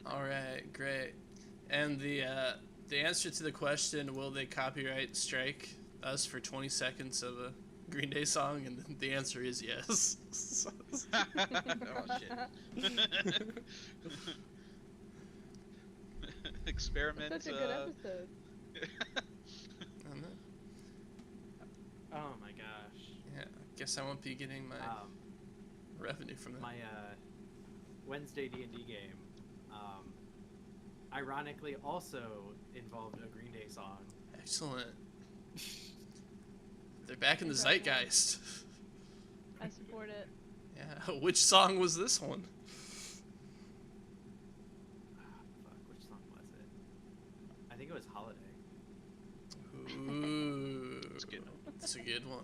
All right, great. And the answer to the question, will they copyright strike us for 20 seconds of a Green Day song? And the answer is yes. Oh shit. Experiment. That's such a good episode. Oh my gosh. Yeah, I guess I won't be getting my revenue from that. My Wednesday D&D game, ironically, also involved a Green Day song. Excellent. They're back in the zeitgeist. I support it. Yeah. Which song was this one? Fuck, which song was it? I think it was Holiday. Ooh, That's a good one. That's a good one.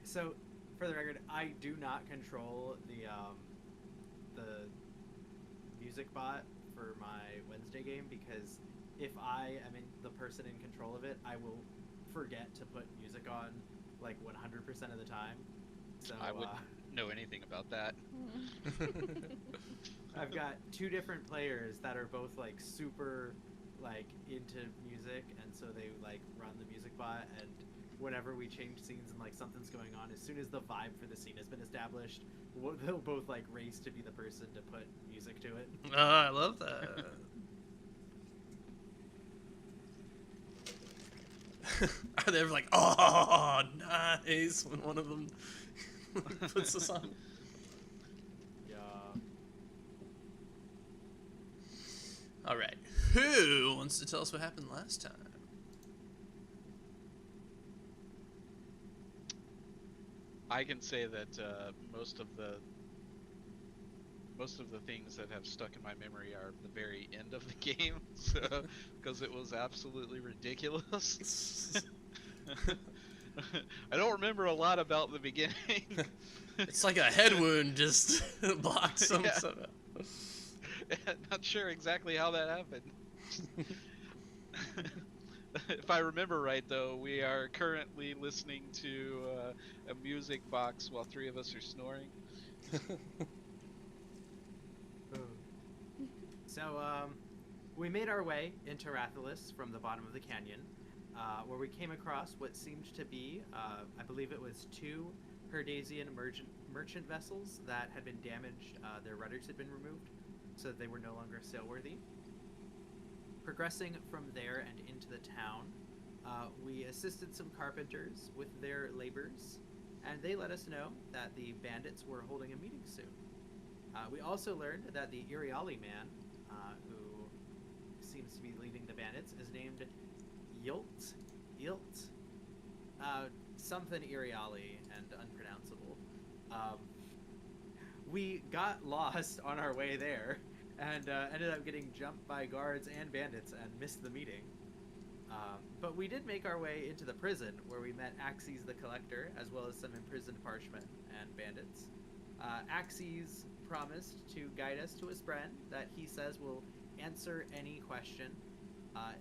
So, for the record, I do not control the music bot for my Wednesday game, because if I am the person in control of it, I will forget to put music on like 100% of the time. So I wouldn't know anything about that. I've got two different players that are both like super like into music, and so they like run the music bot, and whenever we change scenes and like something's going on, as soon as the vibe for the scene has been established, they'll both like race to be the person to put music to it. Oh, I love that. Are they ever like, oh, nice, when one of them puts this on? Yeah. All right. Who wants to tell us what happened last time? I can say that most of the things that have stuck in my memory are the very end of the game, so because it was absolutely ridiculous. I don't remember a lot about the beginning. It's like a head wound just blocks some Yeah. stuff out. Not sure exactly how that happened. If I remember right, though, we are currently listening to a music box while three of us are snoring. So, we made our way into Rathalis from the bottom of the canyon, where we came across what seemed to be, I believe it was 2 Herdasian merchant vessels that had been damaged. Their rudders had been removed, so that they were no longer sailworthy. Progressing from there and into the town, we assisted some carpenters with their labors, and they let us know that the bandits were holding a meeting soon. We also learned that the Iriali man, who seems to be leading the bandits, is named Yilt, something Iriali and unpronounceable. We got lost on our way there, and ended up getting jumped by guards and bandits and missed the meeting. But we did make our way into the prison, where we met Axes the Collector, as well as some imprisoned parshmen and bandits. Axes promised to guide us to his friend that he says will answer any question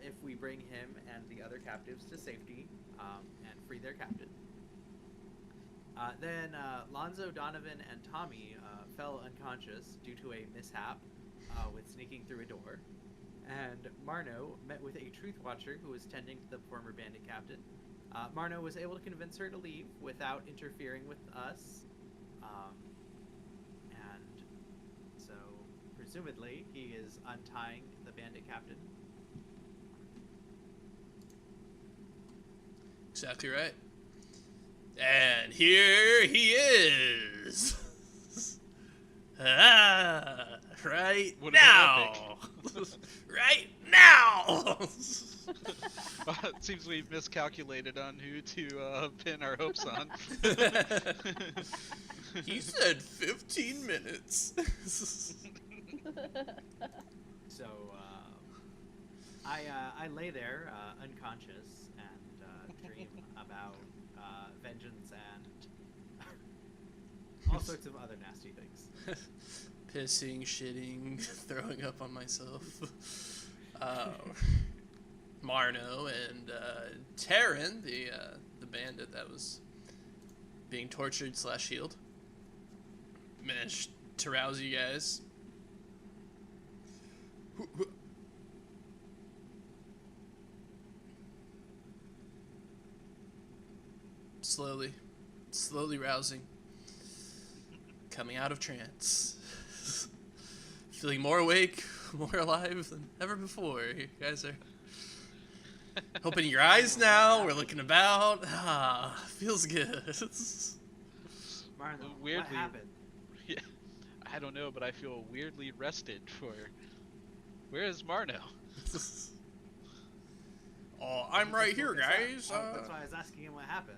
if we bring him and the other captives to safety and free their captain. Then Lonzo, Donovan, and Tommy fell unconscious due to a mishap with sneaking through a door. And Marno met with a truth watcher who was tending to the former bandit captain. Marno was able to convince her to leave without interfering with us. And so, presumably, he is untying the bandit captain. Exactly right. And here he is. Right What now. Right now. It seems we've miscalculated on who to pin our hopes on. He said 15 minutes. So, I lay there unconscious and dream about vengeance and all sorts of other nasty things. Pissing, shitting, throwing up on myself. Marno and Taryn, the bandit that was being tortured / healed. Managed to rouse you guys. Slowly rousing. Coming out of trance. Feeling more awake, more alive than ever before. You guys are opening your eyes now. We're looking about. Feels good. Marno, what Weirdly- happened? Yeah, I don't know, but I feel weirdly rested for. Where is Marno? Oh, I'm He right just here, woke us up. guys. Oh, that's why I was asking him what happened.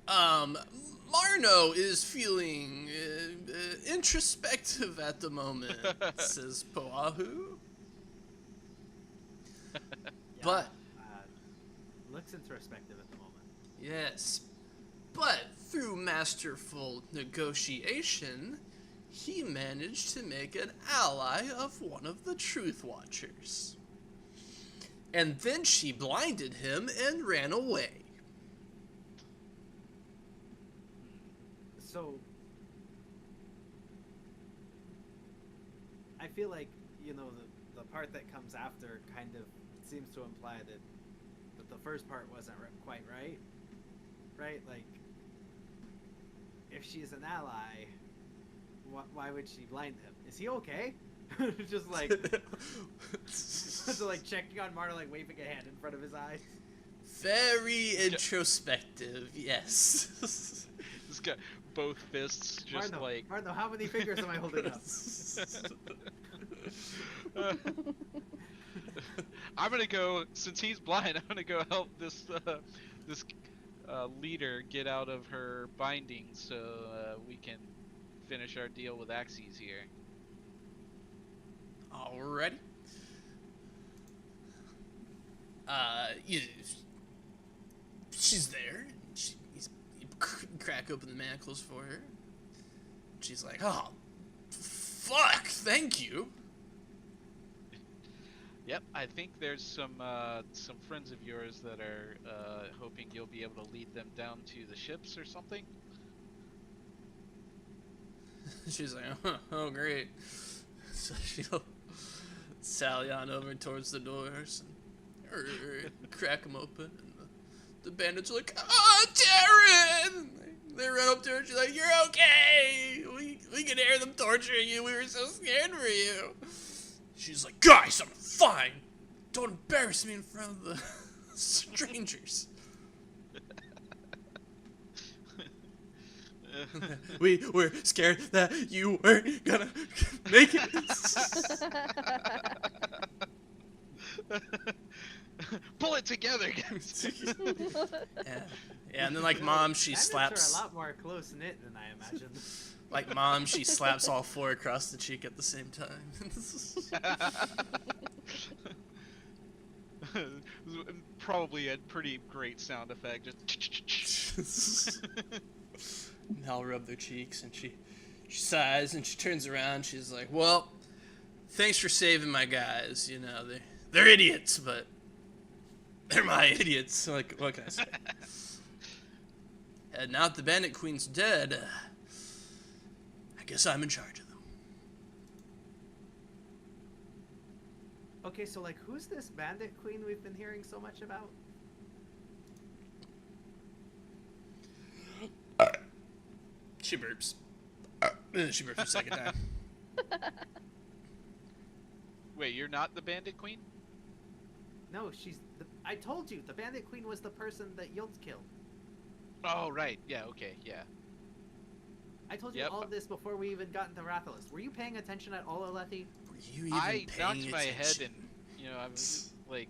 Marno is feeling introspective at the moment, says Poahu. Yeah, But looks introspective at the moment. yes, but through masterful negotiation, he managed to make an ally of one of the Truth Watchers. And then she blinded him and ran away. So I feel like, you know, the part that comes after kind of seems to imply that the first part wasn't quite right. Right? Like, if she's an ally, why would she blind him? Is he okay? Just like, so like checking on Marta, like waving a hand in front of his eyes. Very introspective, yes. He's got both fists just Marno, like. Marno, how many fingers am I holding up? I'm gonna go, since he's blind. I'm gonna go help this leader get out of her bindings so we can finish our deal with Axes here. Alrighty. She's there. You crack open the manacles for her. She's like, oh, fuck, thank you. Yep, I think there's some friends of yours that are hoping you'll be able to lead them down to the ships or something. She's like, oh, great. So she'll sally on over towards the doors and crack them open. And the bandits are like, oh, Darren! They run up to her and she's like, you're okay! We can hear them torturing you. We were so scared for you. She's like, guys, I'm fine. Don't embarrass me in front of the strangers. We were scared that you weren't gonna make it. Pull it together, guys. Yeah, and then like mom, she Bandits slaps. are a lot more close knit than I imagined. Like mom, she slaps all four across the cheek at the same time. Probably a pretty great sound effect. Just And they'll rub their cheeks, and she sighs and she turns around. She's like, "Well, thanks for saving my guys. You know, they're idiots, but they're my idiots. Like, what can I say? And now that the Bandit Queen's dead, I guess I'm in charge of them." Okay, so like, who's this bandit queen we've been hearing so much about? She burps. She burps a second time. Wait, you're not the Bandit Queen? No, I told you, the bandit queen was the person that Yields killed. Oh, right. Yeah, okay, yeah. I told you Yep. all of this before we even got into Rathalos. Were you paying attention at all, Olethe? Were you even I paying knocked my head attention? and, you know, I was like,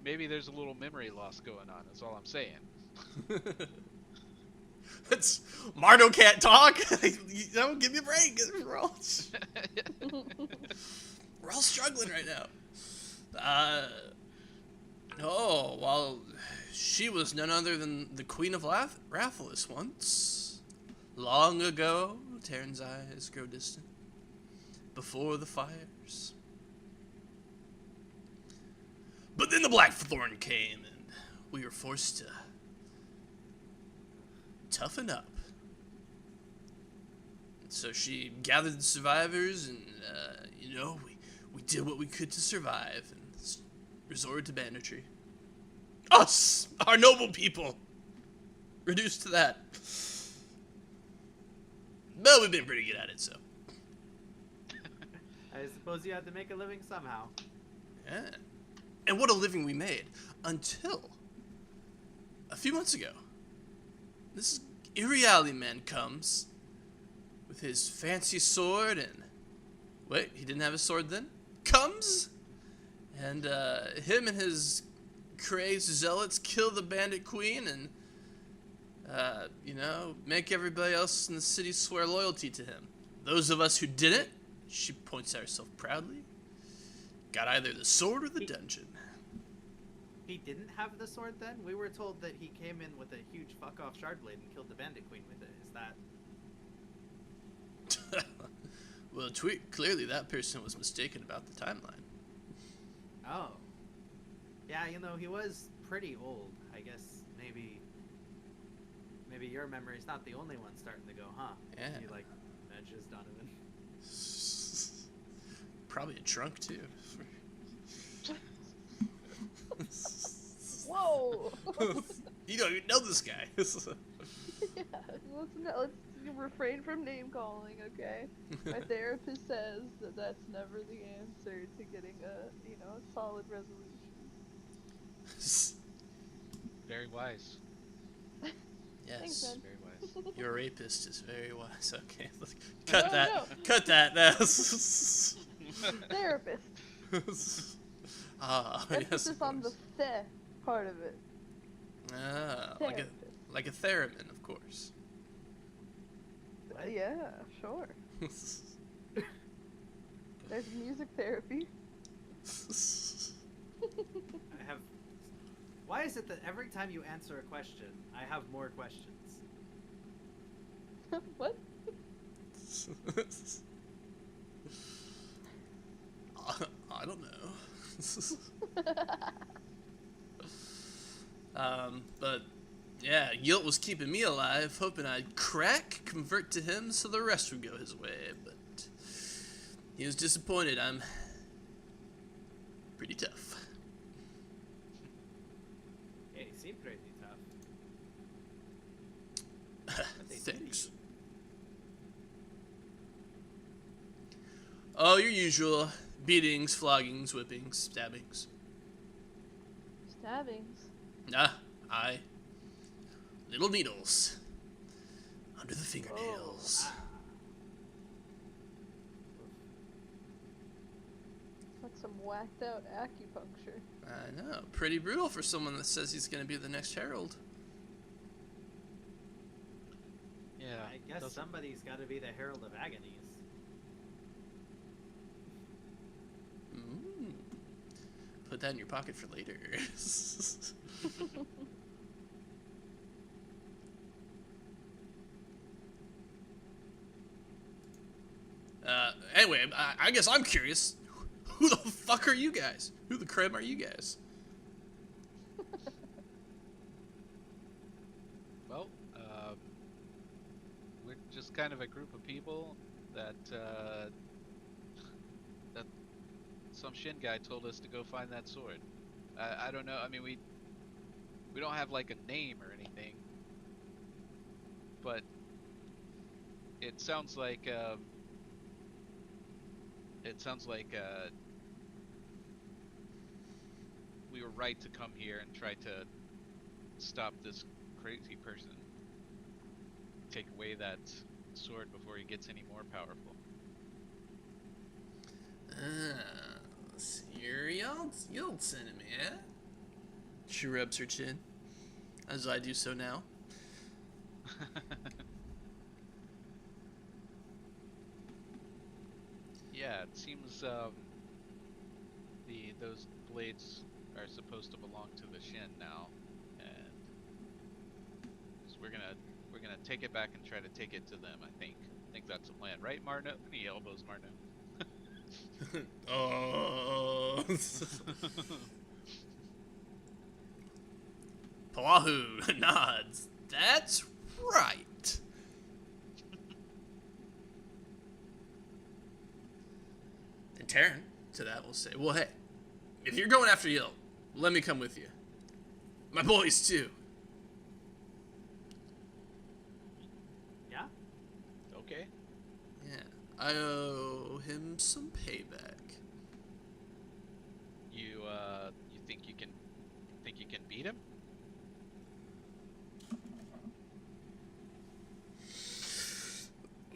maybe there's a little memory loss going on, is all I'm saying. It's Marno can't talk. You know, give me a break. We're all struggling right now. Oh, well, she was none other than the Queen of Rathalos once. Long ago, Terran's eyes grow distant. Before the fires. But then the Blackthorn came, and we were forced to toughen up. So she gathered the survivors, and we did what we could to survive, and resorted to banditry. Us, our noble people, reduced to that. But we've been pretty good at it, so. I suppose you had to make a living somehow. Yeah. And what a living we made. Until a few months ago, this Irreality man comes with his fancy sword and... Wait, he didn't have a sword then? Comes, and him and his crazed zealots kill the bandit queen and, make everybody else in the city swear loyalty to him. Those of us who didn't, she points at herself proudly, got either the sword or the dungeon. He didn't have the sword then? We were told that he came in with a huge fuck-off shard blade and killed the bandit queen with it. Is that... Well, clearly that person was mistaken about the timeline. Oh. Yeah, he was pretty old. I guess maybe your memory's not the only one starting to go, huh? Yeah. You nudges Donovan. Probably a trunk, too. Whoa! You don't even know this guy. Yeah, let's refrain from name calling, okay? My therapist says that that's never the answer to getting a solid resolution. Very wise. Yes. Thanks, man. Very wise. Your rapist is very wise. Okay, cut that. No. Cut that. Now. Therapist. Ah, yes. Emphasis on the "the" part of it. Ah, Therapist. like a theremin, of course. Yeah, sure. There's music therapy. Why is it that every time you answer a question, I have more questions? What? I don't know. But yeah, Yilt was keeping me alive, hoping I'd convert to him so the rest would go his way, but he was disappointed. I'm pretty tough. Yeah, you seem pretty tough. Thanks. Oh, your usual. Beatings, floggings, whippings, stabbings. Stabbings. Aye. Little needles. Under the fingernails. That's some whacked out acupuncture. I know. Pretty brutal for someone that says he's going to be the next Herald. Yeah. I guess somebody's got to be the Herald of Agonies. Put that in your pocket for later. Anyway, I guess I'm curious. Who the fuck are you guys? Who the crap are you guys? Well, we're just kind of a group of people that that some Shin guy told us to go find that sword. I don't know. I mean, we don't have like a name or anything, but it sounds like we were right to come here and try to stop this crazy person, take away that sword before he gets any more powerful. You're Yield sending me, eh? She rubs her chin, as I do so now. Yeah, it seems those blades are supposed to belong to the Shin now, and so we're gonna take it back and try to take it to them. I think that's the plan, right, Marno? He elbows Marno. Oh. Palahu nods. That's right. And Taryn, to that, will say, well, hey, if you're going after Yelp, let me come with you. My boys, too. Yeah? Okay. Yeah, I owe him some payback. You think you can beat him?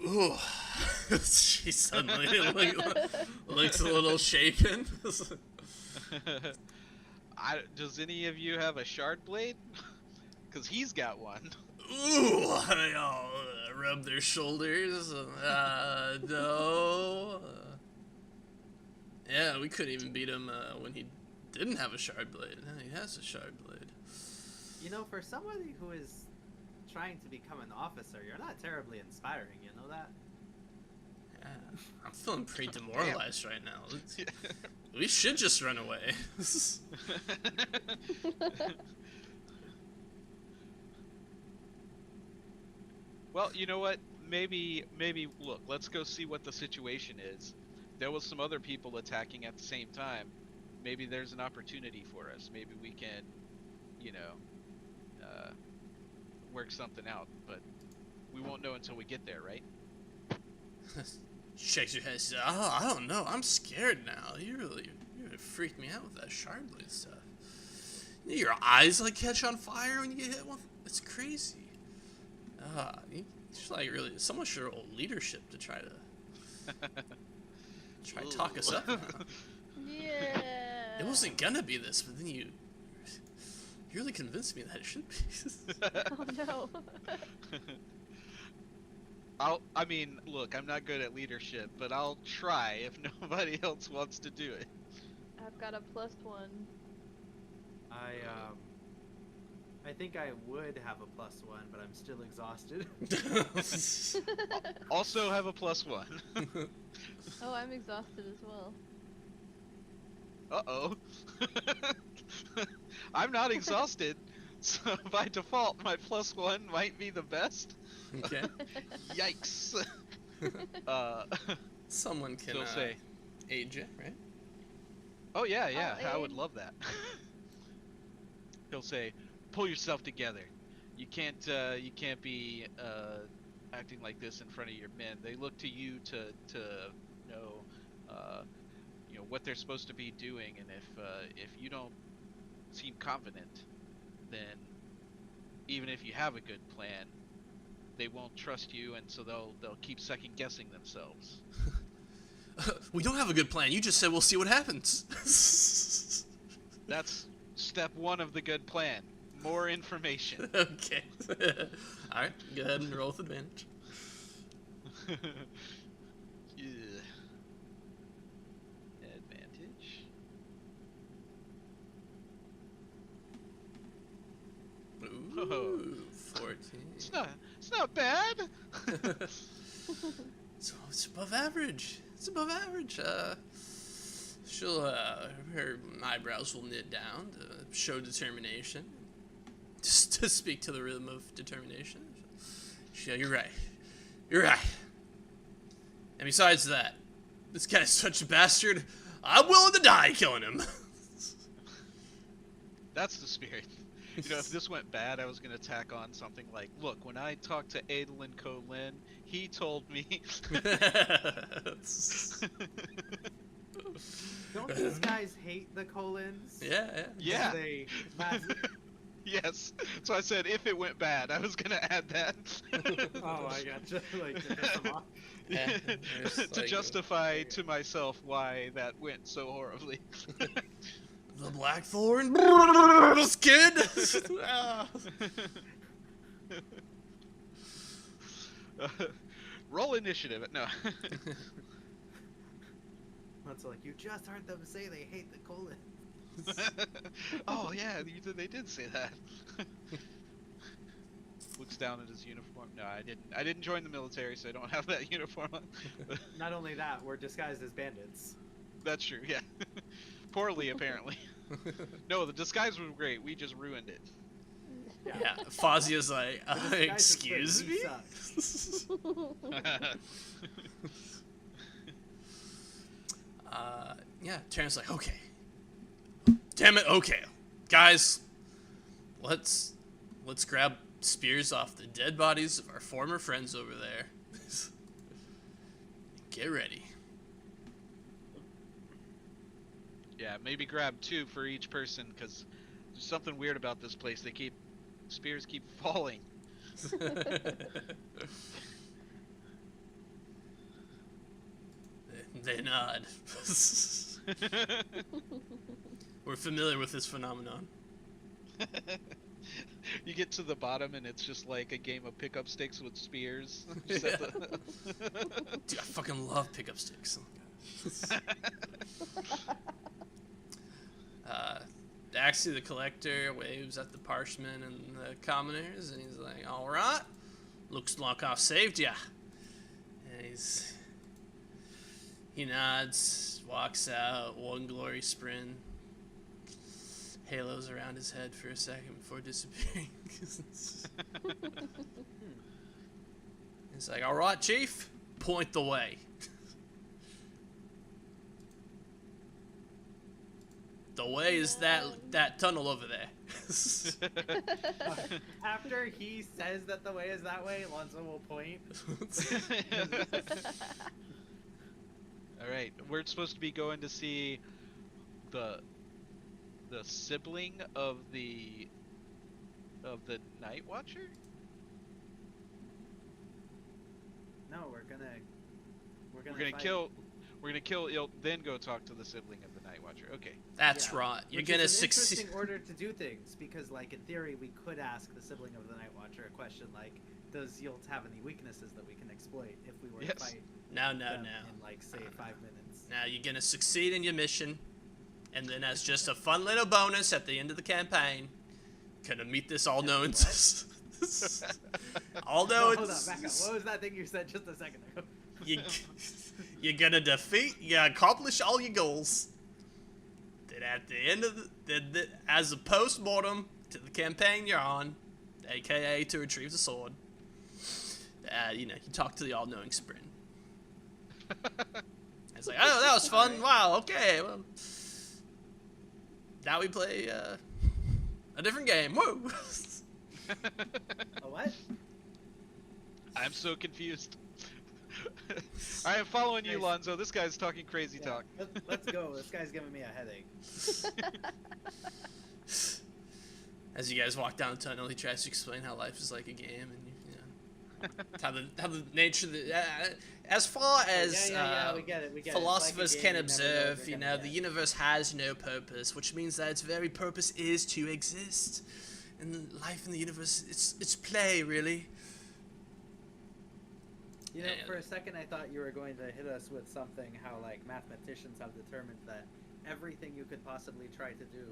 Ooh. She suddenly looks a little shaken. Does any of you have a shard blade? Cause he's got one. Ooh, they all rub their shoulders. No. Yeah, we couldn't even beat him when he didn't have a shard blade. Now he has a shard blade. You know, for somebody who is trying to become an officer, you're not terribly inspiring, you know that? Yeah, I'm feeling pretty demoralized right now. We should just run away. Well, you know what? Maybe look, let's go see what the situation is. There was some other people attacking at the same time. Maybe there's an opportunity for us. Maybe we can, you know, work something out. But we won't know until we get there, right? Shakes your head and says, oh, I don't know. I'm scared now. You really freaked me out with that shard blade stuff. You know, your eyes like catch on fire when you get hit with. It's crazy. You should like really. Someone should roll leadership to try to talk us up. Now. Yeah. It wasn't gonna be this, but then you really convinced me that it should be. Oh no. I mean, look, I'm not good at leadership, but I'll try if nobody else wants to do it. I've got a +1. I think I would have a +1, but I'm still exhausted. Also have a +1. Oh, I'm exhausted as well. Uh-oh. I'm not exhausted, so by default, my +1 might be the best. Okay. Yikes. Someone can Still say. aid you, right? Oh yeah, yeah, I'll I would aid. love that. He'll say, pull yourself together. You can't be acting like this in front of your men. They look to you to know, you know what they're supposed to be doing, and if you don't seem confident, then even if you have a good plan, they won't trust you, and so they'll keep second guessing themselves. We don't have a good plan. You just said we'll see what happens. That's step 1 of the good plan. More information. Okay. Alright, go ahead and roll with advantage. Yeah. Advantage. Ooh, 14. It's not bad. So it's above average. It's above average. She'll, her eyebrows will knit down to show determination. Just to speak to the rhythm of determination. You're right. You're right. And besides that, this guy's such a bastard, I'm willing to die killing him. That's the spirit. You know, if this went bad, I was gonna tack on something like, look, when I talked to Adolin Colin, he told me. Don't these guys hate the Colons? Yeah. Yeah. They Yes. So I said if it went bad, I was gonna add that. Oh, I gotcha. Like to piss them off. Yeah, To justify to myself why that went so horribly. The Blackthorn? This kid? Ah. Roll initiative. No. It's like, you just heard them say they hate the Colons. Oh yeah, they did say that. Looks down at his uniform. No, I didn't join the military, so I don't have that uniform on. Not only that, we're disguised as bandits. That's true. Yeah. Poorly apparently. No, the disguise was great. We just ruined it. Yeah, Fazia's like, This guy's excuse suspicious. me? He sucks. Yeah, Terran's like, okay. Damn it, okay. Guys, let's grab spears off the dead bodies of our former friends over there. Get ready. Yeah, maybe grab 2 for each person, because there's something weird about this place. Spears keep falling. They nod. We're familiar with this phenomenon. You get to the bottom and it's just like a game of pickup sticks with spears. Dude, I fucking love pickup sticks. Oh my gosh. Daxi the Collector waves at the Parshmen and the Commoners, and he's like, alright, looks like I've saved ya. And he nods, walks out, one glory sprint, halos around his head for a second before disappearing. He's like, alright, Chief, point the way. The way is that tunnel over there. After he says that the way is that way, Alonso will point. Alright, we're supposed to be going to see the sibling of the Night Watcher? No, we're gonna We're gonna kill Ilk, then go talk to the sibling of the Night Watcher. Okay. That's Yeah. right. You're Which gonna is an succeed. interesting order to do things, because, like, in theory, we could ask the sibling of the Night Watcher a question like, "Does Yield have any weaknesses that we can exploit if we were to Yes. fight No. them in, like, say, 5 minutes?" Now you're gonna succeed in your mission, and then as just a fun little bonus at the end of the campaign, gonna meet this all-knowing. Although Hold on, it's back up. What was that thing you said just a second ago? you're gonna accomplish all your goals. Then at the end of as a post-mortem to the campaign you're on, aka to retrieve the sword, you talk to the all-knowing sprint. It's like, oh, that was fun. Alright. Wow, okay, well, now we play a different game. Woo! A what? I'm so confused. Alright, I'm following you, Nice. Lonzo. This guy's talking crazy Yeah, talk. let's go. This guy's giving me a headache. As you guys walk down the tunnel, he tries to explain how life is like a game, and how the nature of the as far as Yeah, we get it. We get philosophers it. It's like a can game you never know what observe, you're gonna the get. universe has no purpose, which means that its very purpose is to exist. And life in the universe, it's play, really. You know, Yeah. for a second I thought you were going to hit us with something how, like, mathematicians have determined that everything you could possibly try to do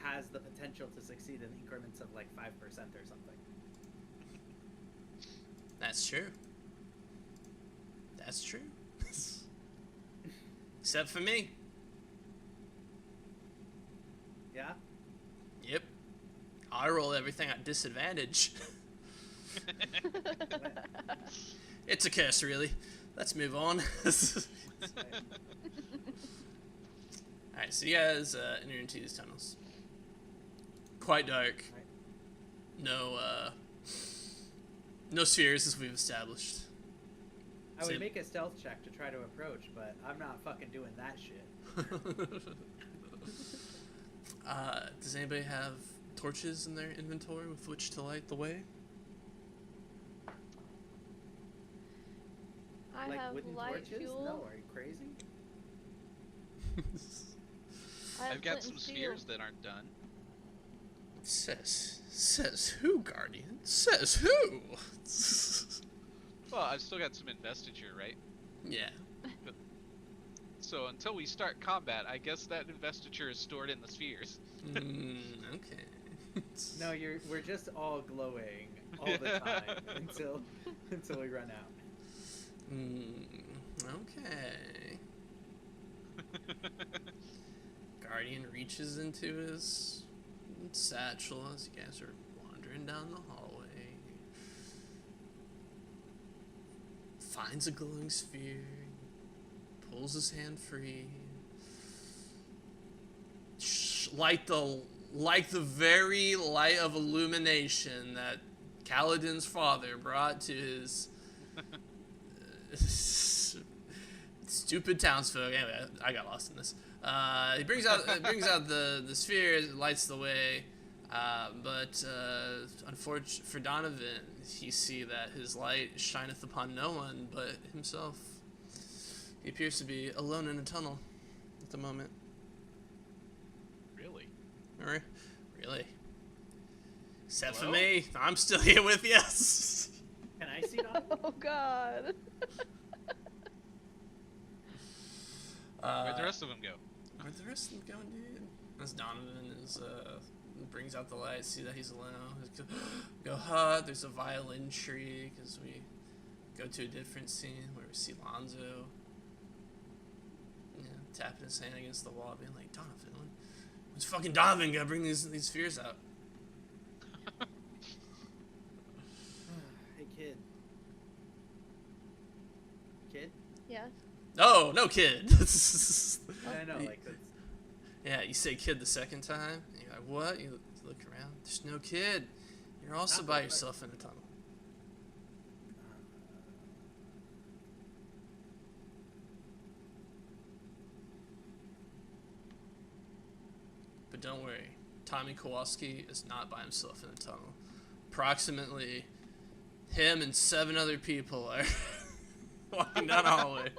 has the potential to succeed in increments of, like, 5% or something. That's true. That's true. Except for me. Yeah? Yep. I roll everything at disadvantage. It's a curse, really. Let's move on. Alright, so you guys enter into these tunnels. Quite dark. No spheres, as we've established. I would Same. make a stealth check to try to approach, but I'm not fucking doing that shit. Does anybody have torches in their inventory with which to light the way? I Like have wooden light torches? fuel. No, are you crazy? I have I've got flint some and steel. spheres that aren't done. Says who, Guardian? Says who? Well, I've still got some investiture, right? Yeah. So until we start combat, I guess that investiture is stored in the spheres. Okay. No, we're just all glowing all the time until we run out. Okay. Guardian reaches into his satchel as you guys are wandering down the hallway. Finds a glowing sphere, pulls his hand free. Like the very light of illumination that Kaladin's father brought to his stupid townsfolk. Anyway, I got lost in this. He brings out the sphere, lights the way, but unfortunately for Donovan, you see that his light shineth upon no one but himself. He appears to be alone in a tunnel at the moment. Really? Really? Except Hello? for me, I'm still here with you. Can I see Donovan? Oh God. Where'd the rest of them go? Where'd the rest of them going, dude? As Donovan brings out the light, see that he's alone. Go, there's a violin tree, because we go to a different scene where we see Lonzo, tapping his hand against the wall, being like, Donovan, when's fucking Donovan gonna bring these spheres out? Hey, kid. Kid? Yes. Oh, no kid. I know, like, that's... Yeah, you say kid the second time, and you're like, what? You look around, there's no kid. You're also Not by that- yourself in a tunnel. But don't worry, Tommy Kowalski is not by himself in a tunnel. Approximately, him and 7 other people are walking down a hallway.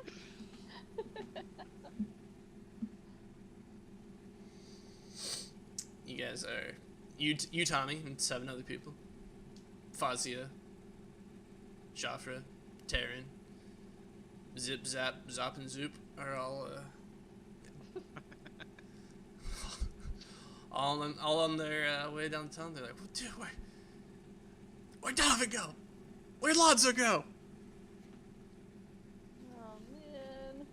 You guys are, you Tommy, and 7 other people. Fazia, Joffre, Taryn, Zip, Zap, Zop, and Zoop are all all on their way downtown. They're like, well, dude, where'd Donovan go? Where'd Lonzo go? Oh man.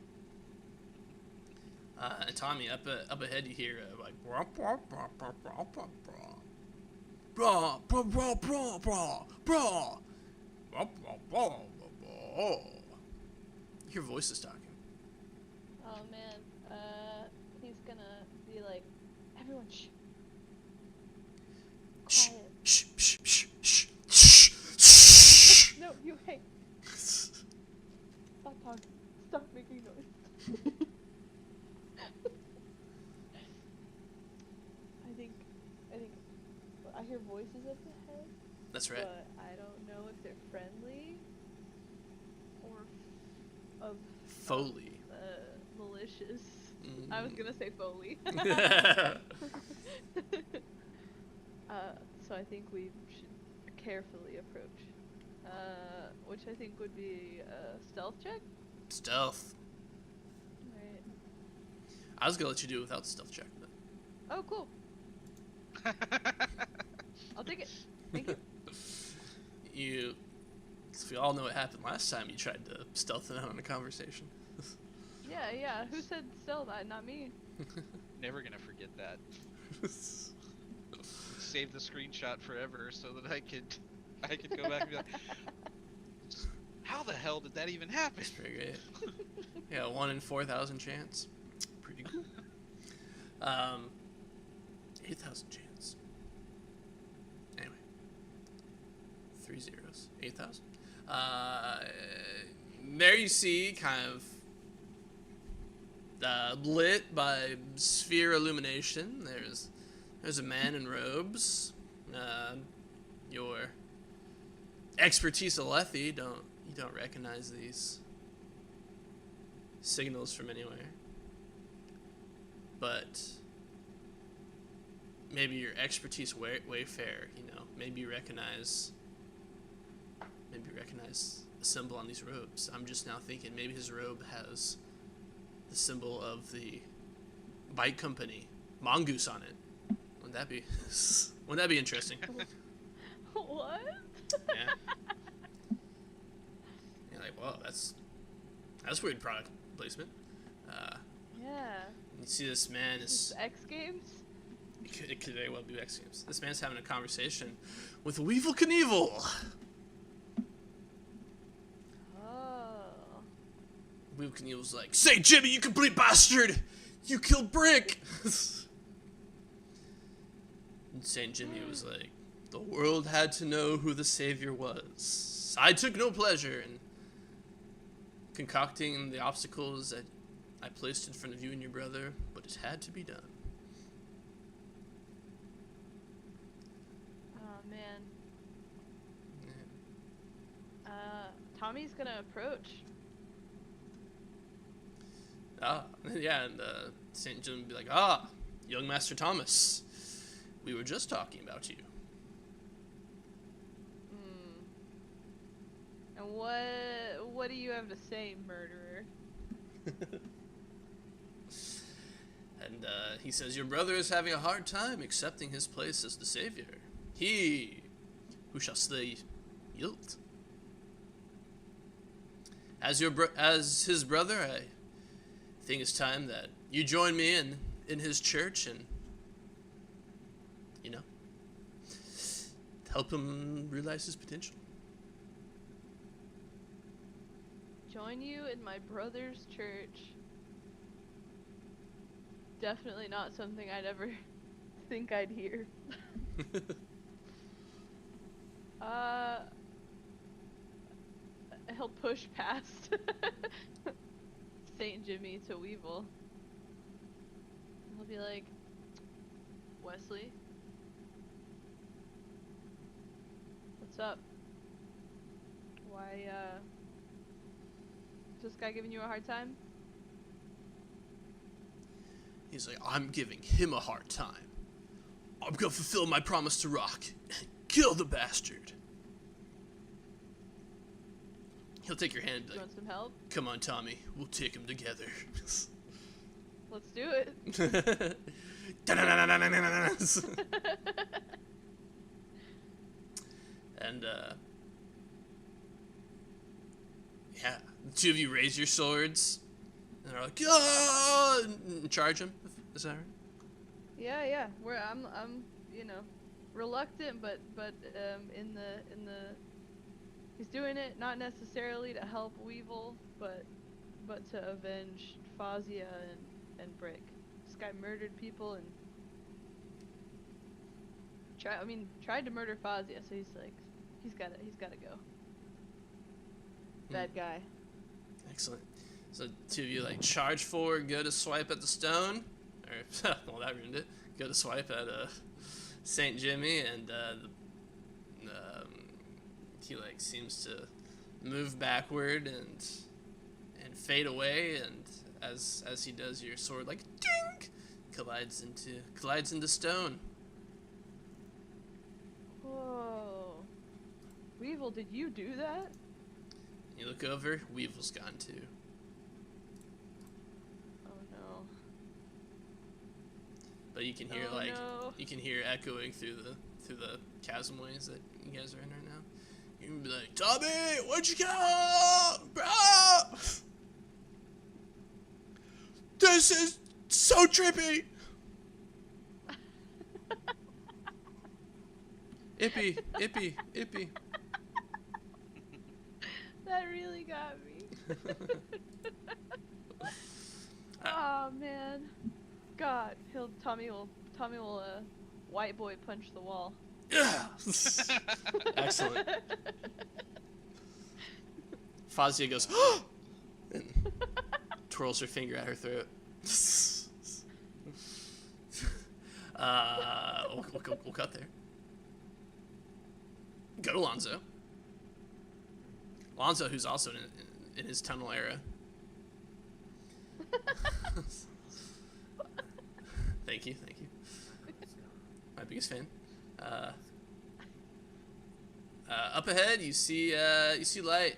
And Tommy, up ahead, you hear like, bra, bra, bra, bra, bra, bra, bra, bra, bra, bra, bra, bra, bra, bra, bra, bra. You hear voices talking. Oh man. He's gonna be like, everyone shh. Shh, Quiet. shh, shh, shh, shh, shh, shh. No, you hey. Stop talking. Stop making noise. I think I hear voices up ahead, That's right. but I don't know if they're friendly or of Foley. malicious. I was gonna say Foley. So I think we should carefully approach. Which I think would be a stealth check. Stealth. Right. I was gonna let you do it without the stealth check, but Oh, cool. I'll take it. Thank you. Cause we all know what happened last time you tried to stealth it out on a conversation. Yeah. Who said stealth? Not me. Never gonna forget that. Save the screenshot forever so that I could go back and be like, how the hell did that even happen? It's pretty great. Yeah, 1 in 4,000 chance. Pretty cool. 8,000 chance. Anyway. 3 zeros. 8,000. There you see, kind of lit by sphere illumination. There's a man in robes. Your expertise, Alethi, you don't recognize these signals from anywhere. But maybe your expertise, Wayfarer, maybe you recognize a symbol on these robes. I'm just now thinking maybe his robe has the symbol of the bike company, Mongoose, on it. Wouldn't that be interesting? What? Yeah. You're like, whoa, that's weird product placement. Yeah. You see this man is X Games? It could very well be X Games. This man's having a conversation with Weevil Knievel. Oh. Weevil Knievel's like, "Say, Jimmy, you complete bastard! You killed Brick!" And St. Jimmy was like, "The world had to know who the savior was. I took no pleasure in concocting the obstacles that I placed in front of you and your brother, but it had to be done." Oh man. Tommy's gonna approach. Yeah, and St. Jim would be like, "Ah, young Master Thomas, we were just talking about you." And what do you have to say, murderer? And he says, "Your brother is having a hard time accepting his place as the savior. He who shall slay yield. As his brother, I think it's time that you join me in his church and, you know, help him realize his potential." Join you in my brother's church. Definitely not something I'd ever think I'd hear. He'll push past St. Jimmy to Weevil. He'll be like, "Wesley? What's up? Why, is this guy giving you a hard time?" He's like, "I'm giving him a hard time. I'm gonna fulfill my promise to Rock and kill the bastard." He'll take your hand and be You like, want some help? "Come on, Tommy, we'll take him together." Let's do it. And, yeah, the two of you raise your swords, and they're like, "Ah!" and charge him. Is that right? Yeah. I'm, reluctant, but in the he's doing it not necessarily to help Weevil, but to avenge Fazia and Brick. This guy murdered people and tried to murder Fazia, so he's like, he's gotta go. Bad guy. Excellent. So two of you like charge forward, go to swipe at the stone, or well, that ruined it. Go to swipe at Saint Jimmy, and he like seems to move backward and fade away, and as he does, your sword like ding collides into stone. Whoa. Weevil, did you do that? You look over, Weevil's gone too. Oh no. But you can hear Oh, no. you can hear echoing through the chasmways that you guys are in right now. You can be like, "Tommy, where'd you go, bro? This is so trippy." Ippy. That really got me. Oh man. God, Tommy will white boy punch the wall. Yeah. Excellent. Fazia goes, and twirls her finger at her throat. We'll cut there. Go to Lonzo. Lonzo, who's also in his tunnel era. Thank you. My biggest fan. Up ahead, you see light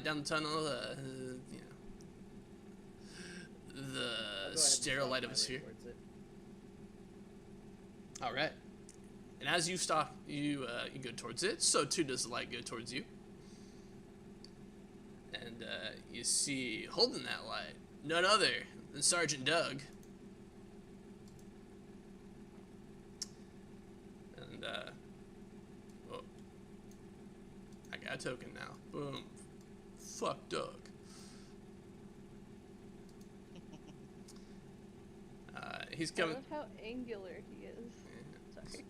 down the tunnel. The sterile light of a sphere. All right. And as you stop, you go towards it. So too does the light go towards you. And you see, holding that light, none other than Sergeant Doug. And well, I got a token now. Boom. Fuck Doug. He's I coming. love how angular he is. Sorry.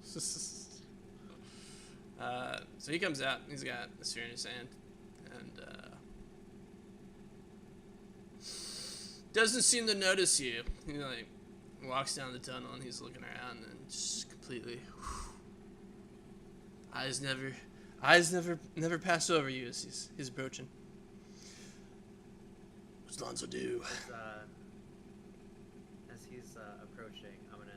So he comes out. He's got a sphere in his hand, and doesn't seem to notice you. He like walks down the tunnel and he's looking around and just completely. Eyes never pass over you as he's approaching. What's Lonzo do? As he's approaching, I'm gonna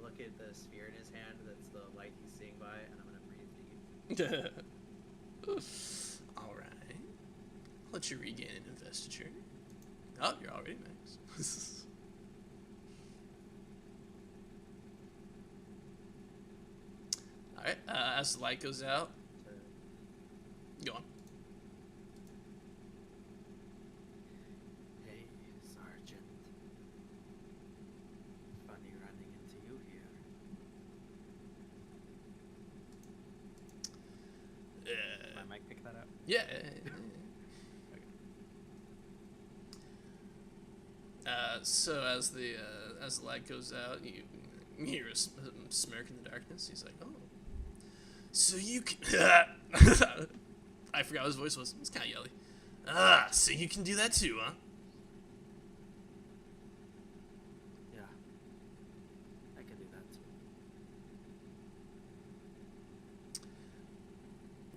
look at the sphere in his hand. That's the light he's seeing by, and I'm gonna breathe deep. All right. I'll let you regain an investiture. Oh, you're already nice. All right. As the light goes out, go on. Hey, Sergeant. Funny running into you here. Did my mic pick that up? Yeah. So as the light goes out, you hear a smirk in the darkness. He's like, "Oh, so you can." I forgot what his voice was. It's kind of yelly. So you can do that too, huh? Yeah. I can do that too.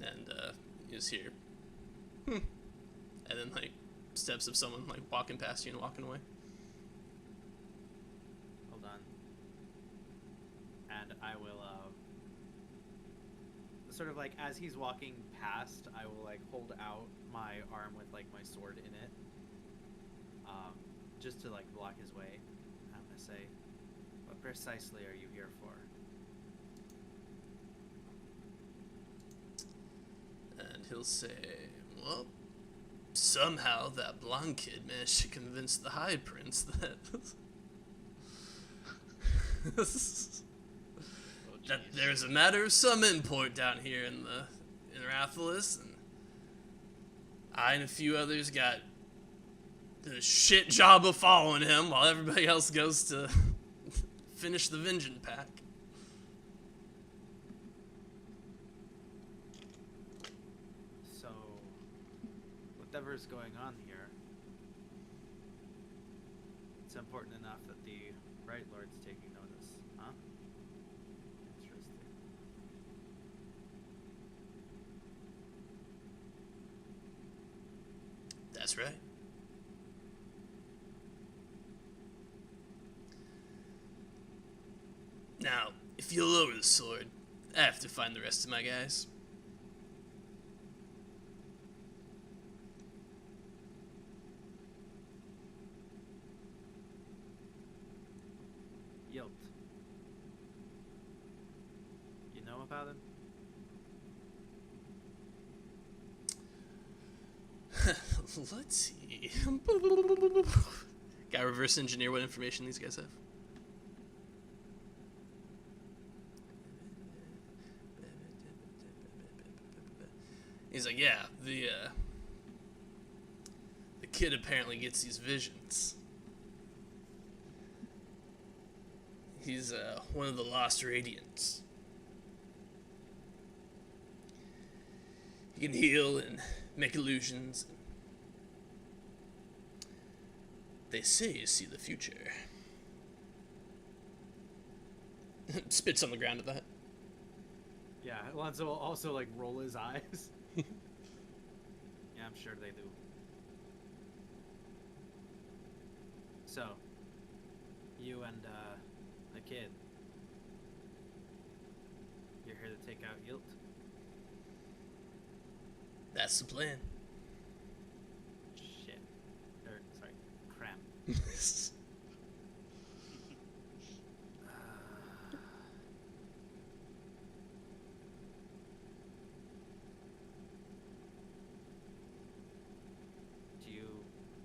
And you just hear, and then like steps of someone like walking past you and walking away. Hold on. And I will, sort of like as he's walking past, I will like hold out my arm with like my sword in it, just to like block his way. I'm gonna say, what precisely are you here for? And he'll say, well, somehow that blonde kid managed to convince the High Prince that Oh, that jeez. there's a matter of some import down here in Rathalos, and I and a few others got the shit job of following him while everybody else goes to finish the Vengeance pack. So, whatever's going on here, it's important enough that the Bright Lord's taking notice, huh? Interesting. That's right. Now, if you'll lower the sword, I have to find the rest of my guys. Yilt. You know about him? Let's see. Gotta reverse engineer what information these guys have. He's like, yeah, the kid apparently gets these visions. He's one of the lost radiants. He can heal and make illusions. They say you see the future. Spits on the ground at that. Yeah, Alonzo will also like roll his eyes. Yeah, I'm sure they do. So, you and the kid, you're here to take out Yilt? That's the plan. Shit. Sorry, crap.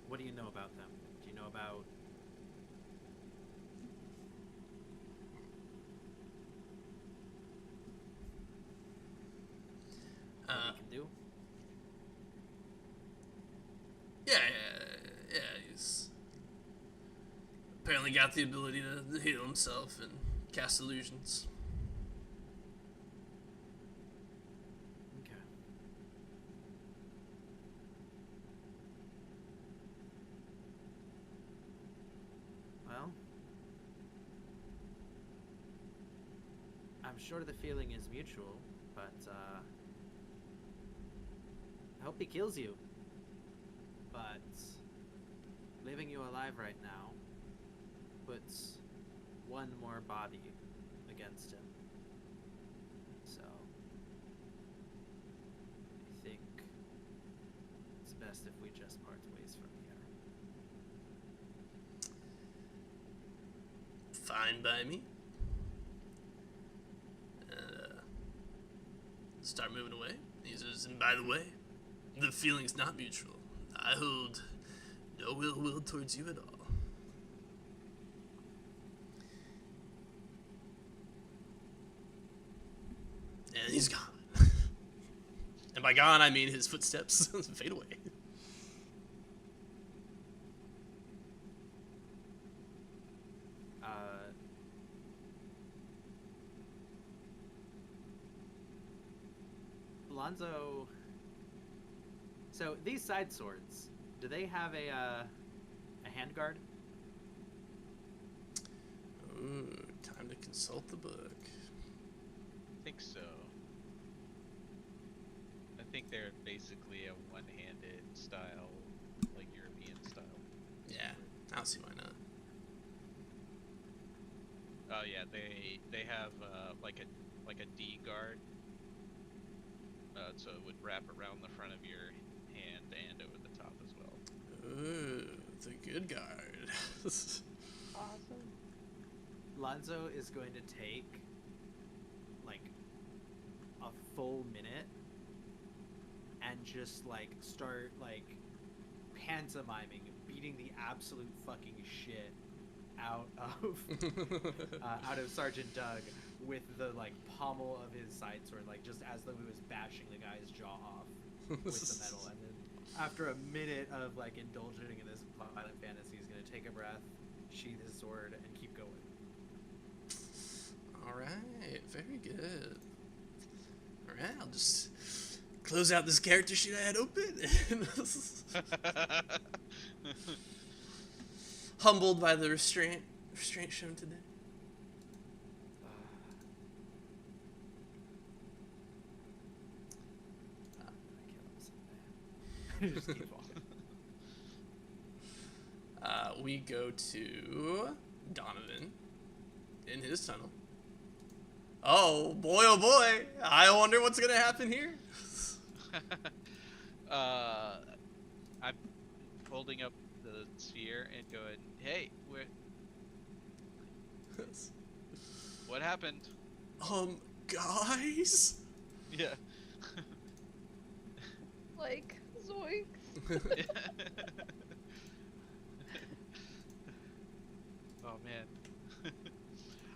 What do you know about them? Do you know about... what we can do? Yeah, he's apparently got the ability to heal himself and cast illusions. Okay. Well, I'm sure the feeling is mutual, but I hope he kills you. But leaving you alive right now puts one more body against him. So I think it's best if we just part ways from here. Fine by me. And start moving away. He says, and by the way, the feeling's not mutual. I hold no ill will towards you at all. And he's gone. And by gone, I mean his footsteps fade away. Alonzo. So these side swords, do they have a handguard? Ooh, time to consult the book. I think so. I think they're basically a one-handed style, like European style. Yeah, I don't see why not. Oh yeah, they have like a D guard. So it would wrap around the front of your hand and over the top as well. Ooh, the good guard. Awesome. Lonzo is going to take like a full minute and just like start like pantomiming, beating the absolute fucking shit out of Sergeant Doug with the like pommel of his side sword, like just as though he was bashing the guy's jaw off with the metal. And then after a minute of like indulging in this violent fantasy, he's gonna take a breath, sheath his sword, and keep going. All right, very good. All right, I'll just close out this character sheet I had open. Humbled by the restraint shown today. Just keep walking. We go to Donovan in his tunnel. Oh boy! I wonder what's gonna happen here. I'm holding up the sphere and going, "Hey, what happened?" Guys. Yeah. Like, zoinks. Oh man.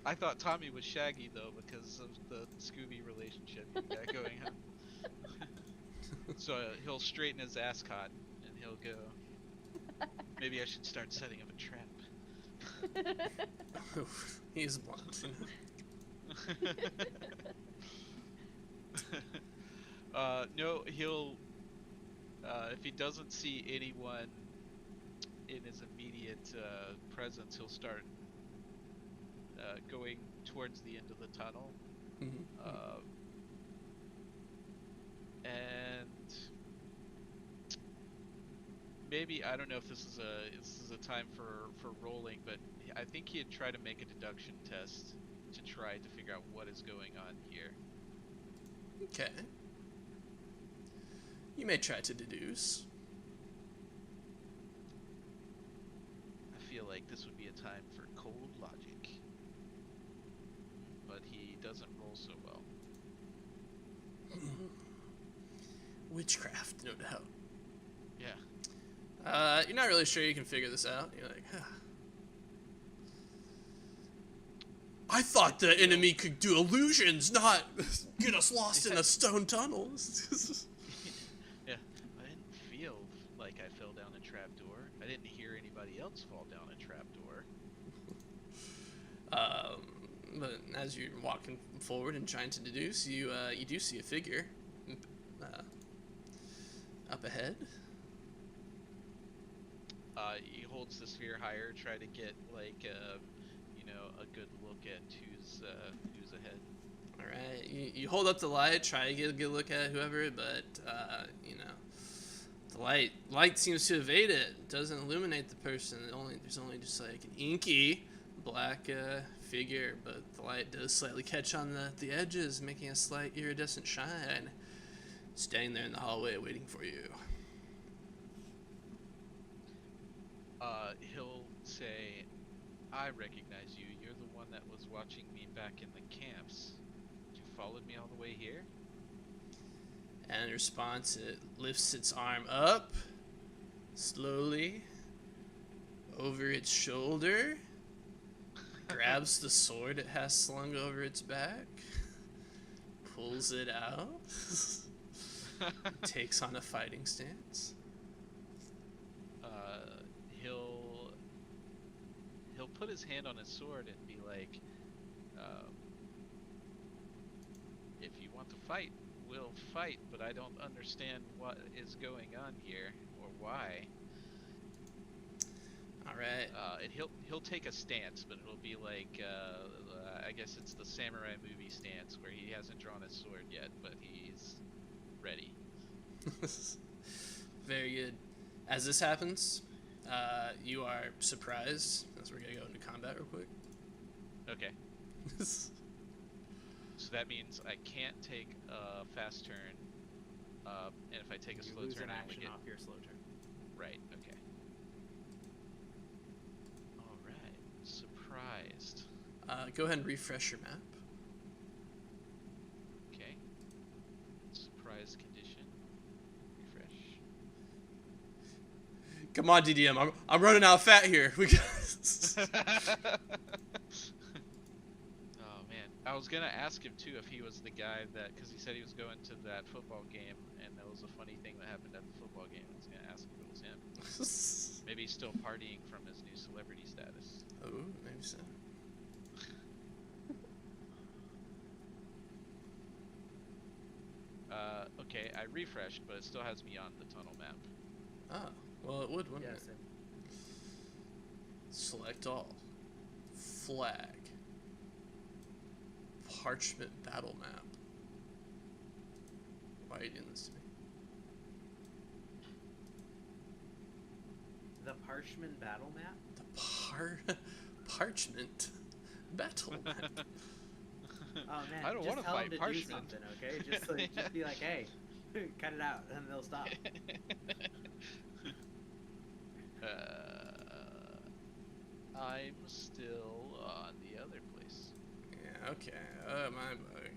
I thought Tommy was Shaggy though because of the Scooby relationship you got going on. So he'll straighten his ascot and he'll go, maybe I should start setting up a trap. He's blunt. No, he'll if he doesn't see anyone in his immediate presence, he'll start going towards the end of the tunnel. Mm-hmm. And maybe, I don't know if this is a time for rolling, but I think he'd try to make a deduction test to try to figure out what is going on here. Okay. You may try to deduce. I feel like this would be a time for cold logic, but he doesn't roll so well. Witchcraft, no doubt. Yeah. You're not really sure you can figure this out. You're like, huh. I thought the enemy could do illusions, not get us lost in a stone tunnel. Yeah, I didn't feel like I fell down a trapdoor. I didn't hear anybody else fall down a trapdoor. But as you're walking forward and trying to deduce, you do see a figure up ahead. He holds the sphere higher, try to get like a good look at who's ahead. All right, you hold up the light, try to get a good look at whoever, but the light seems to evade it. It doesn't illuminate the person. There's only just like an inky black figure, but the light does slightly catch on the edges, making a slight iridescent shine. Standing there in the hallway waiting for you. He'll say, "I recognize you. You're the one that was watching me back in the camps. You followed me all the way here?" And in response, it lifts its arm up, slowly, over its shoulder, grabs the sword it has slung over its back, pulls it out, takes on a fighting stance. He'll put his hand on his sword and be like, "If you want to fight, we'll fight, but I don't understand what is going on here or why." All right. And he'll take a stance, but it'll be like I guess it's the samurai movie stance where he hasn't drawn his sword yet, but he's ready. Very good. As this happens, you are surprised, as we're going to go into combat real quick. Okay. So that means I can't take a fast turn, and if I take a You slow lose turn, an I only action get... off your slow turn. Right, okay. Alright, surprised. Go ahead and refresh your map. Okay. Surprise condition. Refresh. Come on, DDM. I'm running out of fat here. We got. Oh man, I was gonna ask him too if he was the guy that, because he said he was going to that football game, and that was a funny thing that happened at the football game. I was gonna ask if it was him. Maybe he's still partying from his new celebrity status. Oh, maybe so. Okay, I refreshed, but it still has me on the tunnel map. Ah, well, it would, wouldn't Yes. it? Select all. Flag. Parchment battle map. Why are you doing this to me? The Parchment battle map? The parchment battle map. Oh man, I don't just want to tell fight them to do Parchment. something, okay? Just be like, hey, cut it out, and they'll stop. I'm still on the other place. Yeah, okay. My bug.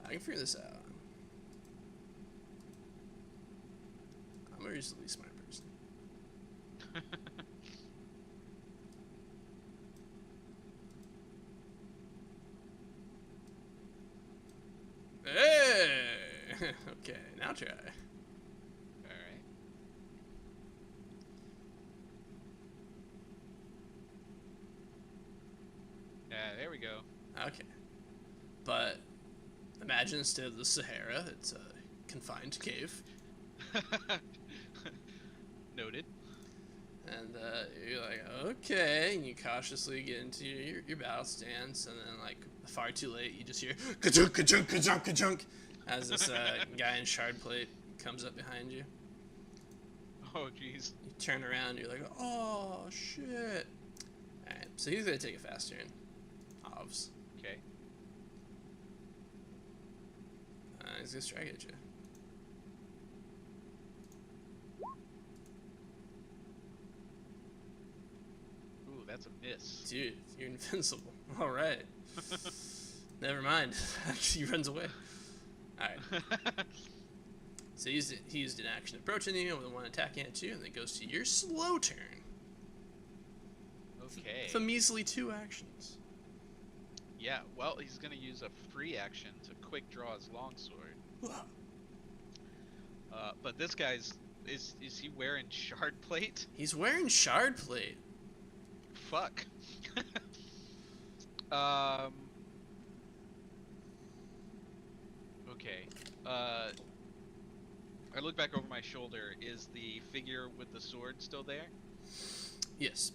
I can figure this out. I'm a reasonably smart person. Hey! Okay, now try. Alright. Yeah, there we go. Okay. But imagine instead of the Sahara, it's a confined cave. Noted. And you're like, okay, and you cautiously get into your battle stance, and then like far too late, you just hear ka-chunk, ka-chunk, ka-chunk, ka-chunk, as this guy in shard plate comes up behind you. Oh, jeez. You turn around, you're like, oh shit. Alright, so he's gonna take a fast turn. Ovs. Okay. He's gonna strike at you. Ooh, that's a miss. Dude, you're invincible. Alright. Never mind. He runs away. Alright. So he used an action approaching you with one attacking at you, and then goes to your slow turn. Okay. For measly 2 actions. Yeah, well, he's gonna use a free action to quick draw his longsword. But this guy's is he wearing shard plate? He's wearing shard plate. Fuck. um. Okay. I look back over my shoulder. Is the figure with the sword still there? Yes.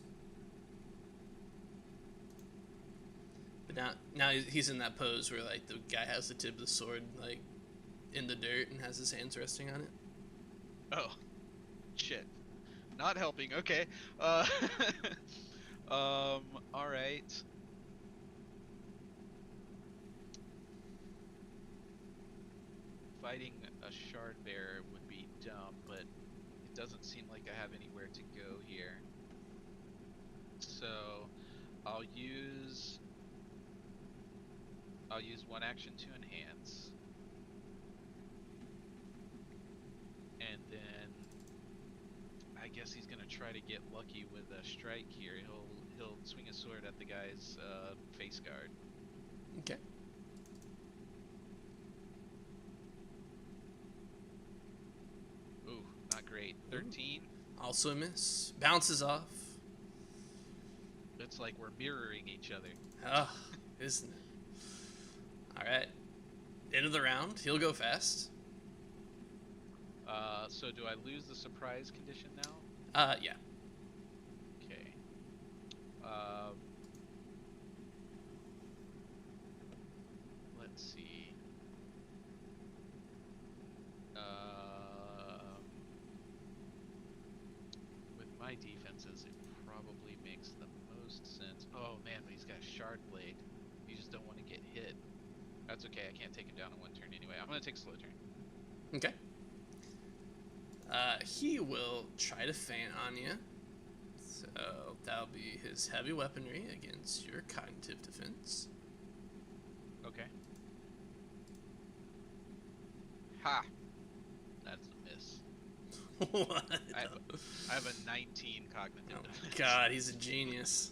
But now he's in that pose where like the guy has the tip of the sword like in the dirt and has his hands resting on it. Oh, shit. Not helping. Okay. All right. Fighting a shard bearer would be dumb, but it doesn't seem like I have anywhere to go here. So I'll use one action to enhance, and then I guess he's gonna try to get lucky with a strike here. He'll swing a sword at the guy's face guard. Okay. Ooh, not great. 13. Also a miss. Bounces off. It's like we're mirroring each other. Ah, isn't it? Alright. End of the round. He'll go fast. So do I lose the surprise condition now? Yeah. Okay. Let's see. With my defenses, it probably makes the most sense. Oh man, but he's got a shard blade. You just don't want to get hit. That's okay. I can't take him down in one turn anyway. I'm gonna take a slow turn. Okay. He will try to feint on you. So that'll be his heavy weaponry against your cognitive defense. Okay. Ha! That's a miss. What? I have a 19 cognitive Oh my defense. god, he's a genius.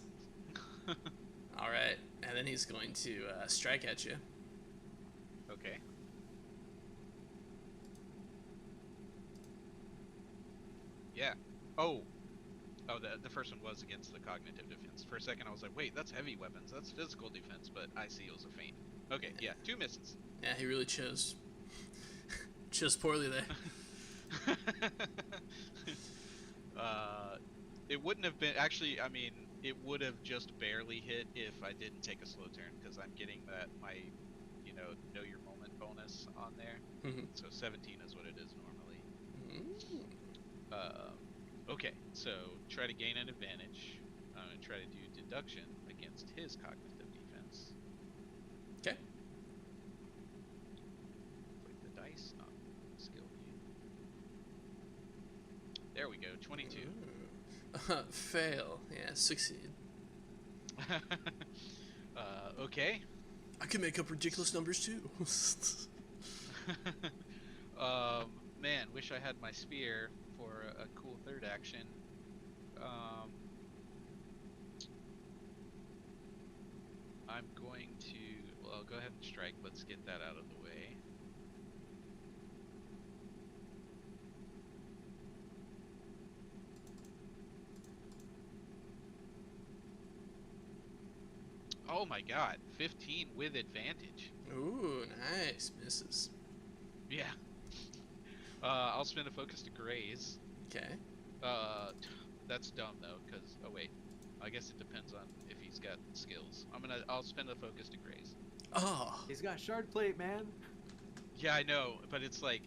Alright, and then he's going to strike at you. Okay. Yeah. Oh, the first one was against the cognitive defense. For a second, I was like, wait, that's heavy weapons. That's physical defense, but I see it was a feint. Okay, yeah, 2 misses. Yeah, he really chose poorly there. It wouldn't have been, actually, I mean, it would have just barely hit if I didn't take a slow turn, because I'm getting my know your moment bonus on there. Mhm. So 17 is what it is normally. Mm. Okay, so try to gain an advantage. I'm going to try to do deduction against his cognitive defense. Okay. Click the dice, not skill view. There we go, 22. Fail. Yeah, succeed. Okay. I can make up ridiculous numbers too. Man, wish I had my spear for a cool third action. I'm going to, well, go ahead and strike. Let's get that out of the way. Oh my god, 15 with advantage. Ooh, nice. Misses. Yeah. I'll spend a focus to graze. Okay. That's dumb though, because, oh wait, I guess it depends on if he's got skills. I'll spend a focus to graze. Oh. He's got shard plate, man. Yeah, I know, but it's like,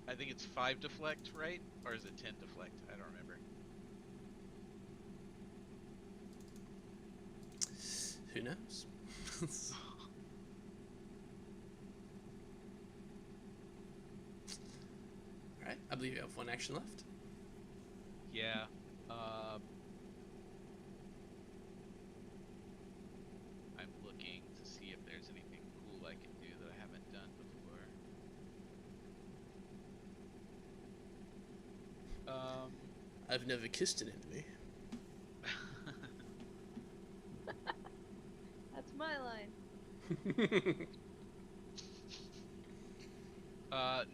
I think it's 5 deflect, right? Or is it 10 deflect? I don't remember. Who knows? Alright, I believe you have one action left. Yeah. I'm looking to see if there's anything cool I can do that I haven't done before. I've never kissed an enemy. That's my line.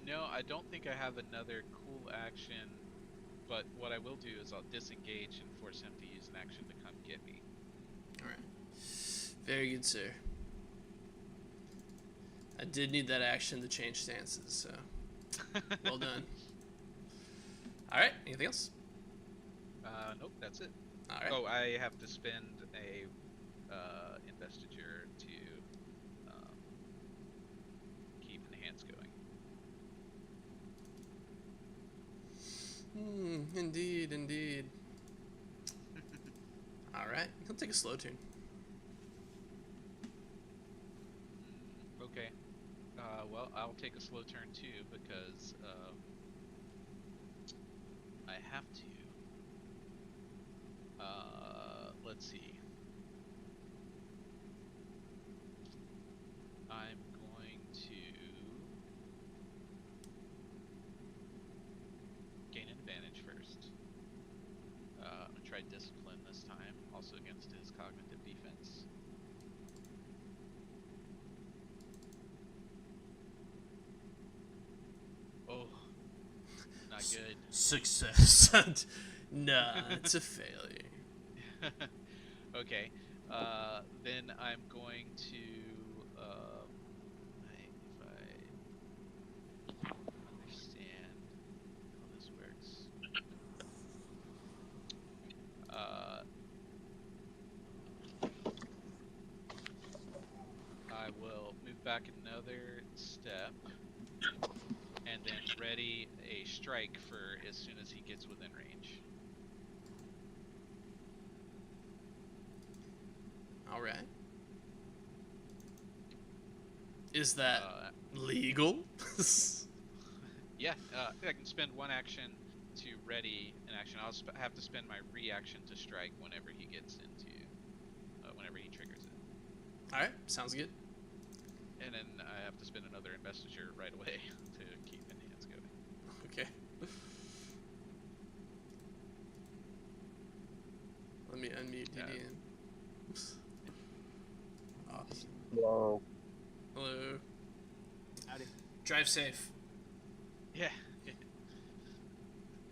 No, I don't think I have another cool action, but what I will do is I'll disengage and force him to use an action to come get me. Alright. Very good, sir. I did need that action to change stances, so well done. Alright, anything else? Nope, that's it. Alright. Oh, I have to spend a investiture to keep enhance going. Indeed, indeed. Alright, he'll take a slow turn. Okay. Well, I'll take a slow turn too because I have to. Let's see. I'm going to gain an advantage first. I'm gonna try discipline this time, also against his cognitive defense. Oh, not good. Success. Nah, it's a failure. Okay. Then I'm going to, if I understand how this works. I will move back another step and then ready a strike for as soon as he gets within range. Alright. Is that legal? Yeah, I can spend one action to ready an action. I'll have to spend my reaction to strike whenever he gets into, whenever he triggers it. Alright, sounds good. And then I have to spend another investiture right away to keep enhance going. Okay. Let me unmute DDN. Awesome. Whoa. Hello. Howdy. Drive safe. Yeah.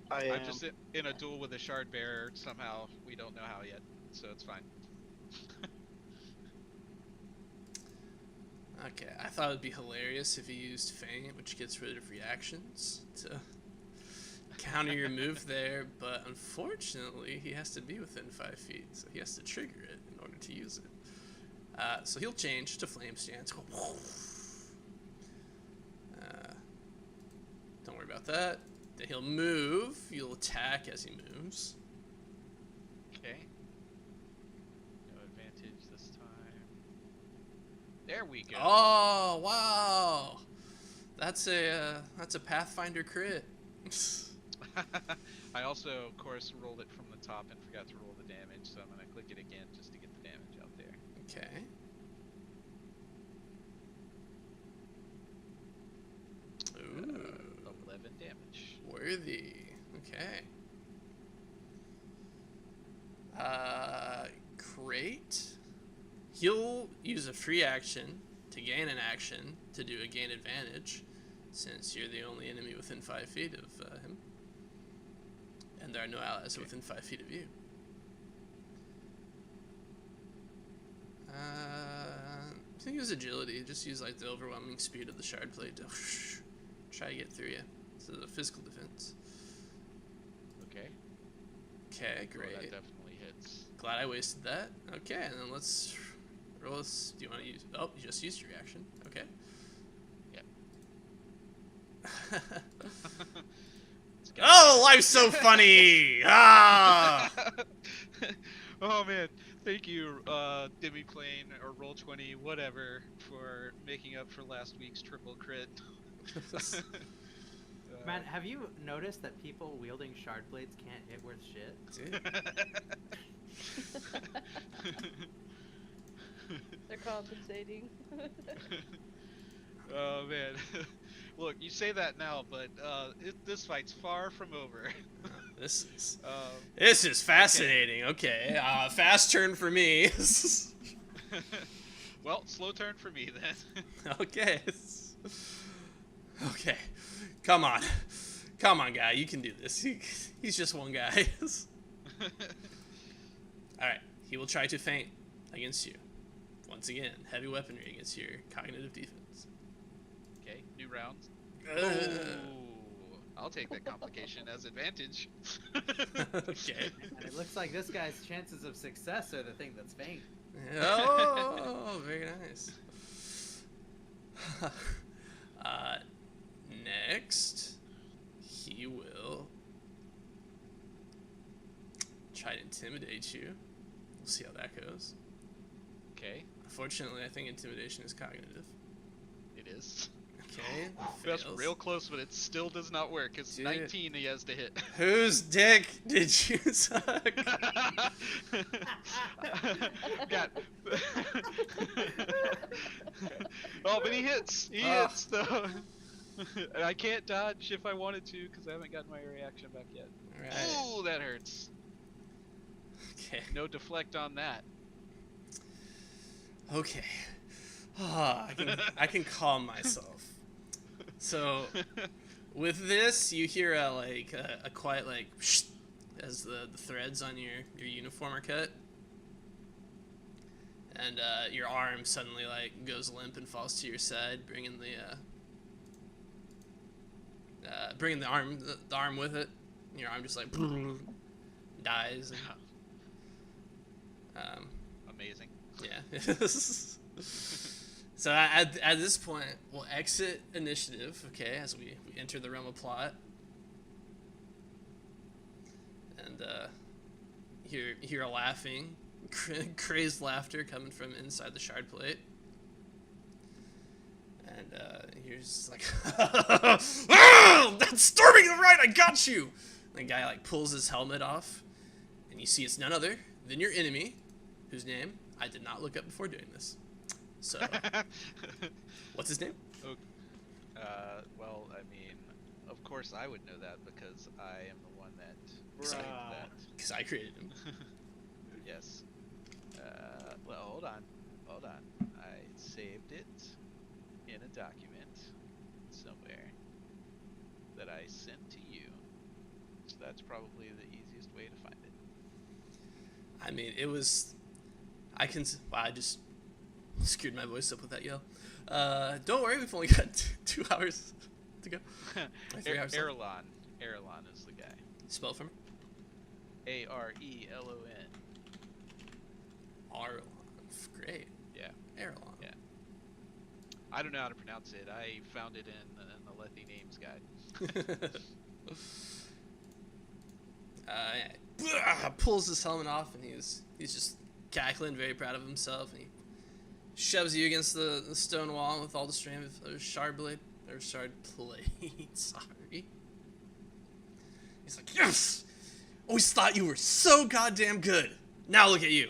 I I'm just in a duel with a shard bearer somehow. We don't know how yet, so it's fine. Okay, I thought it'd be hilarious if you used Feint, which gets rid of reactions, to counter your move there, but unfortunately he has to be within 5 feet, so he has to trigger it in order to use it. So he'll change to flame stance. Don't worry about that. Then he'll move. You'll attack as he moves. Okay. No advantage this time. There we go. Oh wow, that's a Pathfinder crit. I also, of course, rolled it from the top and forgot to roll the damage, so I'm gonna click it again just to get the damage out there. Okay. Ooh. 11 damage. Worthy. Okay. Great. He'll use a free action to gain an action to do a gain advantage, since you're the only enemy within 5 feet of him. And there are no allies within 5 feet of you. I think use agility. Just use like the overwhelming speed of the shard plate to try to get through you. So the physical defense. Okay. Okay, Well, great. that definitely hits. Glad I wasted that. Okay, and then let's roll this. Do you want to use? Oh, you just used your reaction. Okay. Yeah. Oh, life's so funny! Ah! Oh man, thank you, Demiplane or Roll20, whatever, for making up for last week's triple crit. Man, have you noticed that people wielding shard blades can't hit worth shit? Dude. They're compensating. Oh man, look, you say that now, but this fight's far from over. This is fascinating. Okay, fast turn for me. Well, slow turn for me then. Okay. Okay. Come on. Come on, guy. You can do this. He's just one guy. Alright. He will try to feint against you. Once again, heavy weaponry against your cognitive defense. Okay, new round. Uh, Ooh, I'll take that complication as advantage. okay. And it looks like this guy's chances of success are the thing that's faint. Oh, very nice. Next, he will try to intimidate you. We'll see how that goes. Okay, Unfortunately, I think intimidation is cognitive. it is. Okay, That's fails. real close, but it still does not work. It's Dude. 19 he has to hit. Whose dick did you suck? God. Oh, but he hits. He Ah. hits though. And I can't dodge if I wanted to because I haven't gotten my reaction back yet. Alright. Ooh, that hurts. Okay. No deflect on that. Okay. Ah, I can calm myself. So, with this, you hear a quiet shh, as the threads on your uniform are cut, and your arm suddenly goes limp and falls to your side, bringing the arm with it. Your arm just dies. And, Amazing. yeah. So at this point, we'll exit initiative, okay, as we enter the realm of plot. And you hear a laughing, crazed laughter coming from inside the shard plate. And you're just like, oh, that's storming the right, I got you! And the guy pulls his helmet off, and you see it's none other than your enemy, whose name I did not look up before doing this. So, what's his name? Well, I mean, of course I would know that because I am the one that saved Bruh. that. Because I created him. Yes. Well, hold on. I saved it in a document somewhere that I sent to you. So that's probably the easiest way to find it. I mean, it was. Wow, I just screwed my voice up with that yell. Don't worry, we've only got 2 hours to go. Like 3 hours left. Erelon is the guy. Spell it for me. Arelon. Arlon. Great. Yeah. Arlon. Yeah. I don't know how to pronounce it. I found it in the Lethe Names Guide. Pulls his helmet off, and he's just cackling, very proud of himself, and he shoves you against the stone wall with all the strength of a shard plate. Sorry. He's like, yes! Always thought you were so goddamn good. Now look at you.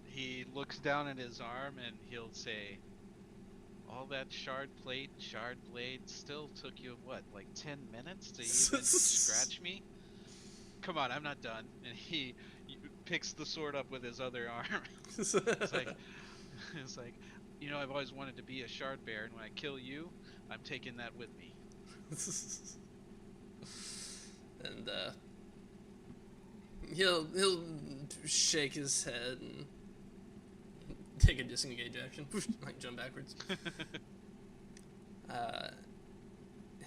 He looks down at his arm and he'll say, all that shard blade still took you, what, like 10 minutes to even scratch me? Come on, I'm not done. And he picks the sword up with his other arm. It's like, you know, I've always wanted to be a shard bear, and when I kill you, I'm taking that with me. And he'll shake his head and take a disengage action, jump backwards.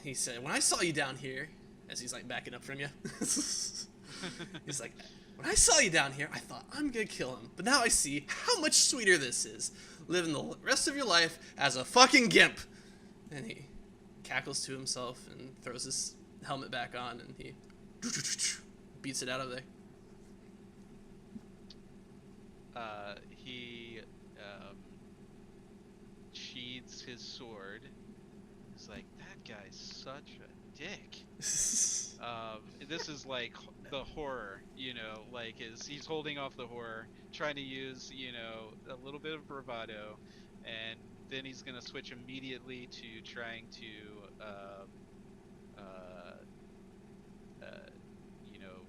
He said, when I saw you down here, as he's backing up from you, he's like, when I saw you down here, I thought, I'm gonna kill him, but now I see how much sweeter this is, living the rest of your life as a fucking gimp. And he cackles to himself and throws his helmet back on, and he beats it out of there. He sheathes his sword. He's like, that guy's such a dick. This is like the horror, you know, he's holding off the horror, trying to use, you know, a little bit of bravado, and then he's gonna switch immediately to trying to, you know,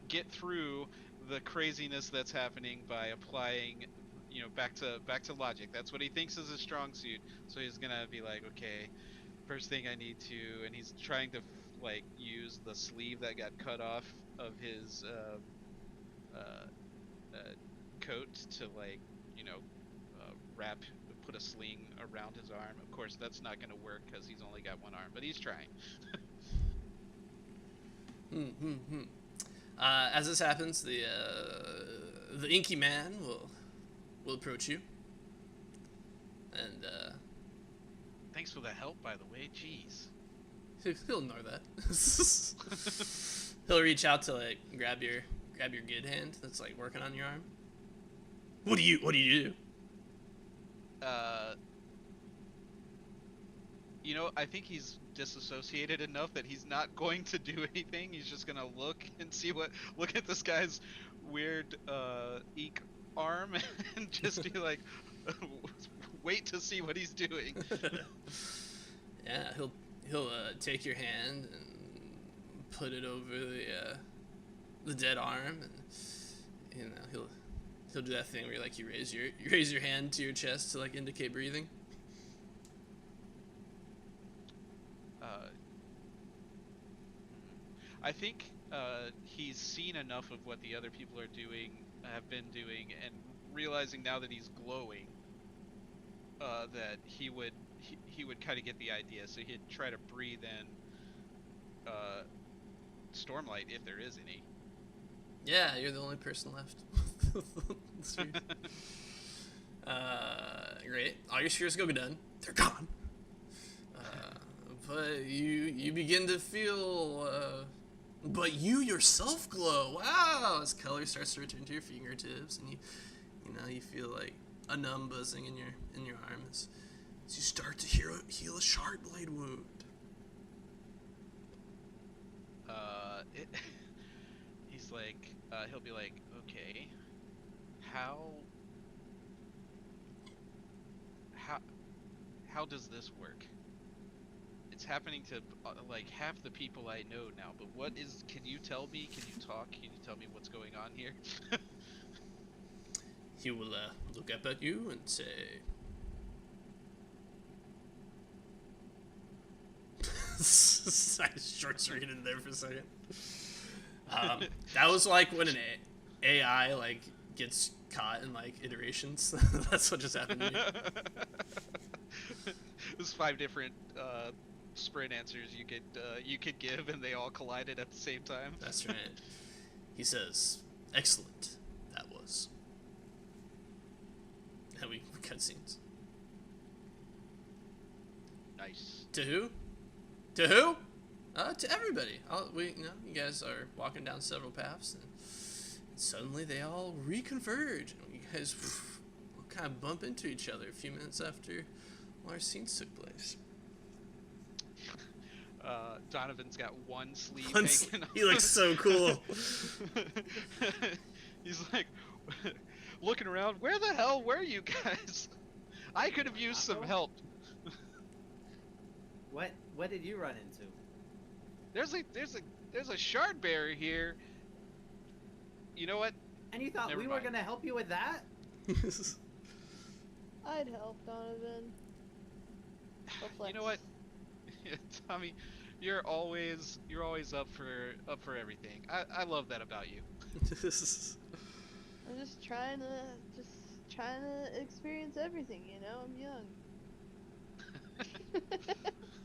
get through the craziness that's happening by applying, back to logic. That's what he thinks is a strong suit. So he's gonna be like, okay, first thing I need to, and he's trying to like use the sleeve that got cut off of his coat to like, you know, put a sling around his arm. Of course, that's not gonna work because he's only got one arm, but he's trying. As this happens, the inky man will approach you, and Thanks for the help, by the way. Jeez. he'll ignore that. He'll reach out to like grab your good hand that's like working on your arm. What do you do? I think he's disassociated enough that he's not going to do anything. He's just gonna look and look at this guy's weird eek arm and just be like, wait to see what he's doing. Yeah, he'll take your hand and put it over the dead arm, and he'll do that thing where like you raise your hand to your chest to like indicate breathing. I think he's seen enough of what the other people have been doing, and realizing now that he's glowing, that he would kind of get the idea. So he'd try to breathe in stormlight if there is any. Yeah, you're the only person left. Great. All your spheres go done. They're gone. But you begin to feel. But you yourself glow. Wow! As color starts to return to your fingertips, and you feel like a numb buzzing in your arm as you start to heal a sharp blade wound. He's like, he'll be like, okay, how does this work? It's happening to like half the people I know now, but can you tell me? Can you talk? Can you tell me what's going on here? He will look up at you and say, I short-circuited there for a second. That was like when an AI like gets caught in like iterations. That's what just happened to me. There's 5 different sprint answers you could give, and they all collided at the same time. That's right. He says, "Excellent, that was." And we cut scenes. Nice. To who? To who? To everybody. You guys are walking down several paths, and suddenly they all reconverge. And you guys kind of bump into each other a few minutes after our scenes took place. Donovan's got one sleeve hanging He looks so cool. He's like looking around. Where the hell were you guys? I could have used some help. What did you run into? There's a shard bearer here. You know what? And you thought Never we were mind. gonna help you with that? I'd help, Donovan. You know what? Tommy, you're always up for everything. I love that about you. I'm just trying to experience everything, you know? I'm young.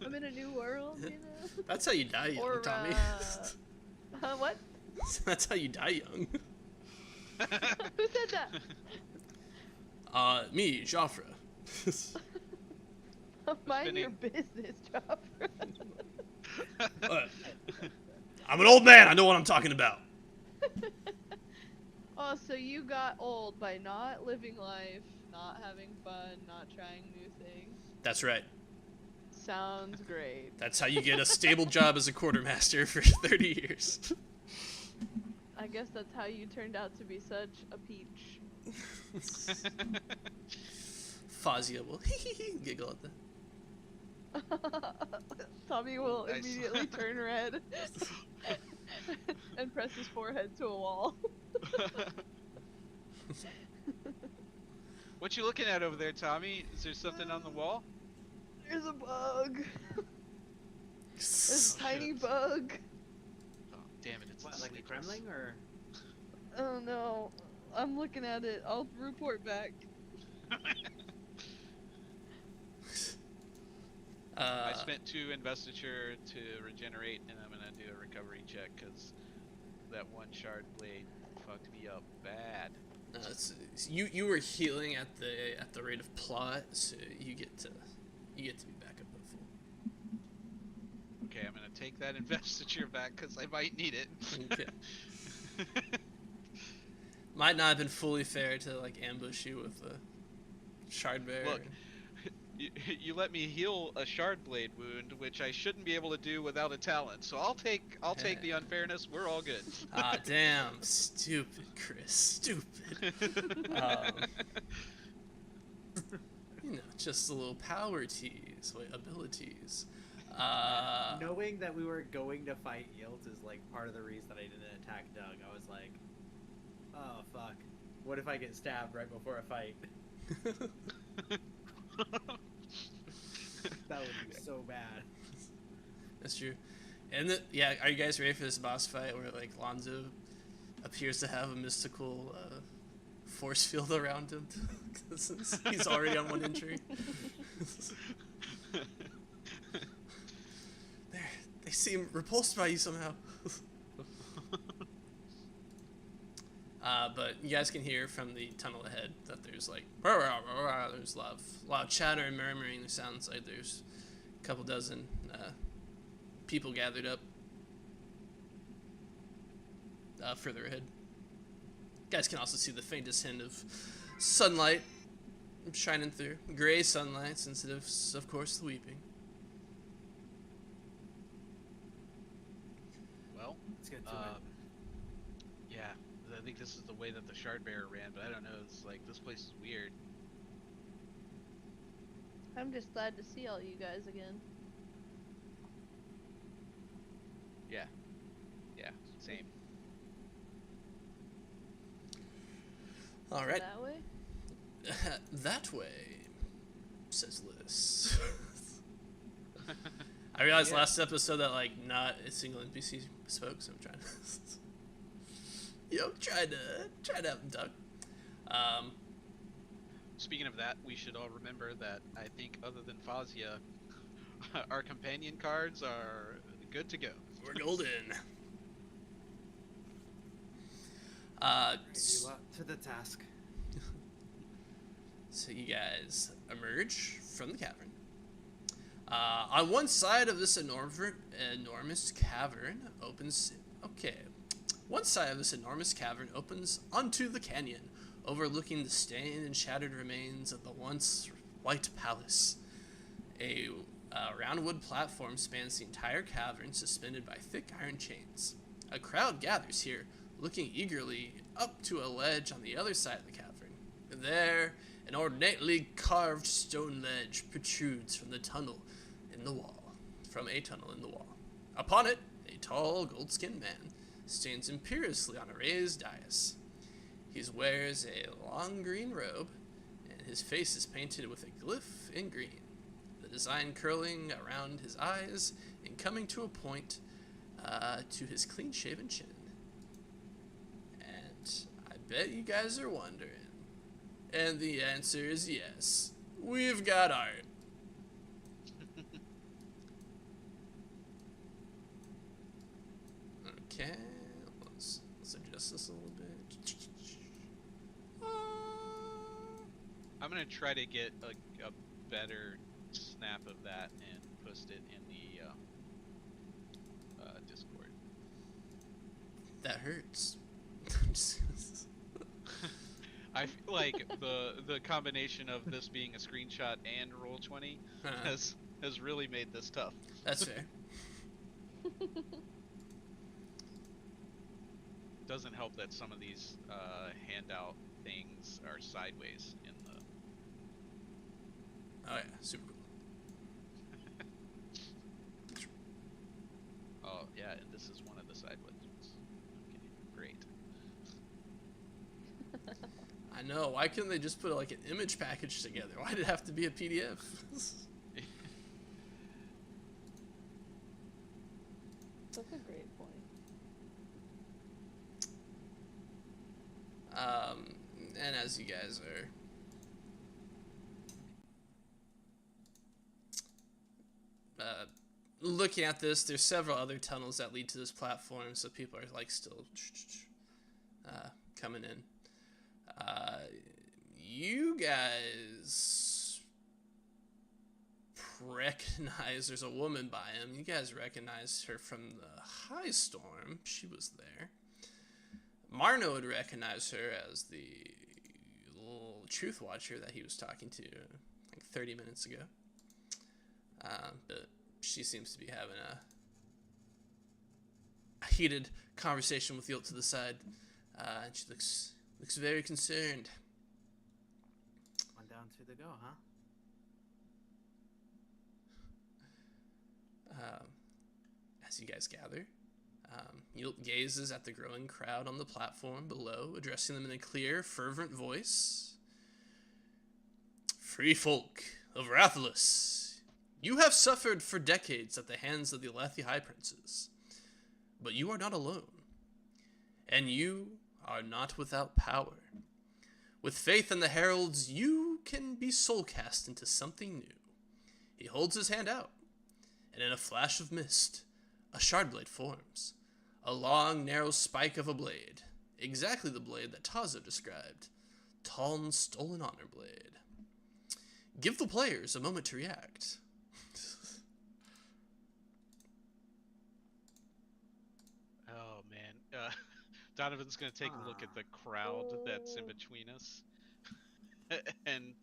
I'm in a new world, you know? That's how you die young, Or, Tommy. what? That's how you die young. Who said that? Me, Joffre. Mind your business, Joffre. I'm an old man. I know what I'm talking about. Oh, so you got old by not living life, not having fun, not trying new things. That's right. Sounds great. That's how you get a stable job as a quartermaster for 30 years. I guess that's how you turned out to be such a peach. Fazia will giggle at that. Tommy will Nice. immediately turn red and press his forehead to a wall. What you looking at over there, Tommy? Is there something on the wall? There's a bug. There's a tiny shit. bug. Oh, damn it! It's What, the like a sleepers. gremlin or? Oh no. I'm looking at it. I'll report back. I spent 2 investiture to regenerate, and I'm gonna do a recovery check because that one shard blade fucked me up bad. You were healing at the rate of plot, so you get to be back up at full. Okay, I'm gonna take that investiture back because I might need it. Okay. Might not have been fully fair to like ambush you with a shard bear. Look, you let me heal a shard blade wound, which I shouldn't be able to do without a talent. So I'll take the unfairness. We're all good. Ah, damn, stupid, Chris, stupid. You know, just a little power tease, abilities. Knowing that we were going to fight Yields is like part of the reason that I didn't attack Doug. I was like, oh fuck, what if I get stabbed right before a fight? That would be so bad. That's true. And yeah, are you guys ready for this boss fight where like Lonzo appears to have a mystical force field around him? Since he's already on 1 entry. They seem repulsed by you somehow. But you guys can hear from the tunnel ahead that there's like there's a lot of chatter and murmuring. It sounds like there's a couple dozen people gathered up further ahead. You guys can also see the faintest hint of sunlight shining through. Gray sunlight, instead of course, the weeping. Well, let's get to it. Yeah, I think this is the way that the shard bearer ran, but I don't know. It's like this place is weird. I'm just glad to see all you guys again. Yeah, same. All right. That way? That way, says Liz. I realized last episode that like not a single NPC spoke, so I'm trying to, trying to help them talk. Speaking of that, we should all remember that I think other than Fazia, our companion cards are good to go. We're golden. You up to the task. So you guys emerge from the cavern. On one side of this enormous cavern opens. Okay, one side of this enormous cavern opens onto the canyon, overlooking the stained and shattered remains of the once white palace. A round wood platform spans the entire cavern, suspended by thick iron chains. A crowd gathers here, looking eagerly up to a ledge on the other side of the cavern. There, an ornately carved stone ledge protrudes from a tunnel in the wall. Upon it, a tall, gold-skinned man stands imperiously on a raised dais. He wears a long green robe, and his face is painted with a glyph in green, the design curling around his eyes and coming to a point to his clean-shaven chin. And I bet you guys are wondering. And the answer is yes. We've got art. Okay, let's adjust this a little bit. I'm gonna try to get a better snap of that and post it in the Discord. That hurts. I feel like the combination of this being a screenshot and Roll20 has really made this tough. That's fair. Doesn't help that some of these handout things are sideways in the. Oh yeah, super cool. Oh yeah, and this is one of the sideways ones. Okay, great. no. Why couldn't they just put like an image package together? Why did it have to be a PDF? That's a great point. And as you guys are looking at this, there's several other tunnels that lead to this platform, so people are like still coming in. You guys recognize there's a woman by him. You guys recognize her from the High Storm. She was there. Marno would recognize her as the little Truth Watcher that he was talking to like 30 minutes ago. But she seems to be having a heated conversation with Yilt to the side. And she looks very concerned. One down, two to go, huh? As you guys gather, Yilt gazes at the growing crowd on the platform below, addressing them in a clear, fervent voice. Free folk of Rathalos, you have suffered for decades at the hands of the Alethi High Princes, but you are not alone, and you are not without power. With faith in the heralds, you can be soulcast into something new. He holds his hand out, and in a flash of mist, a shardblade forms. A long, narrow spike of a blade. Exactly the blade that Tazo described. Taln's stolen honor blade. Give the players a moment to react. Oh man, Donovan's gonna take a look at the crowd that's in between us, and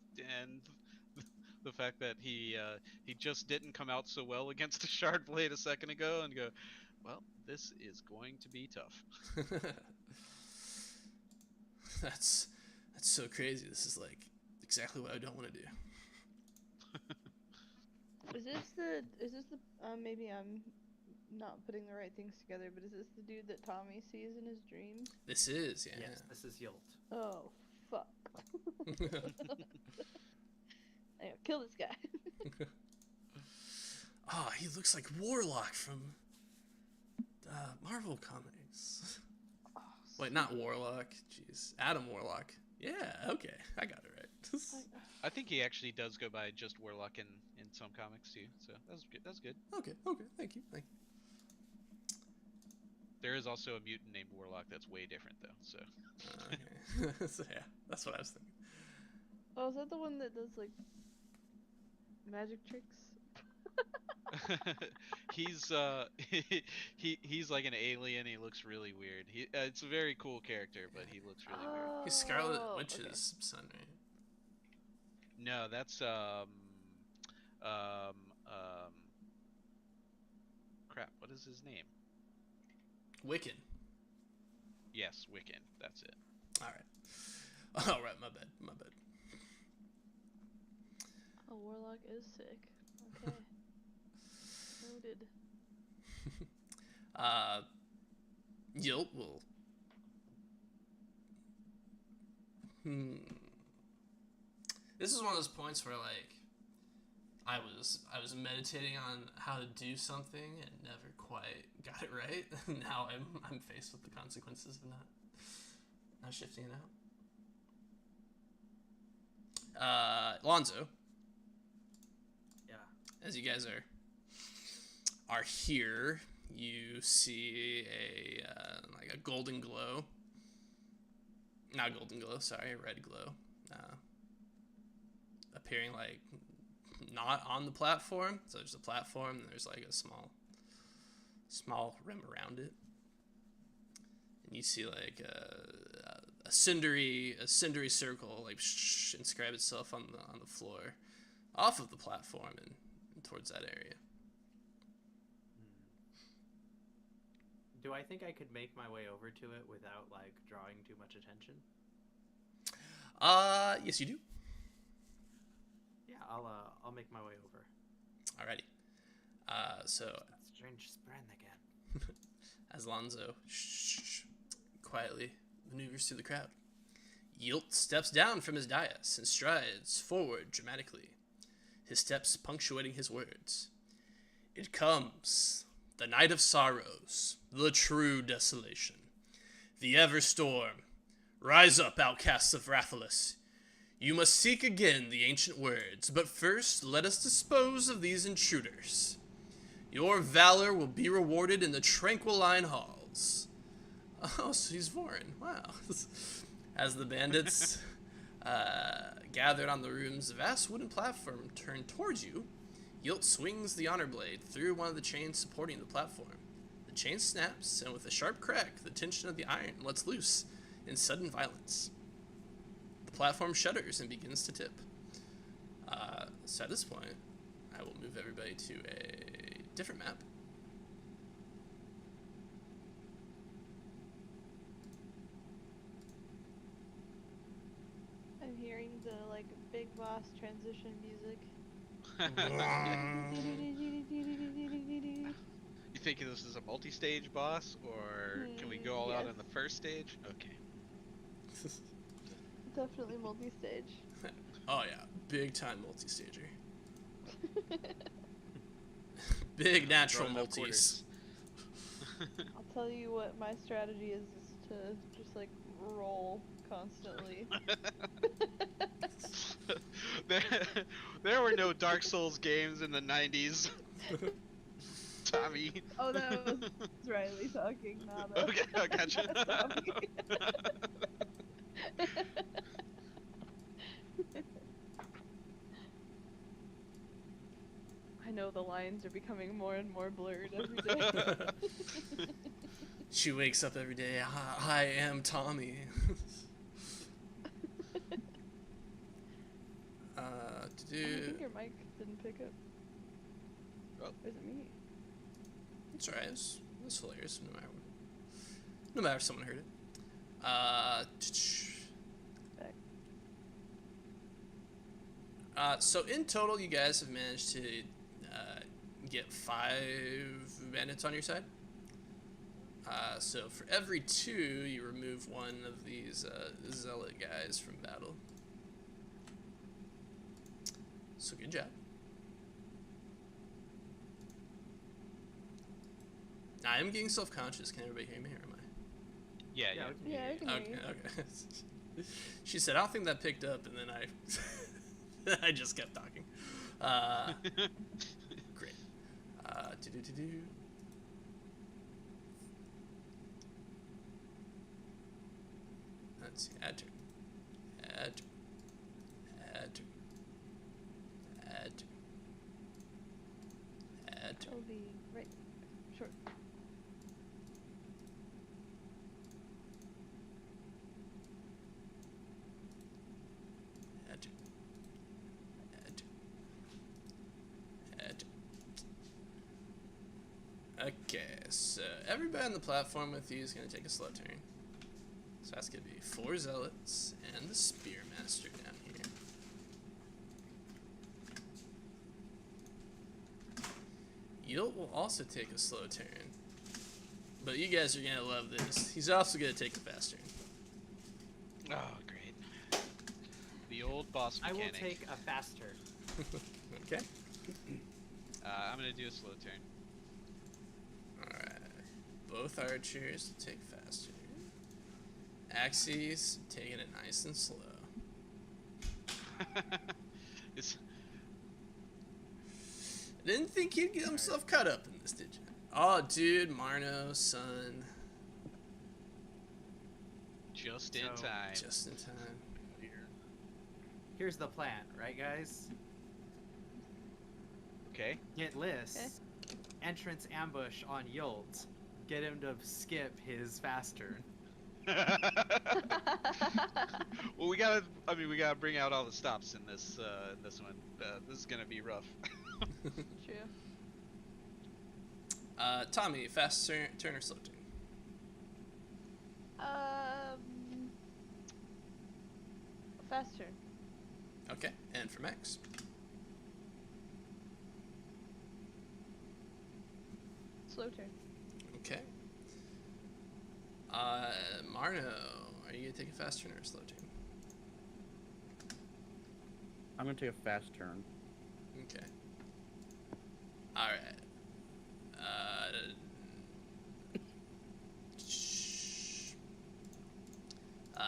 the fact that he just didn't come out so well against the shard blade a second ago, and go, well, this is going to be tough. That's so crazy. This is like exactly what I don't want to do. Is this the maybe I'm not putting the right things together, but is this the dude that Tommy sees in his dreams? This is, yeah. Yes, this is Yilt. Oh, fuck. I gotta kill this guy. Ah, he looks like Warlock from Marvel Comics. Oh, Wait, not Warlock. Jeez, Adam Warlock. Yeah, okay, I got it right. I think he actually does go by just Warlock in some comics too, so that's good. That's good. Okay, thank you. There is also a mutant named Warlock that's way different though. So. Okay. So yeah, that's what I was thinking. Oh, is that the one that does like magic tricks? He's he's like an alien. He looks really weird. It's a very cool character, but he looks really weird. He's Scarlet Oh, Witch's son, right? No, that's crap. What is his name? Wiccan. Yes, Wiccan. That's it. All right. My bad. Oh, Warlock is sick. Okay. Noted. Yilt will. This is one of those points where like I was meditating on how to do something and never quite got it right. Now I'm faced with the consequences of not shifting it out. Lonzo. Yeah. As you guys are here, you see a golden glow. Not golden glow, sorry, a red glow. Appearing like not on the platform. So there's a platform and there's like a small rim around it. And you see like a cindery circle like inscribe itself on the floor off of the platform and towards that area. Do I think I could make my way over to it without like drawing too much attention? Yes you do. Yeah, I'll make my way over. Alrighty. So That strange spren again. as Lonzo quietly maneuvers through the crowd, Yilt steps down from his dais and strides forward dramatically, his steps punctuating his words. It comes, the night of sorrows, the true desolation, the ever storm. Rise up, outcasts of Rathalos. You must seek again the ancient words, but first let us dispose of these intruders. Your valor will be rewarded in the Tranquiline halls. Oh, so he's Vorin. Wow. As the bandits gathered on the room's vast wooden platform turn towards you, Yilt swings the honor blade through one of the chains supporting the platform. The chain snaps, and with a sharp crack, the tension of the iron lets loose in sudden violence. The platform shudders and begins to tip. So at this point, I will move everybody to a different map. I'm hearing the like big boss transition music. You think this is a multi-stage boss, or can we go all out Yes. on the first stage? Okay. Definitely multi-stage. Oh yeah, big time multi-stager. Big natural Throwing up multis. I'll tell you what my strategy is to just like roll constantly. there were no Dark Souls games in the 90s. Tommy. Oh, that was Riley talking, not Okay, I gotcha. Tommy. I know the lines are becoming more and more blurred every day. She wakes up every day. I am Tommy. I think your mic didn't pick up. Oh. Or is it me? It's alright. It's hilarious. No matter if someone heard it. So in total, you guys have managed to get 5 bandits on your side. So for every 2, you remove one of these zealot guys from battle. So good job. Now, I am getting self-conscious. Can everybody hear me, or am I? Yeah. Yeah, I can hear you. Okay. She said, I don't think that picked up, and then I just kept talking. Great. Let's see. Add turn. It'll be right. Short. Okay, so everybody on the platform with you is going to take a slow turn. So that's going to be 4 zealots and the spearmaster down here. Yilt will also take a slow turn. But you guys are going to love this. He's also going to take a fast turn. Oh, great. The old boss I mechanic. will take a fast turn. Okay. I'm gonna do a slow turn. Alright. Both archers take fast turn. Axes taking it nice and slow. It's Didn't think he'd get himself caught up in this, did you? Oh, dude, Marno, son. just in So, time. Just in time. Here's the plan, right, guys? Okay. Get Liss, entrance ambush on Yult, get him to skip his fast turn. Well, we gotta bring out all the stops in this one. This is gonna be rough. True. Tommy, fast turn or slow turn? Fast turn. Okay, and for Max? Slow turn. Okay. Marno, are you gonna take a fast turn or a slow turn? I'm gonna take a fast turn. Okay. All right.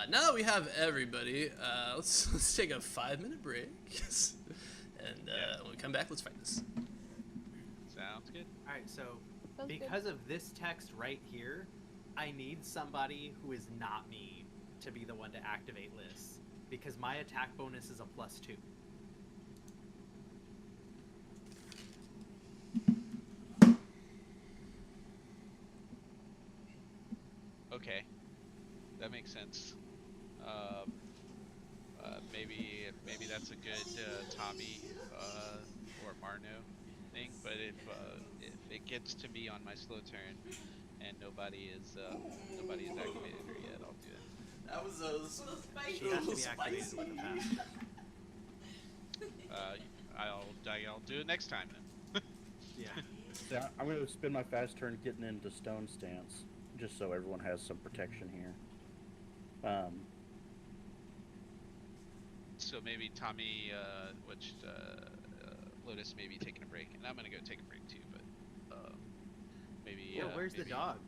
Now that we have everybody, let's take a 5-minute break, and when we come back, let's fight this. Sounds good. All right, so Sounds good. because of this text right here, I need somebody who is not me to be the one to activate lists because my attack bonus is a +2. Okay, that makes sense. Maybe that's a good Tommy or Marno thing. But if it gets to me on my slow turn and nobody is activated her yet, I'll do it. That was a spicy. She has to be activated with a pass. I'll do it next time then. Yeah. So I'm gonna spend my fast turn getting into stone stance, just so everyone has some protection here. So maybe Tommy, Lotus may be taking a break, and I'm gonna go take a break too. But maybe. Yeah, where's the dog?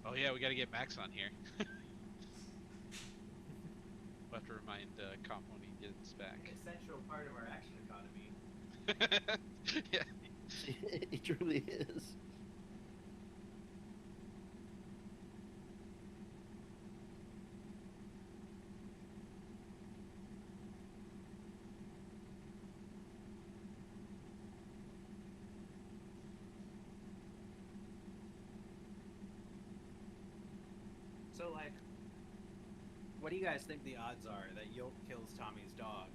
Oh yeah, we gotta get Max on here. We'll have to remind Comp when he gets back. Essential part of our action economy. Yeah. It truly is. So, like, what do you guys think the odds are that Yolt kills Tommy's dog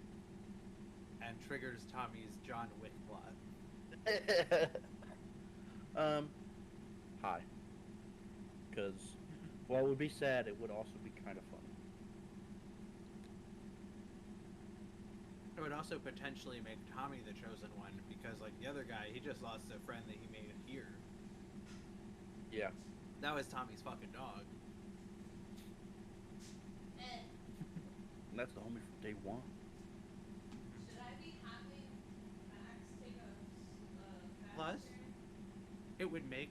and triggers Tommy's John Wick plot? High. Because while it would be sad, it would also be kind of funny. It would also potentially make Tommy the chosen one because, like, the other guy, he just lost a friend that he made here. Yeah. That was Tommy's fucking dog. And that's the homie from day one. Should I be having Max take a Plus, it would make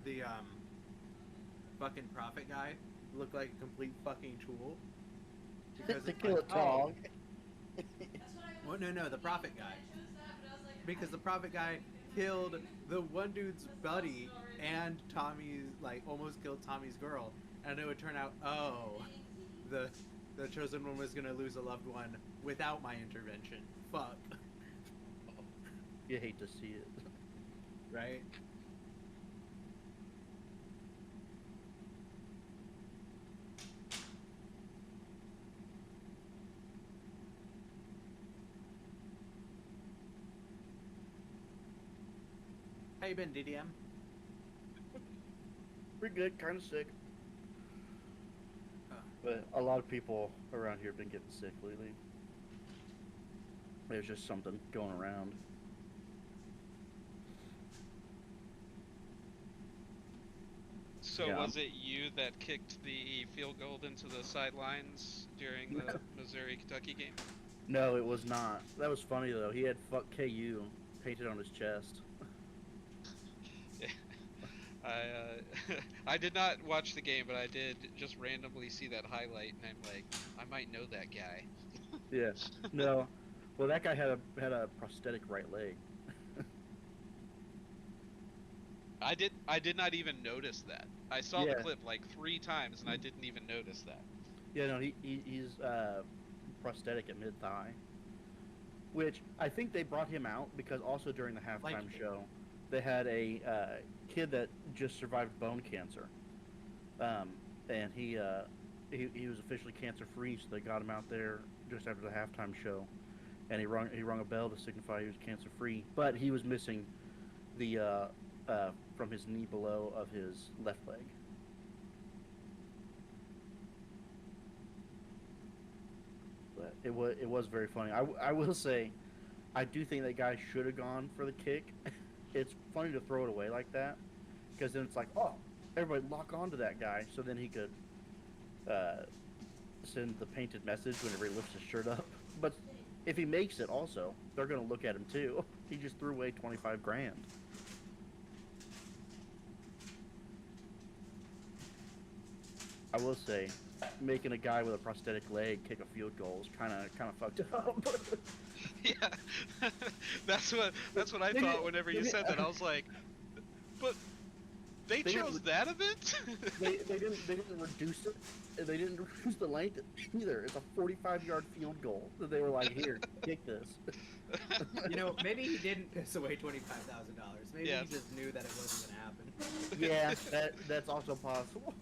the fucking prophet guy look like a complete fucking tool. Because To it's kill like, a dog. That's what I Well, no, the prophet guy. chose that, but I was like, Because the prophet guy killed the one dude's buddy and Tommy's, like, almost killed Tommy's girl. And it would turn out, oh, the chosen one was gonna lose a loved one without my intervention. Fuck. You hate to see it. Right? How you been, DDM? Pretty good, kind of sick. Oh. But a lot of people around here have been getting sick lately. There's just something going around. So Yeah. was it you that kicked the field goal into the sidelines during the Missouri-Kentucky game? No, it was not. That was funny though. He had "fuck KU" painted on his chest. Yeah. I did not watch the game, but I did just randomly see that highlight, and I'm like, I might know that guy. Yeah. No. Well, that guy had a prosthetic right leg. I did not even notice that. I saw the Yeah. clip like 3 times, and I didn't even notice that. Yeah, no, he's prosthetic at mid thigh, which I think they brought him out because also during the halftime Like- show, they had a kid that just survived bone cancer, and he was officially cancer free, so they got him out there just after the halftime show, and he rung a bell to signify he was cancer free, but he was missing the from his knee below of his left leg. But it was very funny. I will say, I do think that guy should have gone for the kick. It's funny to throw it away like that, because then it's like, oh, everybody lock onto that guy, so then he could send the painted message whenever he lifts his shirt up. But if he makes it, also they're gonna look at him too. He just threw away 25 grand. I will say, making a guy with a prosthetic leg kick a field goal is kind of fucked up. Yeah, that's what I They thought didn't- whenever they you didn't- said that. I was like, but they They chose didn't- that event. they didn't reduce it. They didn't reduce the length either. It's a 45-yard field goal. So they were like, "Here, kick this." You know, maybe he didn't piss away $25,000. Maybe Yeah. he just knew that it wasn't gonna happen. Yeah, that's also possible.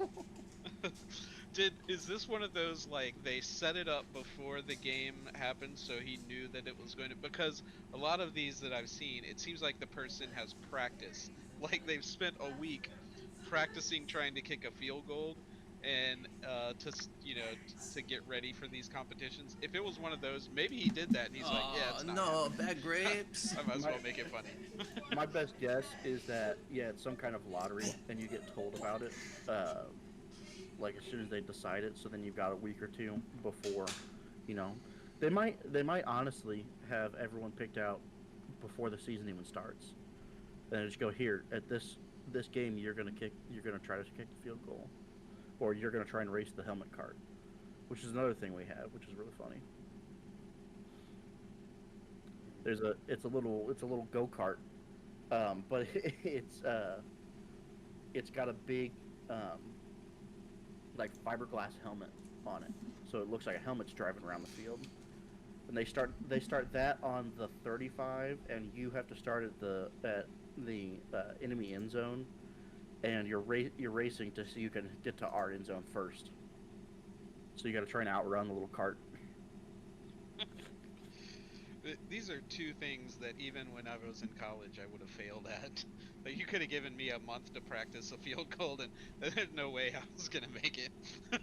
Is this one of those, like, they set it up before the game happened so he knew that it was going to, because a lot of these that I've seen, it seems like the person has practiced. Like, they've spent a week practicing trying to kick a field goal and to get ready for these competitions. If it was one of those, maybe he did that and he's like, yeah, it's not no, happening. bad grapes. I might as well make it funny. My best guess is that it's some kind of lottery, and you get told about it, like as soon as they decide it. So then you've got a week or two before, they might honestly have everyone picked out before the season even starts. Then just go, here at this game you're gonna try to kick the field goal, or you're gonna try and race the helmet cart, which is another thing we have, which is really funny. It's a little go-kart, but it's got a big like fiberglass helmet on it, so it looks like a helmet's driving around the field. And they start that on the 35, and you have to start at the enemy end zone, and you're racing to see you can get to our end zone first. So you got to try and outrun the little cart. These are two things that even when I was in college I would have failed at. Like, you could have given me a month to practice a field goal and there's no way I was gonna make it.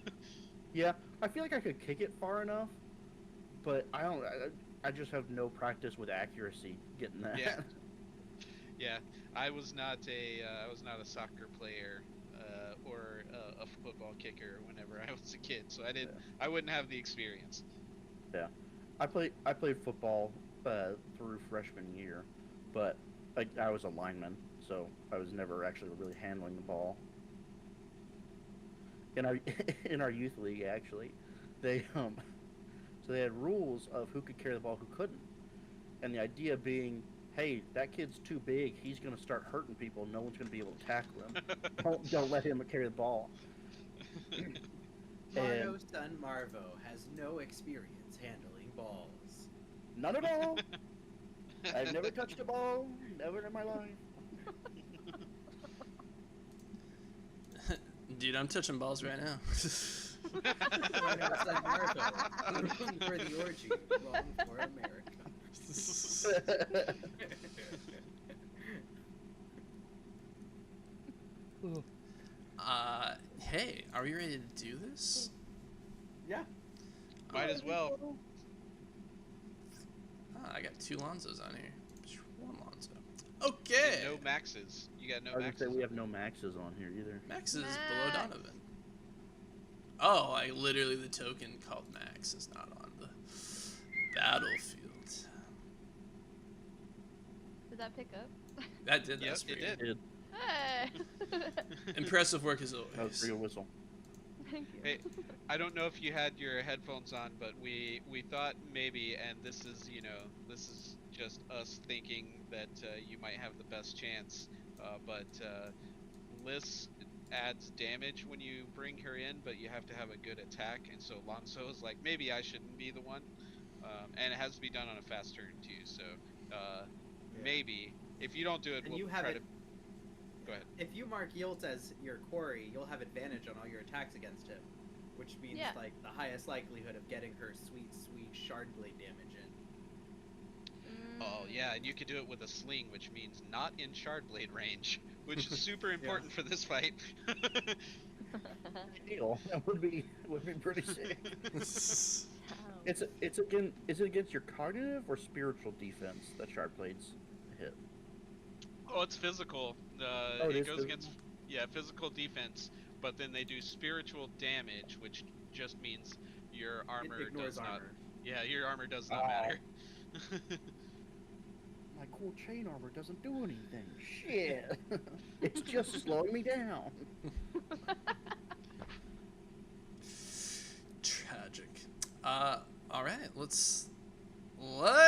Yeah, I feel like I could kick it far enough, but I don't. I just have no practice with accuracy getting that. Yeah. Yeah, I was not a soccer player or a football kicker whenever I was a kid, so I wouldn't have the experience. Yeah, I played football through freshman year, but I was a lineman, so I was never actually really handling the ball. In our youth league, actually, they so they had rules of who could carry the ball, who couldn't, and the idea being, hey, that kid's too big, he's gonna start hurting people, no one's gonna be able to tackle him. Don't let him carry the ball. Marno's son Marvo has no experience handling balls. None at all. I've never touched a ball, never in my life. Dude, I'm touching balls right now. Marno's son Marvo, looking for the orgy, long for America. Hey, are we ready to do this? Yeah. Might as well. I got 2 Lonzos on here. Just 1 Lonzo. Okay. No maxes. You got no I was gonna say maxes. we have no maxes on here either. Max is below Donovan. Oh, literally the token called Max is not on the battlefield. Did that pick up? That did. Yep, That's it pretty did. good. Hey! Impressive work as That was a always. real whistle. Thank you. Hey, I don't know if you had your headphones on, but we thought maybe, and this is just us thinking that you might have the best chance, but Liz adds damage when you bring her in, but you have to have a good attack, and so Lonzo is like, maybe I shouldn't be the one, and it has to be done on a fast turn too, so maybe, if you don't do it, And we'll you have try it. to... Go ahead. If you mark Yilt as your quarry, you'll have advantage on all your attacks against him, which means Yeah. like the highest likelihood of getting her sweet shard blade damage in. Oh yeah, and you could do it with a sling, which means not in shardblade range, which is super important for this fight. Deal. That would be pretty sick. Is it against your cognitive or spiritual defense that shard blades hit? Oh, it's physical. It is It goes physical? against physical defense, but then they do spiritual damage, which just means your armor it ignores does not. armor. Yeah, your armor does not Oh. matter. My cool chain armor doesn't do anything. Shit. It's just slowing me down. Tragic. All right, let's boogie.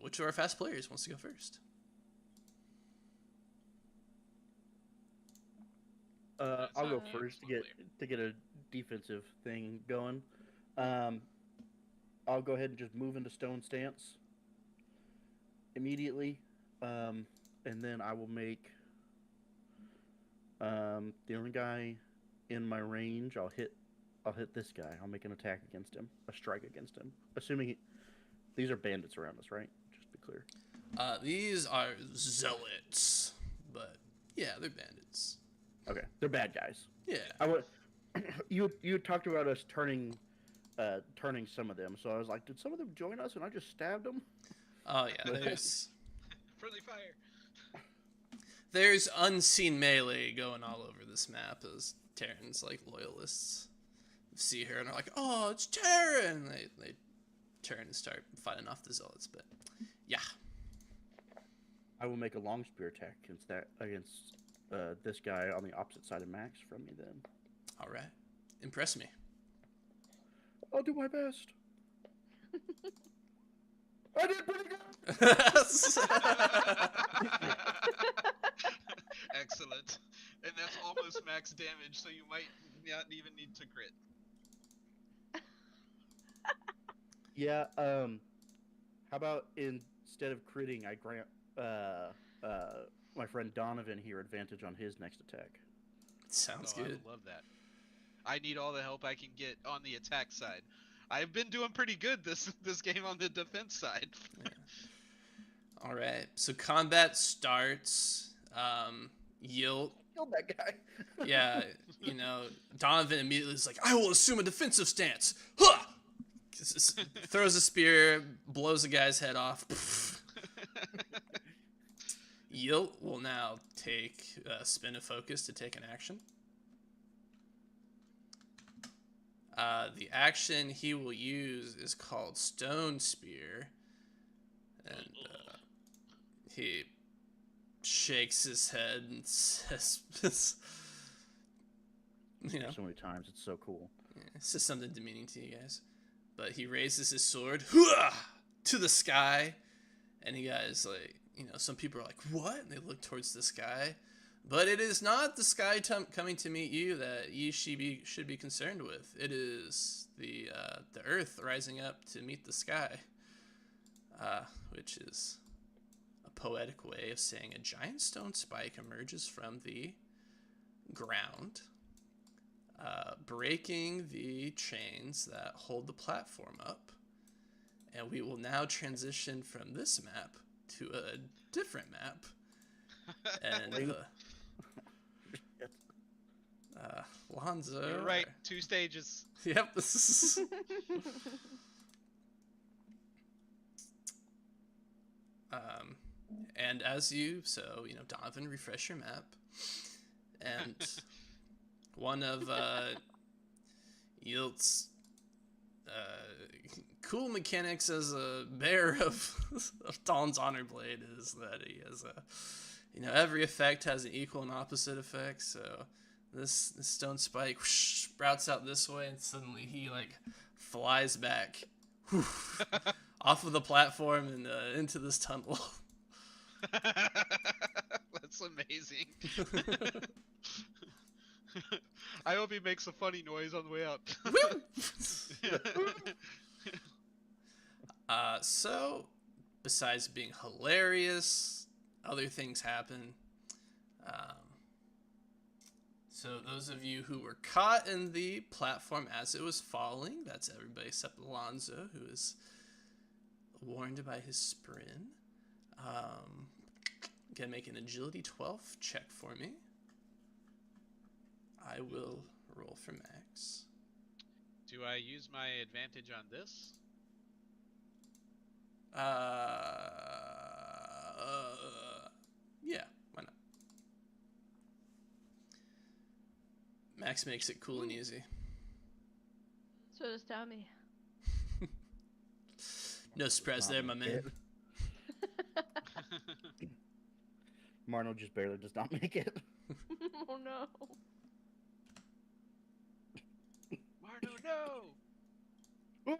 Which of our fast players wants to go first? I'll go Sounds first lovely. to get a defensive thing going. I'll go ahead and just move into stone stance immediately, and then I will make the only guy in my range. I'll hit this guy. I'll make an attack against him, a strike against him. Assuming these are bandits around us, right? Just to be clear. These are zealots, but yeah, they're bandits. Okay, they're bad guys. Yeah. I would. You talked about us turning some of them, so I was like, did some of them join us and I just stabbed them? Oh yeah, Friendly fire. there's unseen melee going all over this map as Terran's like loyalists see her and are like, oh, it's Terran. They turn and start fighting off the zealots, but yeah. I will make a long spear attack against this guy on the opposite side of Max from me. Then All right, impress me. I'll do my best. I did pretty good. Excellent. And that's almost max damage, so you might not even need to crit. Yeah. How about instead of critting, I grant my friend Donovan here advantage on his next attack. Sounds Oh, I good. would love that. I need all the help I can get on the attack side. I've been doing pretty good this game on the defense side. All right, so combat starts. Yield. Killed that guy. Yeah, Donovan immediately is like, I will assume a defensive stance. Huh! Throws a spear, blows a guy's head off. Yield will now take spin of focus to take an action. The action he will use is called Stone Spear, and he shakes his head and says, So many times, it's so cool. says something demeaning to you guys. But he raises his sword to the sky, and you guys some people are like, what? And they look towards the sky. But it is not the sky coming to meet you that ye should be concerned with. It is the earth rising up to meet the sky, which is a poetic way of saying a giant stone spike emerges from the ground, breaking the chains that hold the platform up. And we will now transition from this map to a different map. And Lonzo. You're right. 2 stages. Yep. And as Donovan, refresh your map, and one of Yilt's cool mechanics as a bearer of Dawn's Honor Blade is that he has every effect has an equal and opposite effect. So this stone spike sprouts out this way, and suddenly he flies back off of the platform and into this tunnel. That's amazing. I hope he makes a funny noise on the way out. So, besides being hilarious, other things happen. So those of you who were caught in the platform as it was falling, that's everybody except Alonzo, who is warned by his Sprin. Gonna make an agility 12 check for me. I will roll for Max. Do I use my advantage on this? Yeah, why not? Max makes it cool and easy. So does Tommy. No surprise Not there, my make man. it. Marno just barely does not make it. Oh no. Marno, no!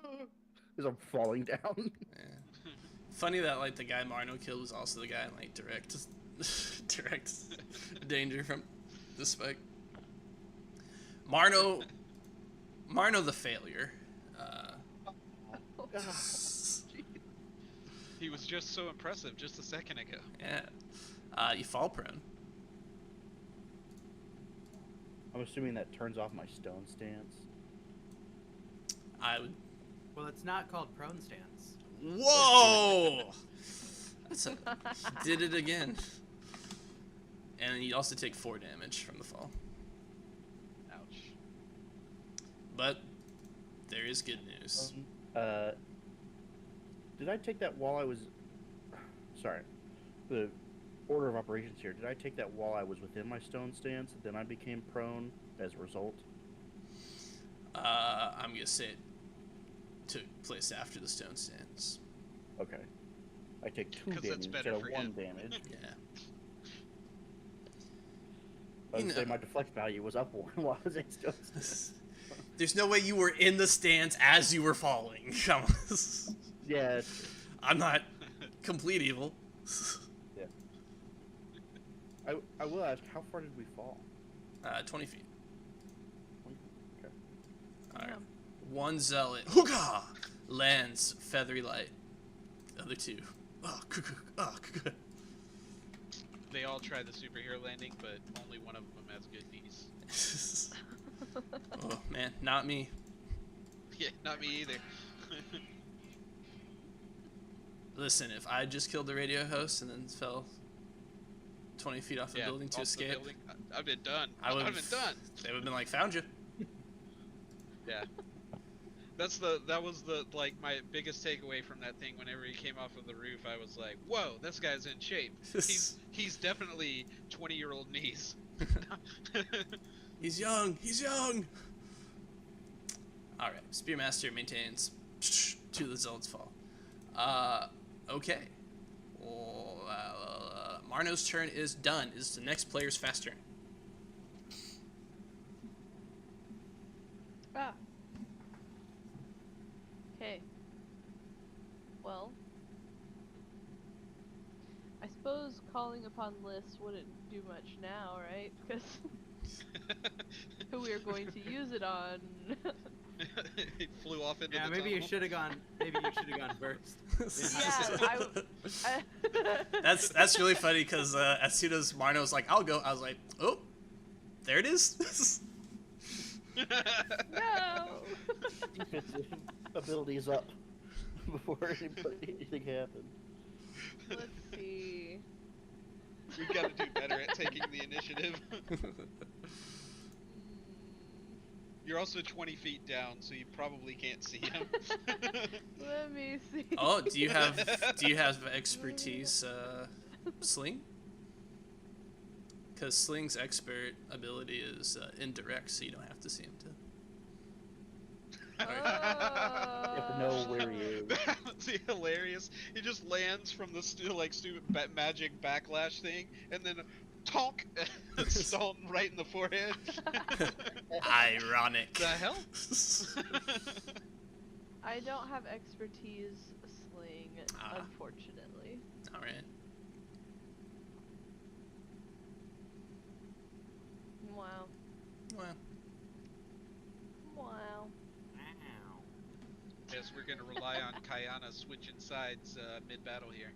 As I'm falling down. Yeah. Funny that like the guy Marno killed was also the guy in like direct danger from the spike. Marno the failure. He was just so impressive just a second ago. Yeah. You fall prone. I'm assuming that turns off my stone stance. I would. Well, it's not called prone stance. Whoa! Did it again. And you also take 4 damage from the fall. Ouch. But there is good news. Did I take that while I was... Sorry. The order of operations here. Did I take that while I was within my stone stance, then I became prone as a result? I'm gonna say it took place after the stone stance. Okay. I take 2 'Cause damage that's instead better of for 1 him. damage. Yeah. I was You gonna say know- my deflect value was up 1 while I was in stone stance. There's no way you were in the stance as you were falling. Come on. Yeah, it's true. I'm not complete evil. Yeah. I will ask, how far did we fall? 20 feet. Okay. Alright. One zealot. Hooga! Lands feathery light. The other 2. Oh, They all tried the superhero landing, but only one of them has good knees. Oh man, not me. Yeah, not me either. Listen, if I just killed the radio host and then fell 20 feet off the building to off the escape, building, I've been done. I would I've been done. They would have been like, found you. Yeah. That was the like my biggest takeaway from that thing. Whenever he came off of the roof, I was like, "Whoa, this guy's in shape. He's definitely 20-year-old knees." He's young. He's young. All right. Spearmaster maintains 2 of the zealots fall. Okay. Well, Marno's turn is done. Is the next player's fast turn. Ah. Okay. Well, I suppose calling upon lists wouldn't do much now, right? Because who we are going to use it on. He flew off into Yeah, the maybe you tunnel. should have gone. Maybe you should have gone first. Yeah, That's really funny because as soon as Marno was like, "I'll go," I was like, "Oh, there it is." No. Defensive abilities up before anything happened. Let's see. We've got to do better at taking the initiative. You're also 20 feet down, so you probably can't see him. Let me see. Oh, do you have expertise, sling? Because sling's expert ability is indirect, so you don't have to see him to. You have to know where he is. That's hilarious. He just lands from the stupid magic backlash thing, and then tonk, Stalton right in the forehead. Ironic. The hell? I don't have expertise sling, Ah. unfortunately. All right. Wow. Well, Wow. Yes, we're gonna rely on Kayana switching sides mid-battle here.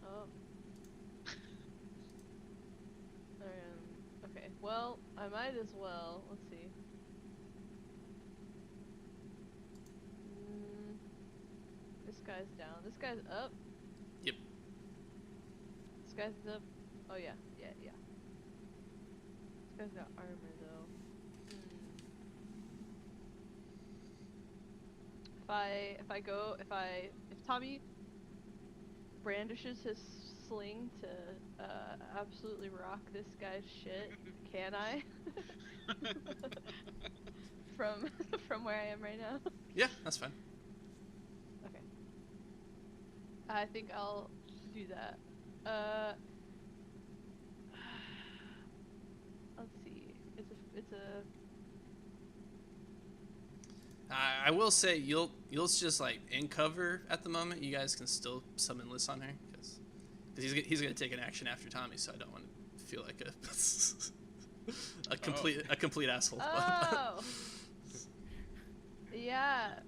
Oh. Okay. Well, I might as well. Let's see. This guy's down. This guy's up. Yep. This guy's up. Oh yeah. Yeah. This guy's got armor though. If Tommy brandishes his sling to absolutely rock this guy's shit, can I? from where I am right now. yeah, that's fine. I think I'll do that. Let's see. It's a. I will say Yult's just like in cover at the moment. You guys can still summon Liz on her because he's gonna take an action after Tommy, so I don't want to feel like a complete asshole. Oh. Yeah.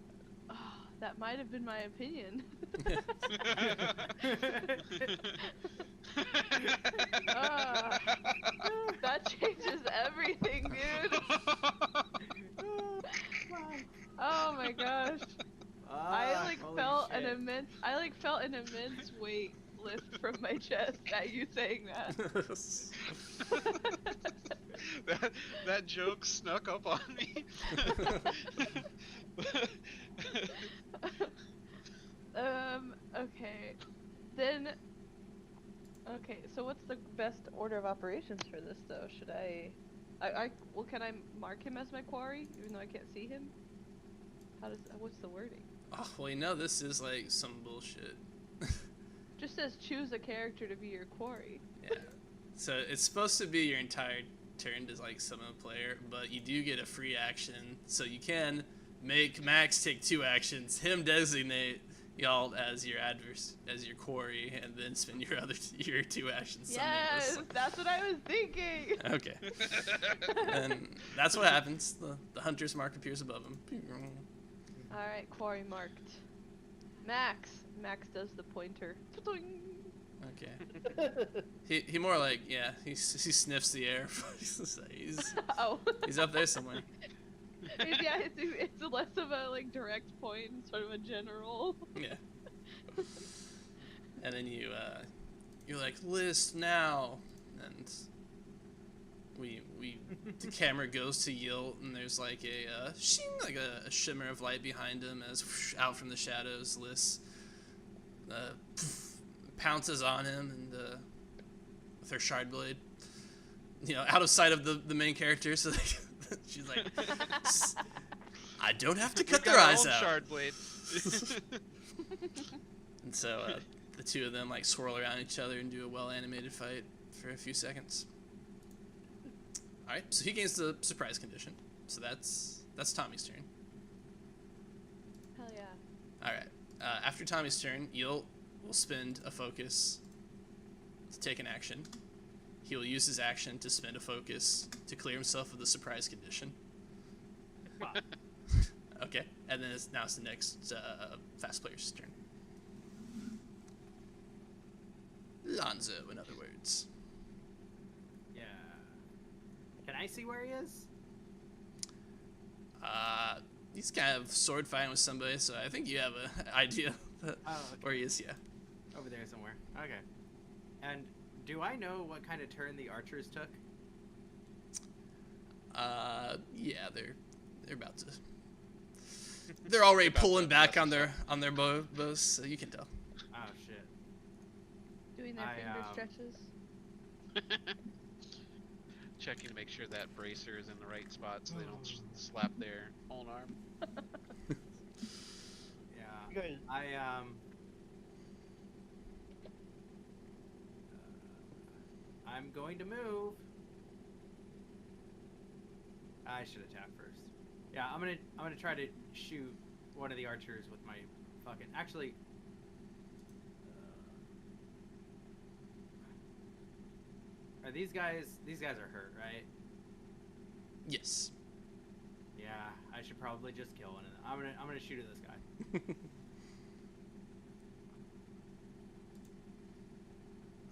Oh, that might have been my opinion. Ah, that changes everything, dude. Oh my gosh. I felt an immense weight lift from my chest at you saying that. that joke snuck up on me. Okay. Then. Okay, so what's the best order of operations for this, though? Should well, can I mark him as my quarry, even though I can't see him? What's the wording? Oh, well, you know, this is like some bullshit. Just says choose a character to be your quarry. Yeah. So it's supposed to be your entire turn to like summon a player, but you do get a free action, so you can make Max take 2 actions, him designate y'all as your quarry, and then spend your 2 actions. Yes, that's what I was thinking. Okay. And that's what happens. The hunter's mark appears above him. All right, quarry marked. Max does the pointer. Okay. He more like, yeah, he sniffs the air. He's up there somewhere. Yeah, it's less of a like direct point, sort of a general. Yeah. And then you're like, list now, and the camera goes to Yilt, and there's like a shing, like a shimmer of light behind him as out from the shadows, Liz pounces on him and with her shard blade, out of sight of the main character, so she's like, I don't have to cut their eyes out. Shard blade. And so the two of them like swirl around each other and do a well-animated fight for a few seconds. All right, so he gains the surprise condition. So that's Tommy's turn. Hell yeah. All right. After Tommy's turn, Yilt will spend a focus to take an action. He will use his action to spend a focus to clear himself of the surprise condition. Wow. Okay, and then now it's the next fast player's turn. Lonzo, in other words. Yeah. Can I see where he is? He's kind of sword fighting with somebody, so I think you have an idea where he is. Yeah. Over there somewhere. Okay. And do I know what kind of turn the archers took? Yeah, they're about to. They're already pulling back on their bows, so you can tell. Oh shit. Doing their finger stretches. Checking to make sure that bracer is in the right spot so they don't slap their own arm. Yeah. You guys, I'm going to move. I should attack first. Yeah, I'm gonna try to shoot one of the archers with my fucking. Actually, are these guys? These guys are hurt, right? Yes. Yeah, I should probably just kill one of them. I'm gonna shoot at this guy.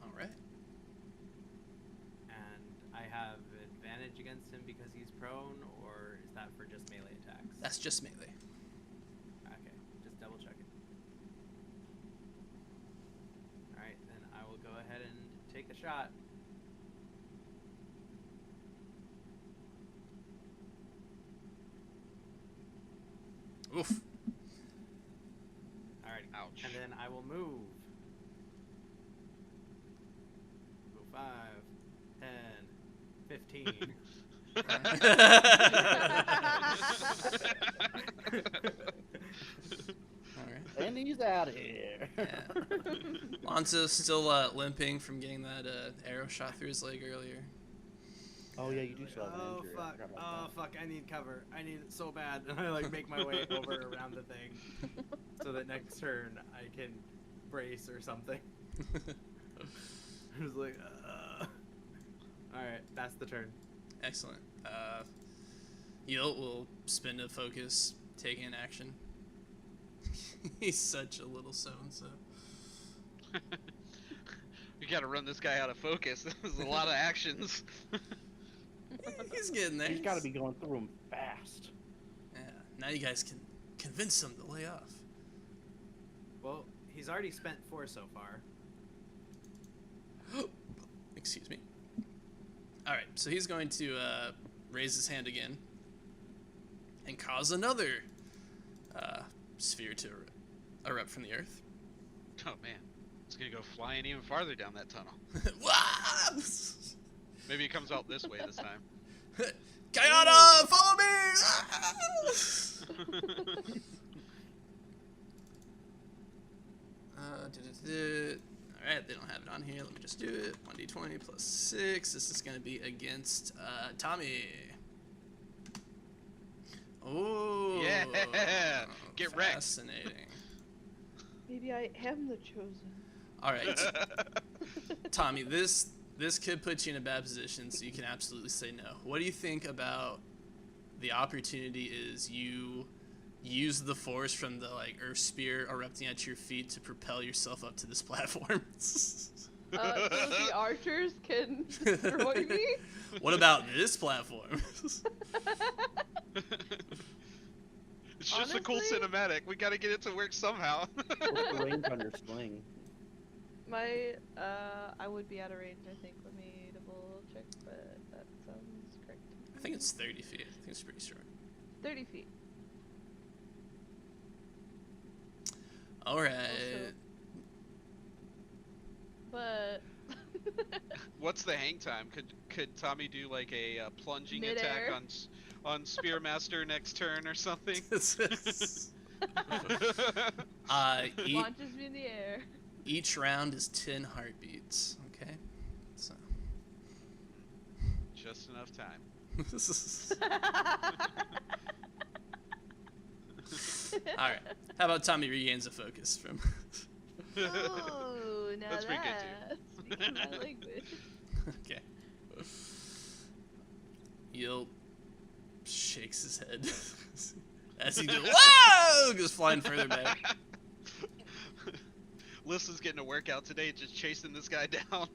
All right. And I have advantage against him because he's prone, or is that for just melee attacks? That's just melee. Okay, just double checking. Alright, then I will go ahead and take the shot. Oof. Alright, Ouch. and then I will move. Go 5, 10, 15. All right. and he's out of here. Yeah. Lonzo's still limping from getting that arrow shot through his leg earlier. Oh yeah, you do still have an Oh injury. I fuck! forgot about Oh that. fuck! I need cover. I need it so bad. And I like make my way over around the thing, so that next turn I can brace or something. I was like, all right, that's the turn. Excellent. Yilt will spin to focus, take in action. He's such a little so-and-so. We gotta run this guy out of focus. There's a lot of actions. He's getting there. He's got to be going through them fast. Yeah. Now you guys can convince him to lay off. Well, he's already spent 4 so far. Excuse me. All right, so he's going to raise his hand again and cause another sphere to erupt from the earth. Oh man, it's gonna go flying even farther down that tunnel. Wah! Maybe it comes out this way this time. Kayana, follow me! Alright, they don't have it on here. Let me just do it. 1d20 plus 6. This is going to be against Tommy. Oh, Yeah! Get wrecked. Fascinating. Maybe I am the chosen. Alright, Tommy, this could put you in a bad position, so you can absolutely say no. What do you think about the opportunity is you use the force from the earth spear erupting at your feet to propel yourself up to this platform? So the archers can destroy me? What about this platform? It's just a cool Honestly? cinematic. We gotta get it to work somehow. What's the range on your sling? I would be out of range, I think. Let me double check, but that sounds correct. I think it's 30 feet. I think it's pretty short. 30 feet. Alright. But What's the hang time? Could Tommy do like a plunging Mid-air. attack on Spearmaster next turn or something? launches me in the air. Each round is 10 heartbeats, okay? So. Just enough time. Alright. How about Tommy regains the focus from. Oh, now That's pretty good, that's speaking my language. Okay. Yield shakes his head as he goes, whoa! Goes flying further back. Lissa's getting a workout today, just chasing this guy down.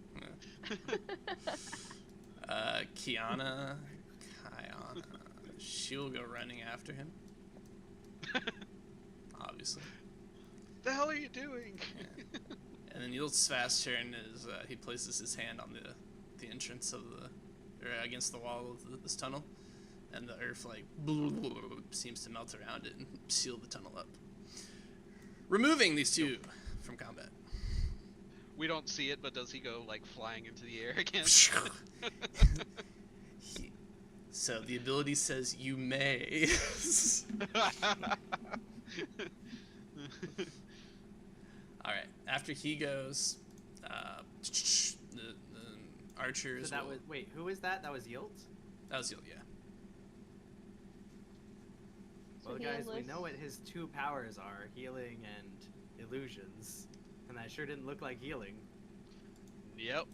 Kayana, she'll go running after him. Obviously. The hell are you doing? Yeah. And then Yield's fast turn is he places his hand on the entrance of or against the wall of this tunnel, and the earth seems to melt around it and seal the tunnel up, removing these two from combat. We don't see it, but does he go like flying into the air again? So the ability says you may. All right. After he goes, the archers. So that will- was wait. Who was that? That was Yield. That was Yield, yeah. Well, So guys, we handless. know what his 2 powers are: healing and illusions. And that sure didn't look like healing. Yep.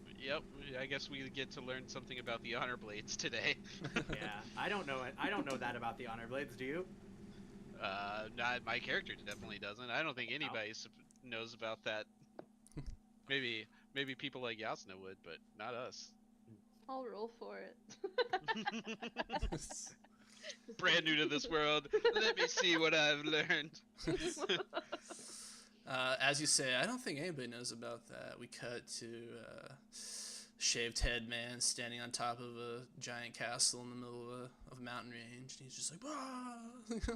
I guess we get to learn something about the honor blades today. Yeah, I don't know it. I don't know that about the honor blades. Do you? Not my character definitely doesn't. I don't think anybody knows about that. Maybe people like Yasna would, but not us. I'll roll for it. Brand new to this world. Let me see what I've learned. As you say, I don't think anybody knows about that. We cut to shaved head man standing on top of a giant castle in the middle of a mountain range. And he's just like, "Wah!"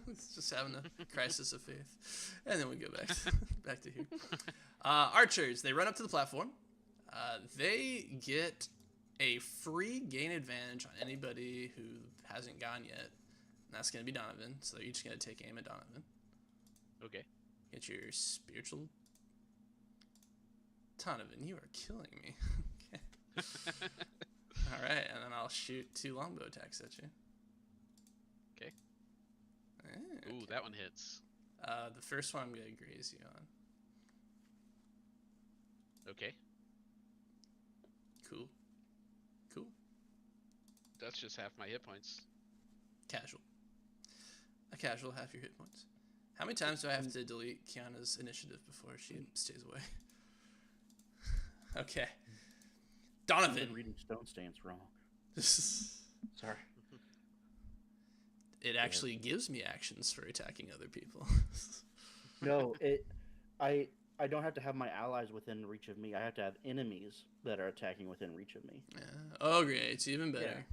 He's just having a crisis of faith. And then we go back to here. Archers, they run up to the platform. They get a free gain advantage on anybody who hasn't gone yet. And that's going to be Donovan. So they're each going to take aim at Donovan. Okay. Get your spiritual. Donovan, you are killing me. Okay. All right, and then I'll shoot 2 longbow attacks at you. Okay. Eh, Ooh, that one hits. The first one I'm gonna graze you on. Okay. Cool. Cool. That's just half my hit points. Casual. A casual half your hit points. How many times do I have to delete Kiana's initiative before she stays away? Okay. I've been Donovan. reading Stone Stance wrong. Sorry. It actually gives me actions for attacking other people. No, I don't have to have my allies within reach of me. I have to have enemies that are attacking within reach of me. Yeah. Oh, great. It's even better.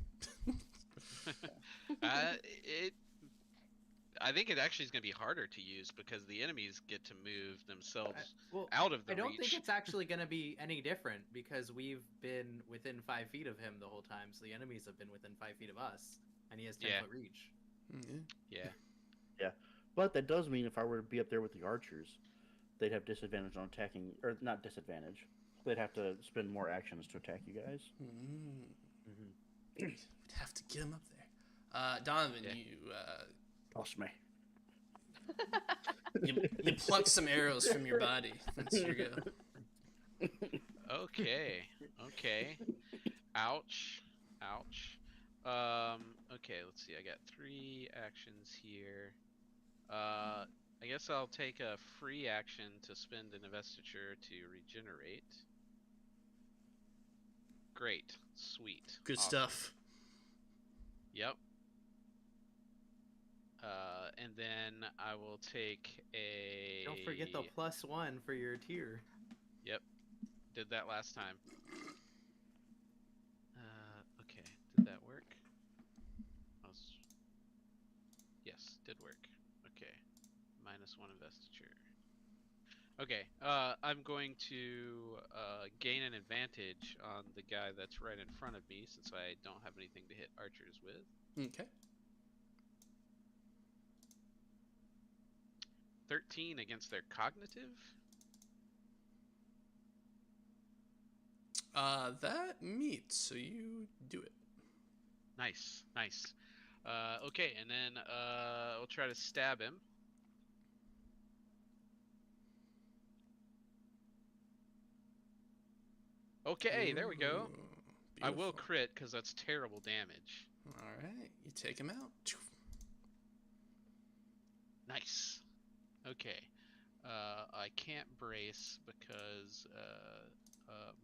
I think it actually is going to be harder to use because the enemies get to move themselves Well, out of the I don't reach. think it's actually going to be any different because we've been within 5 feet of him the whole time, so the enemies have been within 5 feet of us, and he has 10-foot reach. Yeah. Yeah. But that does mean if I were to be up there with the archers, they'd have disadvantage on attacking, or not disadvantage. They'd have to spend more actions to attack you guys. We'd have to get him up there. Donovan, Yeah. Cosmere. you pluck some arrows from your body. That's your go. Okay. Okay. Ouch. Ouch. Okay, let's see. I got 3 actions here. I guess I'll take a free action to spend an investiture to regenerate. Great. Sweet. Good Awesome. stuff. Yep. And then I will take a... Don't forget the +1 for your tier. Yep. Did that last time. Okay. Did that work? Yes, did work. Okay. -1 investiture. Okay. I'm going to gain an advantage on the guy that's right in front of me since I don't have anything to hit archers with. Okay. 13 against their cognitive. That meets, so you do it. Nice, nice. Okay, and then we'll try to stab him. Okay, there we go. Ooh, I will beautiful. crit because that's terrible damage. All right, you take him out. Nice. Okay. I can't brace because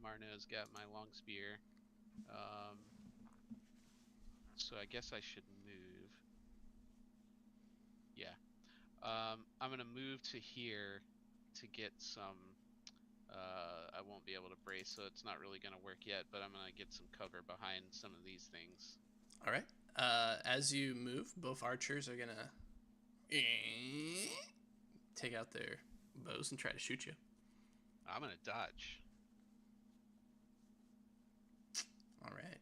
Marno's got my long spear. So I guess I should move. Yeah. I'm gonna move to here to get some. I won't be able to brace, so it's not really gonna work yet. But I'm gonna get some cover behind some of these things. All right. As you move, both archers are gonna take out their bows and try to shoot you. I'm gonna dodge. All right.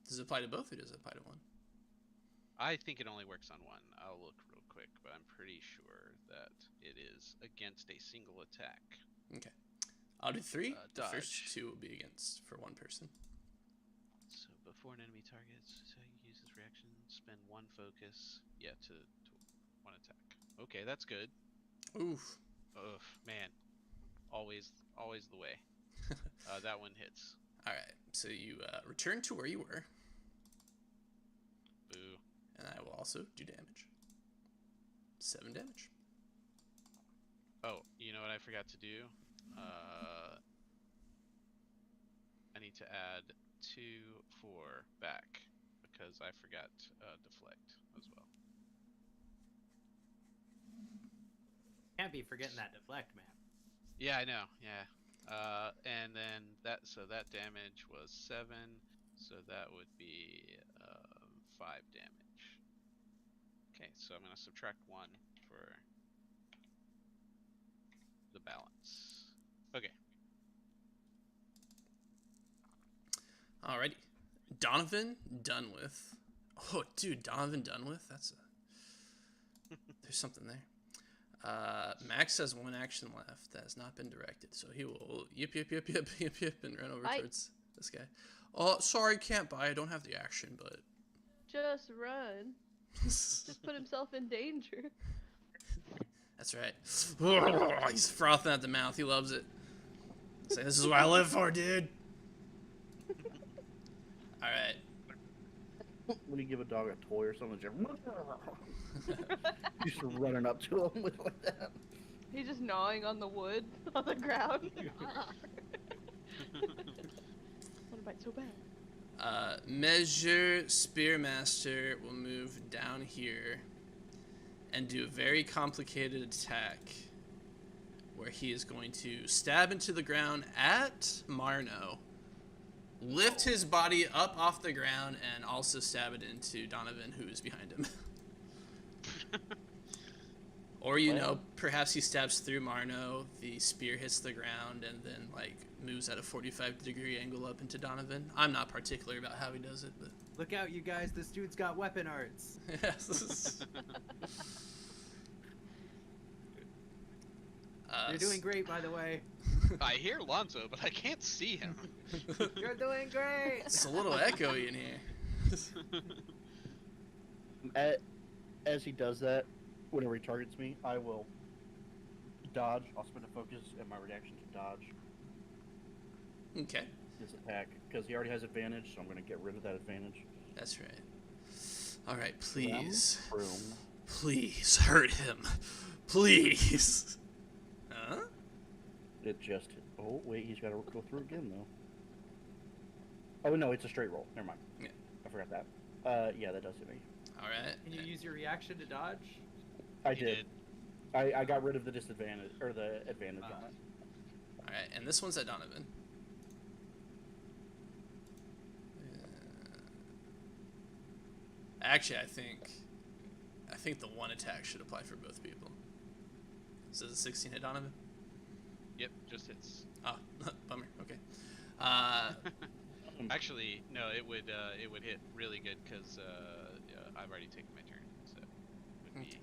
Does it apply to both, or does it apply to one? I think it only works on one. I'll look real quick, but I'm pretty sure that it is against a single attack. Okay. I'll do 3. The Dodge. first 2 will be against for one person. So before an enemy targets, so you use his reaction, spend 1 focus. Yeah, to 1 attack. Okay, that's good. Oof. Ugh, man. Always the way. That one hits. All right. So you return to where you were, Boo. and I will also do damage. 7 damage. Oh, you know what I forgot to do? I need to add 2 for back because I forgot deflect as well. Can't be forgetting that deflect, man. Yeah, I know. Yeah. And then that damage was 7, so that would be 5 damage. Okay, so I'm gonna subtract 1 for the balance. Okay. Alrighty. Donovan done with. Oh, dude, Donovan done with? There's something there. Max has one action left that has not been directed, so he will yip, and run over towards this guy. Oh, sorry, can't buy. I don't have the action, but Just run. Just put himself in danger. that's right. He's frothing at the mouth. He loves it. He's like, this is what I live for, dude. All right. When you give a dog a toy or something, just you start running up to him with like that. He's just gnawing on the wood on the ground. What a bite so bad. Measure Spearmaster will move down here and do a very complicated attack where he is going to stab into the ground at Marno, lift his body up off the ground, and also stab it into Donovan, who is behind him. Or, you know, perhaps he stabs through Marno, the spear hits the ground, and then, like, moves at a 45-degree angle up into Donovan. I'm not particular about how he does it, but... Look out, you guys. This dude's got weapon arts. Yes. You're doing great, by the way. I hear Lonzo, but I can't see him. You're doing great. It's a little echoey in here. As he does that, whenever he targets me, I will dodge. I'll spend a focus and my reaction to dodge Okay, this attack because he already has advantage, so I'm going to get rid of that advantage. that's right. All right, please. Room. Please hurt him. Please. Huh? It just. Oh wait, he's got to go through again though. Oh no, it's a straight roll. Never mind. Yeah. I forgot that. Yeah, that does hit me. All right. Can you use your reaction to dodge? I He did. I got rid of the disadvantage or the advantage on it. All right, and this one's at Donovan. Actually, I think the one attack should apply for both people. So the 16 hit Donovan? Yep, just hits. Oh, bummer. Okay. Actually, no, it would hit really good because I've already taken my turn, so it would be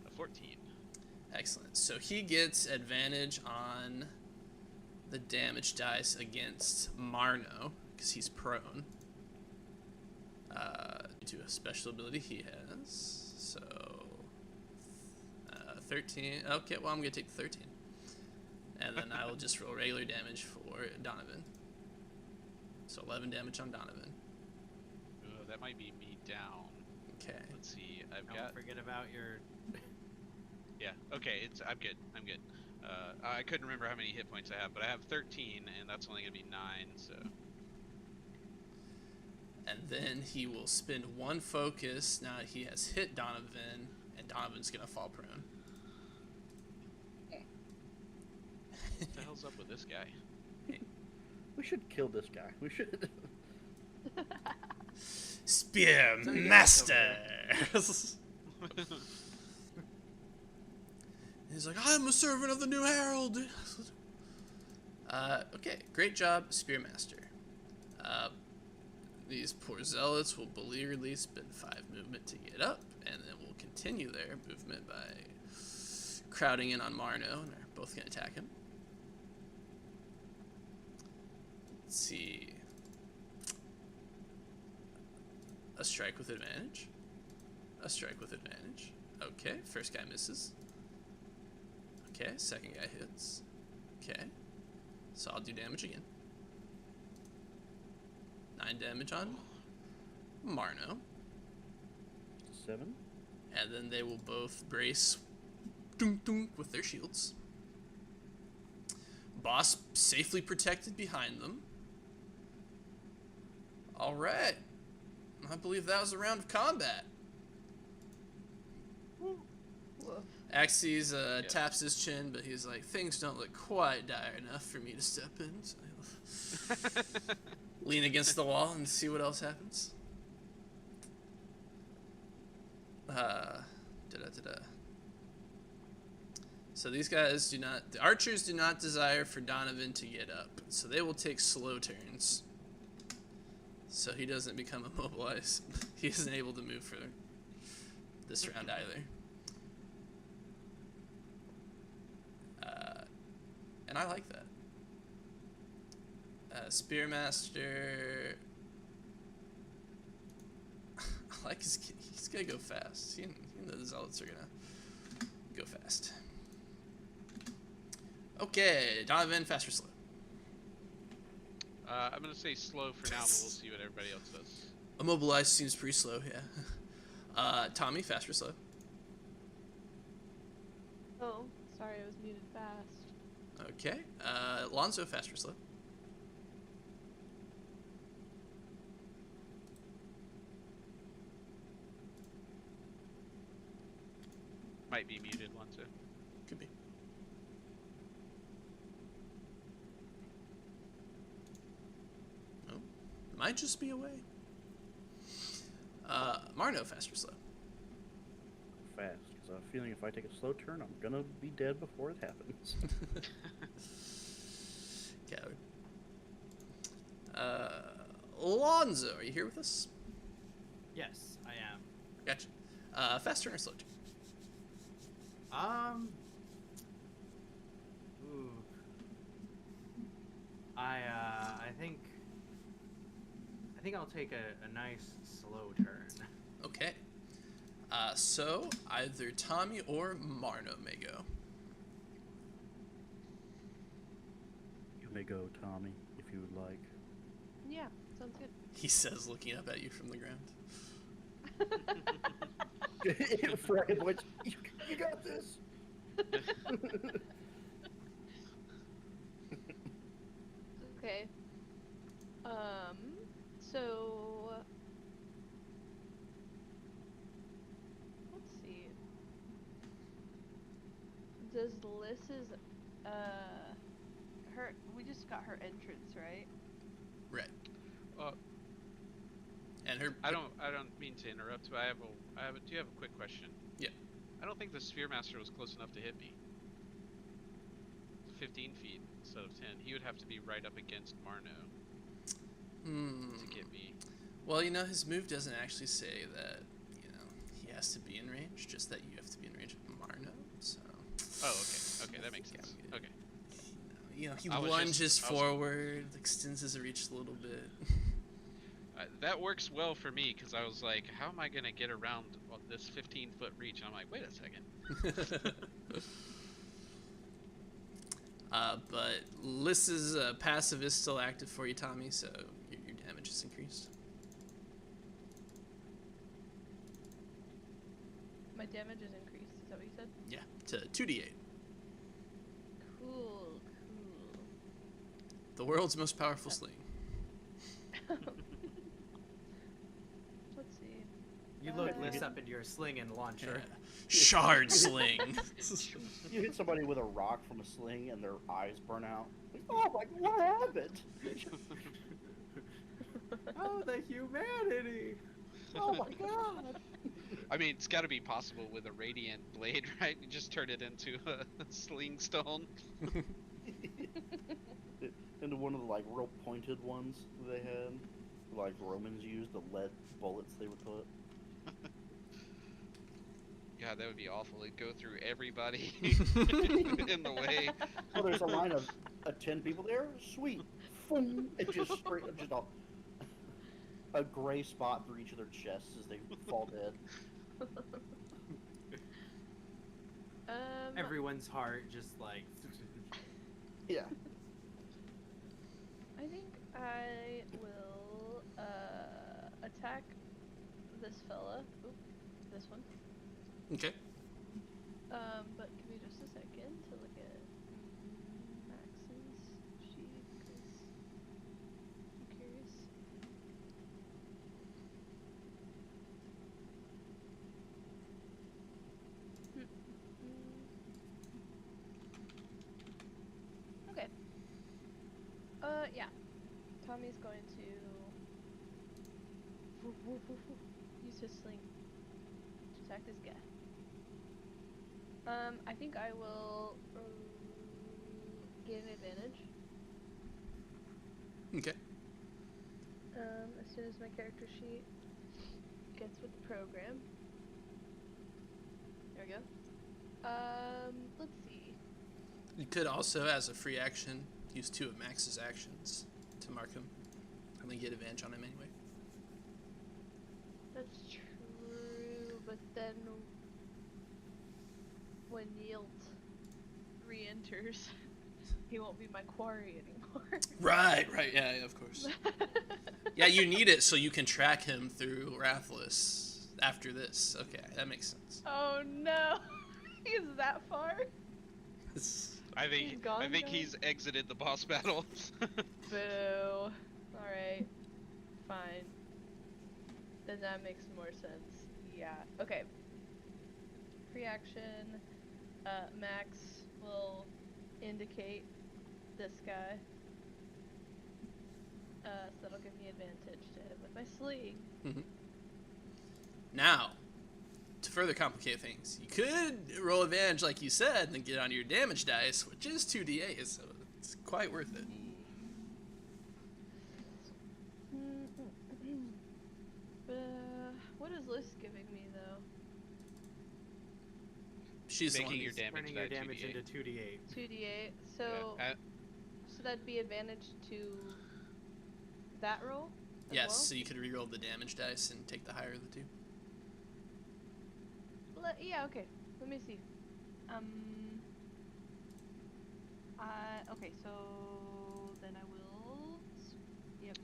a 14. Excellent. So he gets advantage on the damage dice against Marno because he's prone. Due to a special ability he has. So 13. Okay, well I'm gonna take the 13, and then I will just roll regular damage for Donovan. So 11 damage on Donovan. Ooh, that might be me down. Okay. Let's see. I've Don't got. forget about your. Yeah. Okay. I'm good. I'm good. I couldn't remember how many hit points I have, but I have 13, and that's only gonna be 9. So. And then he will spend one focus now that he has hit Donovan, and Donovan's gonna fall prone. What the hell's up with this guy? We should kill this guy. We should. Spear Master! He's like, I'm a servant of the New Herald! Okay, great job, Spear Master. These poor zealots will beleagueredly spend 5 movement to get up, and then will continue their movement by crowding in on Marno, and they're both going to attack him. Let's see. A strike with advantage. A strike with advantage. Okay, first guy misses. Okay, second guy hits. Okay, so I'll do damage again. 9 damage on Marno. 7. And then they will both brace dunk, dunk, with their shields. Boss safely protected behind them. Alright. I believe that was a round of combat. Woof. Axes taps his chin, but he's like, things don't look quite dire enough for me to step in. So he'll lean against the wall and see what else happens. So these guys do not, the archers do not desire for Donovan to get up, so they will take slow turns. So he doesn't become immobilized. He isn't able to move for this round either. and I like that. Spearmaster. I like he's gonna go fast. He knows the zealots are gonna go fast. Okay, Donovan, fast or slow? I'm gonna say slow for now, but we'll see what everybody else does. Immobilized seems pretty slow, yeah. Tommy, fast or slow? Oh, sorry, I was muted fast. Okay. Lonzo, fast or slow? Might be muted one too. Could be. Oh, might just be away. Marno, fast or slow? Fast, because I have a feeling if I take a slow turn, I'm gonna be dead before it happens. Coward. Lonzo, are you here with us? Yes, I am. Gotcha. Fast turn or slow turn? Ooh. I think I'll take a nice slow turn. Okay. So either Tommy or Marno may go. You may go, Tommy, if you would like. Yeah, sounds good. He says, looking up at you from the ground. Frickin' boys, you got this. Okay. So let's see. Does Lys's her we just got her entrance, right? Right. Uh, And her. I don't mean to interrupt, but I do have a quick question. Yeah. I don't think the Spearmaster was close enough to hit me. 15 feet instead of 10. He would have to be right up against Marno to get me. Well, you know, his move doesn't actually say that, you know, he has to be in range, just that you have to be in range of Marno, so. Oh, okay. Okay, that makes sense. Okay. You know, he I was lunges just- I was- forward, extends his reach a little bit. That works well for me because I was like, how am I going to get around this 15-foot reach? And I'm like, wait a second. But Lys's passive is still active for you, Tommy, so your damage is increased. My damage is increased. Is that what you said? Yeah, to 2d8. Cool, The world's most powerful sling. cool. Let's see. You load Lys up into your sling and launcher. Yeah. Shard sling. You hit somebody with a rock from a sling and their eyes burn out. Like, oh my, what happened? Oh, the humanity! Oh my god! I mean, it's got to be possible with a radiant blade, right? You just turn it into a sling stone. Into one of the like real pointed ones they had, like Romans used, the lead bullets they would put. God, that would be awful. It'd go through everybody in the way. Oh, there's a line of 10 people there. Sweet, boom! It just straight, just a gray spot through each of their chests as they fall dead. Everyone's heart just like. Yeah. I think I will attack this fella. Oop, this one. Okay. But give me just a second to look at Max's sheet because I'm curious. Okay. Yeah. Tommy's going to use his sling to attack this guy. I think I will get an advantage. Okay. As soon as my character sheet gets with the program. There we go. Let's see. You could also, as a free action, use 2 of Max's actions to mark him. And then get advantage on him anyway. That's true, but then when Yield re-enters, he won't be my quarry anymore. Right, yeah, of course. Yeah, you need it so you can track him through Rathless after this. Okay, that makes sense. Oh no! He's that far? I He's think gone, he's exited the boss battle. Boo. Alright. Fine. Then that makes more sense. Yeah. Okay. Free action. Max will indicate this guy. So that'll give me advantage to hit with my sling. Now, to further complicate things, you could roll advantage like you said, and then get onto your damage dice, which is 2d8, so it's quite worth it. What is Liz giving me though? She's the one Making your who's- damage Turning your die damage 2d8. into 2d8. 2d8. So, Yeah, so that'd be advantage to that roll? As Yes, well? so you could re-roll the damage dice and take the higher of the 2. Yeah, okay. Let me see. Okay, so then I will. Yep.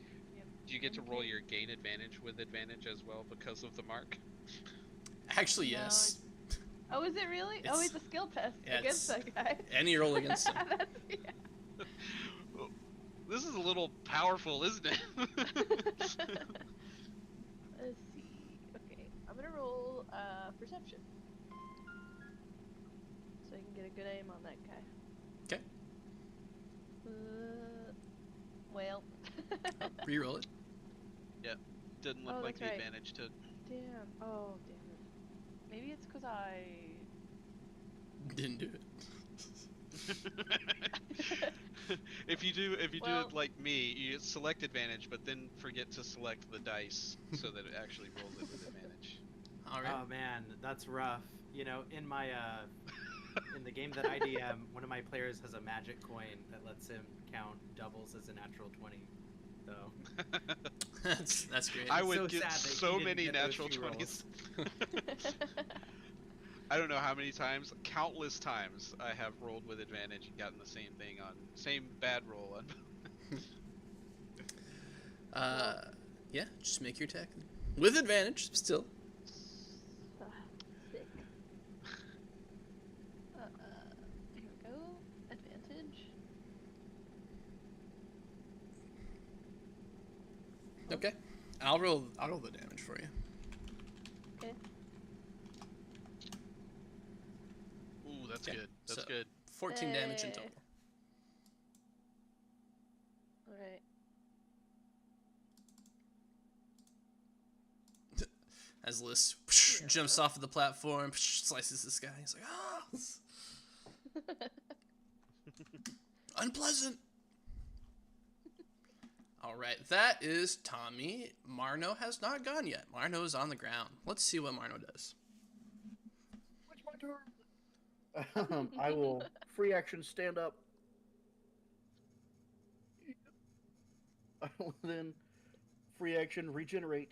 Do you get to roll Okay. your gain advantage with advantage as well because of the mark? Actually, No, yes. Oh, is it really? It's- Oh, it's a skill test yeah, against it's- that guy. Any roll against him. That's, yeah. This is a little powerful, isn't it? Let's see. Okay, I'm gonna roll perception. So I can get a good aim on that guy. Okay. Well. Re-roll it. Didn't look Oh, like that's the right. advantage to. Damn. Oh, damn it. Maybe it's because I. Didn't do it. If you do Well- it like me, you select advantage, but then forget to select the dice so that it actually rolls it with advantage. Alright. Oh man, that's rough. You know, in my in the game that I DM, one of my players has a magic coin that lets him count doubles as a natural 20. So That's great. I It's would so get sad that he so didn't many get those natural 2 20s. I don't know how many times, countless times, I have rolled with advantage and gotten the same thing on same bad roll on. Yeah, just make your attack. With advantage, still. Sick. Here we go. Advantage. Okay. I'll roll the damage for you. Okay. Ooh, that's Okay, good. That's so- good. 14 damage in Hey. total. Alright. As Liz jumps off of the platform, slices this guy. He's like, ah! Unpleasant! Alright, that is Tommy. Marno has not gone yet. Marno is on the ground. Let's see what Marno does. It's my turn. I will free action stand up. I will then free action regenerate.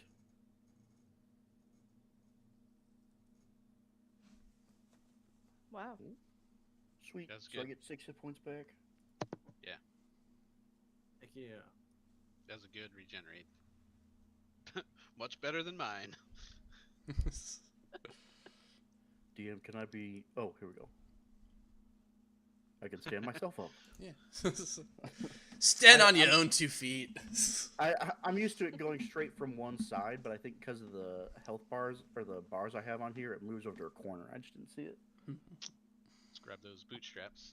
Wow. Sweet. That's So I good. get 6 hit points back. Thank you. That's a good regenerate. Much better than mine. DM, can I be? Oh, here we go. I can stand myself up. Yeah. Stand on your own 2 feet. I'm used to it going straight from one side, but I think because of the health bars or the bars I have on here, it moves over to a corner. I just didn't see it. Let's grab those bootstraps.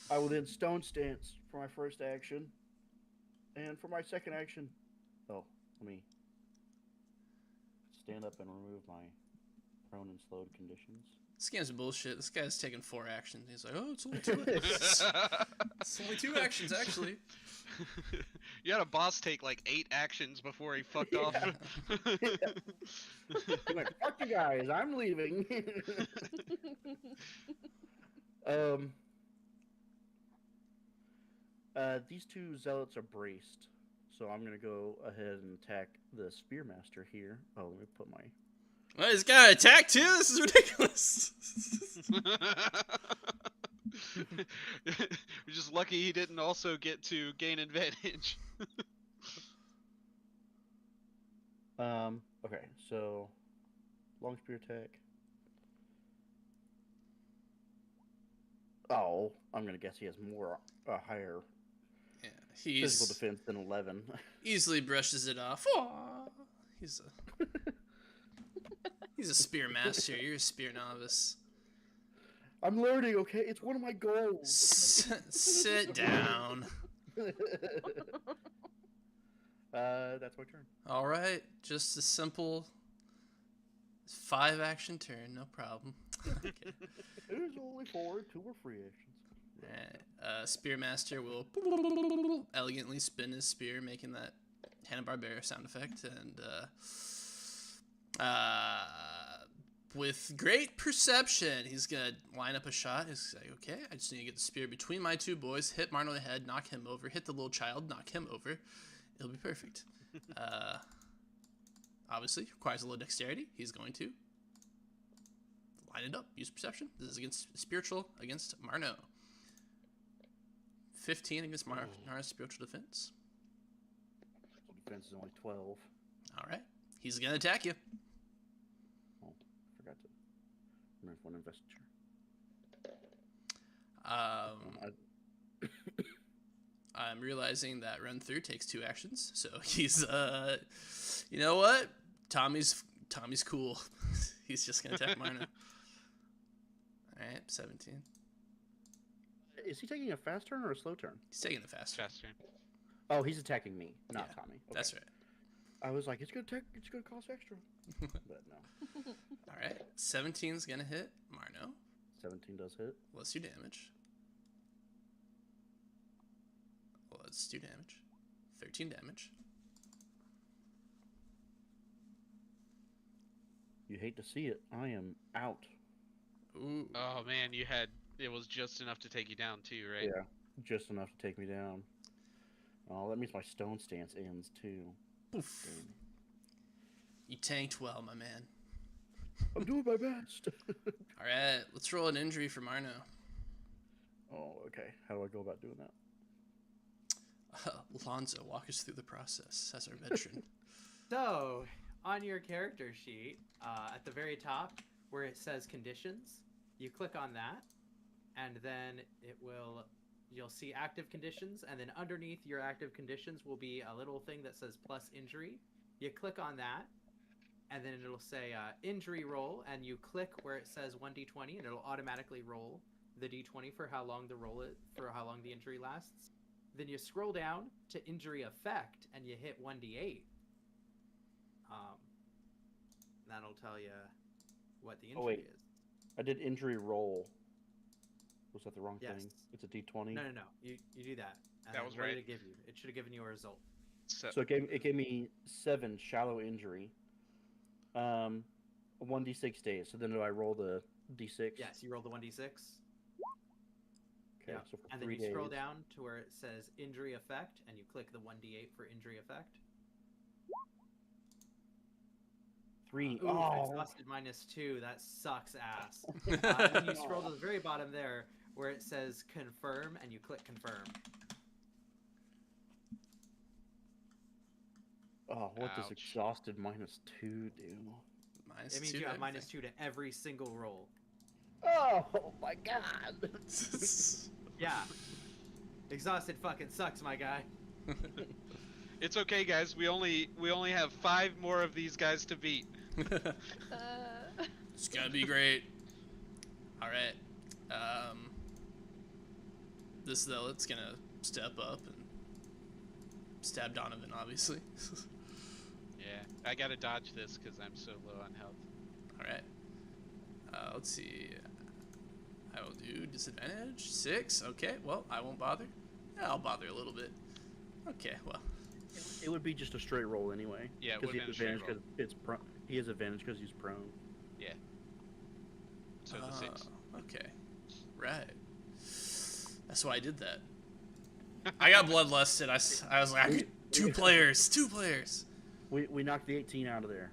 I will then stone stance for my first action, and for my second action, let me stand up and remove my prone and slowed conditions. This game's bullshit. This guy's taking 4 actions. He's like, oh, it's only 2. It's only 2 actions, actually. You had a boss take like 8 actions before he fucked off. He went, fuck you guys, I'm leaving. um, these two zealots are braced, so I'm gonna go ahead and attack the Spearmaster here. Oh, let me put my. Well, he's got an attack too. This is ridiculous. We're just lucky he didn't also get to gain advantage. Okay, so long spear attack. Oh, I'm gonna guess he has more, higher Yeah, physical he's defense than 11. easily brushes it off. Aw, he's a spear master. You're a spear novice. I'm learning, okay? It's one of my goals. Sit down. That's my turn. All right, just a simple 5-action turn, no problem. Okay. There's only 4, 2 were free actions. Spearmaster will elegantly spin his spear, making that Hanna-Barbera sound effect, and with great perception, he's gonna line up a shot. He's like, okay, I just need to get the spear between my two boys, hit Marno in the head, knock him over, hit the little child, knock him over. It'll be perfect. Obviously, requires a little dexterity. He's going to line it up, use perception. This is against spiritual against Marno. 15 against Marno's spiritual defense. Defense is only 12. All right, he's gonna attack you. Oh, forgot to remove one investiture. I'm realizing that run through takes 2 actions, so he's you know what? Tommy's cool. He's just gonna attack Marno. All right, 17. Is he taking a fast turn or a slow turn? He's taking the fast turn. Fast turn. Oh, he's attacking me, not Yeah, Tommy. Okay. That's right. I was like, it's gonna cost extra, but no. All right, 17's gonna hit Marno. 17 does hit. Let's do damage. Let's do damage. 13 damage. You hate to see it. I am out. Ooh. Oh man, it was just enough to take you down too, right? Yeah, just enough to take me down. Oh, that means my stone stance ends too. Oof. Damn. You tanked well, my man. I'm doing my best. All right, let's roll an injury for Marno. Oh, okay. How do I go about doing that? Lonzo, walk us through the process as our veteran. So, on your character sheet, at the very top where it says conditions, you click on that, and then you'll see active conditions, and then underneath your active conditions will be a little thing that says plus injury. You click on that, and then it'll say injury roll, and you click where it says 1d20, and it'll automatically roll the d20 for how long how long the injury lasts. Then you scroll down to injury effect, and you hit 1d8. That'll tell you what the injury is. I did injury roll. Was that the wrong Yes. thing? It's a d20. No. You do that. And That then was what did right. it give you? It should have given you a result. So it gave me 7 shallow injury. 1d6 days. So then do I roll the d6? Yes, you roll the 1d6. Okay. Yeah. So for And then 3 you days. scroll down to where it says injury effect, and you click the 1d8 for injury effect. 3. Ooh, Oh. exhausted -2. That sucks ass. And then you scroll to the very bottom there where it says confirm, and you click confirm. Oh, what does Ouch. exhausted -2 do? Minus It means 2 you to have everything. -2 to every single roll. Oh my god. Yeah. Exhausted fucking sucks, my guy. It's okay, guys. We only have 5 more of these guys to beat. It's gonna be great. All right. This zealot's gonna step up and stab Donovan, obviously. Yeah, I gotta dodge this because I'm so low on health. All right. Let's see. I will do disadvantage 6. Okay. Well, I won't bother. Yeah, I'll bother a little bit. Okay. Well, It would be just a straight roll anyway. Yeah, it because would've he has been a advantage straight because it's he has advantage because he's prone. So the 6. Okay. Right. That's why I did that. I got bloodlusted. I was like, I could, two players. We knocked the 18 out of there.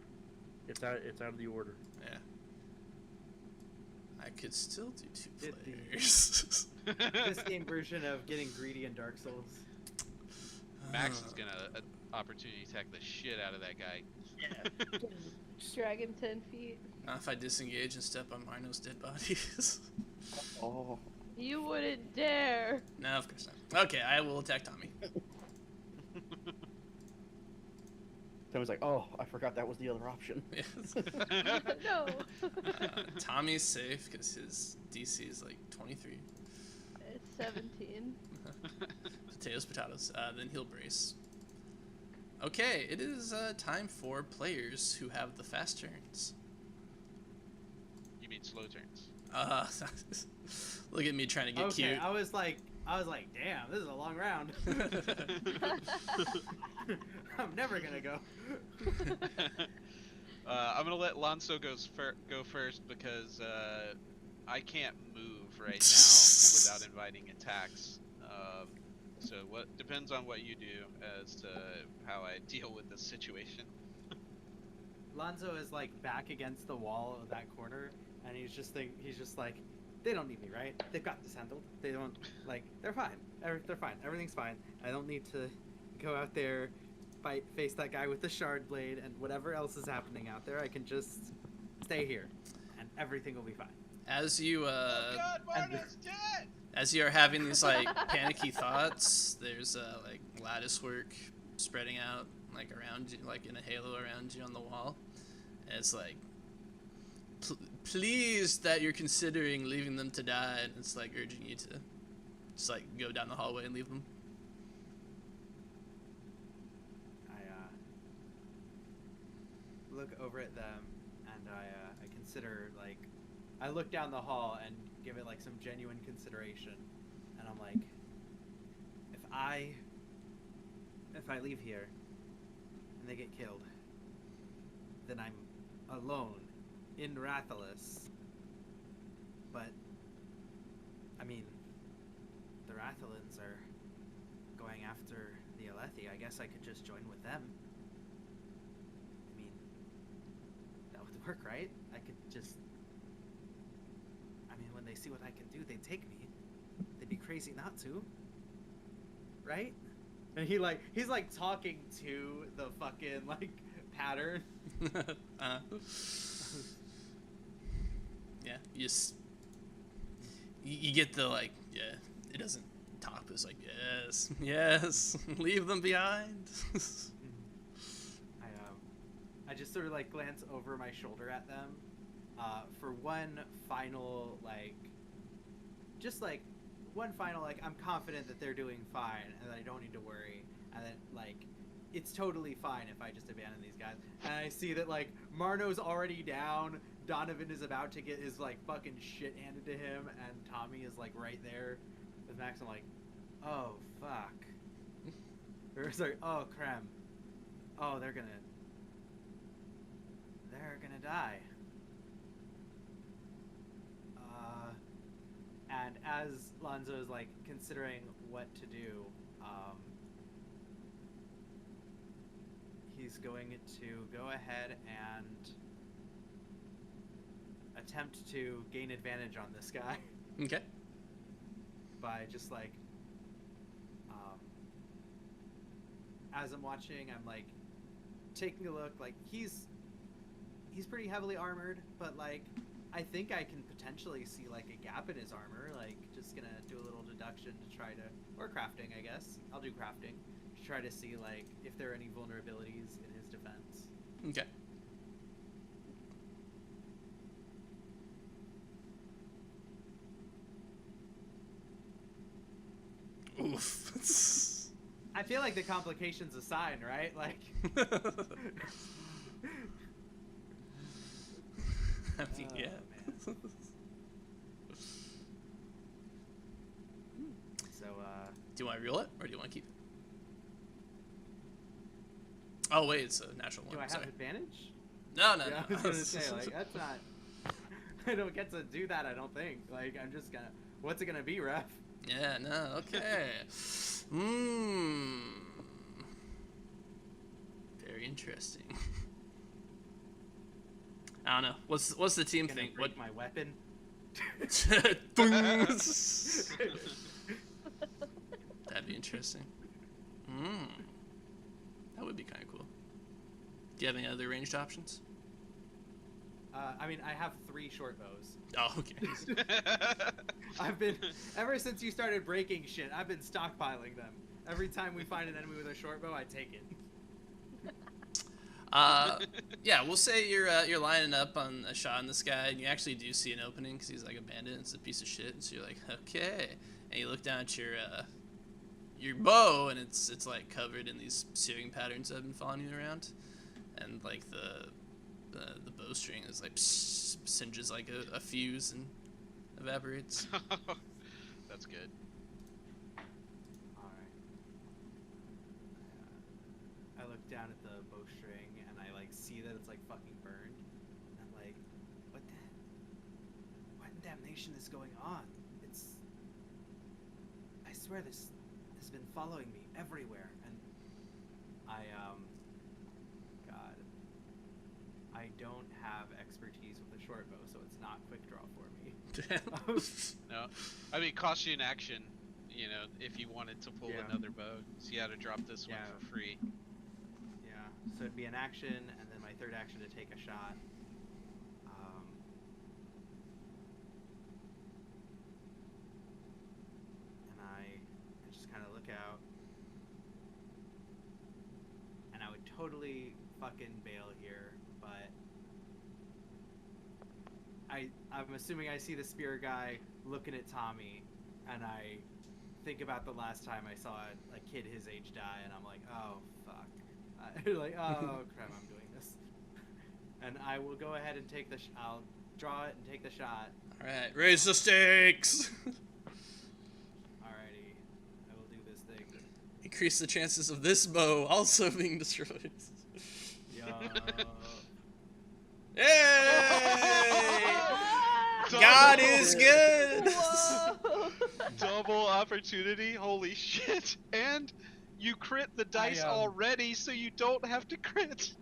It's out of the order. Yeah. I could still do two Did the- players. This game version of getting greedy in Dark Souls. Max is gonna opportunity attack the shit out of that guy. Drag him 10 feet. Not if I disengage and step on Marno's dead bodies. Oh. You wouldn't dare. No, of course not. Okay, I will attack Tommy. Tommy's like, oh, I forgot that was the other option. Yes. No. Tommy's safe because his DC is like 23. It's 17. Potatoes. Then he'll brace. Okay, it is time for players who have the fast turns. You mean slow turns? Look at me trying to get Okay, cute. I was like, damn, this is a long round. I'm never gonna go. I'm gonna let Lonzo go first because I can't move right now without inviting attacks. So what depends on what you do as to how I deal with this situation. Lonzo is like back against the wall of that corner, and he's just like, they don't need me, right? They've got this handled. They don't they're fine. They're fine. Everything's fine. I don't need to go out there, face that guy with the shard blade, and whatever else is happening out there. I can just stay here, and everything will be fine. As you Oh God, Marno's dead! as you are having these like panicky thoughts, there's like lattice work spreading out like around you, like in a halo around you on the wall. And it's like, please that you're considering leaving them to die. And it's like urging you to just like go down the hallway and leave them. I look over at them, and I consider I look down the hall and give it some genuine consideration, and I'm like, if I leave here and they get killed, then I'm alone in Rathalos. But I mean, the Rathalans are going after the Alethi. I guess I could just join with them. I mean, that would work, right? I could just... I mean, when they see what I can do, they'd take me. They'd be crazy not to. Right? And he's talking to the fucking, pattern. Yeah, you get the it doesn't talk, but it's like, yes, leave them behind. I just sort of glance over my shoulder at them for one final I'm confident that they're doing fine and that I don't need to worry, and that it's totally fine if I just abandon these guys. And I see that Marno's already down, Donovan is about to get his fucking shit handed to him, and Tommy is right there with Max. I'm like, oh fuck. Or sorry, oh crap. Oh, they're gonna die. And as Lonzo is considering what to do, he's going to go ahead and attempt to gain advantage on this guy. Okay. By just as I'm watching, I'm taking a look. He's pretty heavily armored, but I think I can potentially see a gap in his armor. Just gonna do a little deduction to try to, or crafting, I guess. I'll do crafting to try to see if there are any vulnerabilities in his defense. Okay. Oof. I feel the complication's a sign, right? I mean, yeah. Man. So, Do you want to reel it, or do you want to keep Oh wait, it's a natural one. Do I have Sorry. advantage? No, no, Yeah, no. I was gonna say, like, that's not. I don't get to do that. I don't think. Like, I'm just gonna. What's it gonna be, ref? Yeah, no, okay. Mmm. Very interesting. I don't know. What's the team Gonna think? break my weapon. That'd be interesting. Mmm. That would be kind of cool. Do you have any other ranged options? I mean, I have 3 short bows. Oh, okay. I've been ever since you started breaking shit. I've been stockpiling them. Every time we find an enemy with a short bow, I take it. Yeah, we'll say you're lining up on a shot in this guy, and you actually do see an opening because he's like a bandit. It's a piece of shit, and so you're like, okay. And you look down at your bow, and it's like covered in these searing patterns that have been following you around, and like the bowstring is like singes like a fuse and evaporates. That's good. Alright. I look down at the bowstring and I like see that it's like fucking burned. And I'm like, what in damnation is going on? I swear this has been following me everywhere. And God. I don't have expertise with a short bow, so it's not quick draw for me. No, I mean, cost you an action. You know, if you wanted to pull Yeah. another bow, so you had to drop this one Yeah. for free. Yeah, so it'd be an action, and then my third action to take a shot. And I just kind of look out, and I would totally fucking bail here, but I'm assuming I see the spear guy looking at Tommy, and I think about the last time I saw a kid his age die, and I'm like, oh fuck. Like, oh crap, I'm doing this. And I will go ahead and take I'll draw it and take the shot. Alright, raise the stakes! Alrighty, I will do this thing. Increase the chances of this bow also being destroyed. Yo. Yay! God is good! Whoa! Double opportunity, holy shit! And you crit the dice already, so you don't have to crit.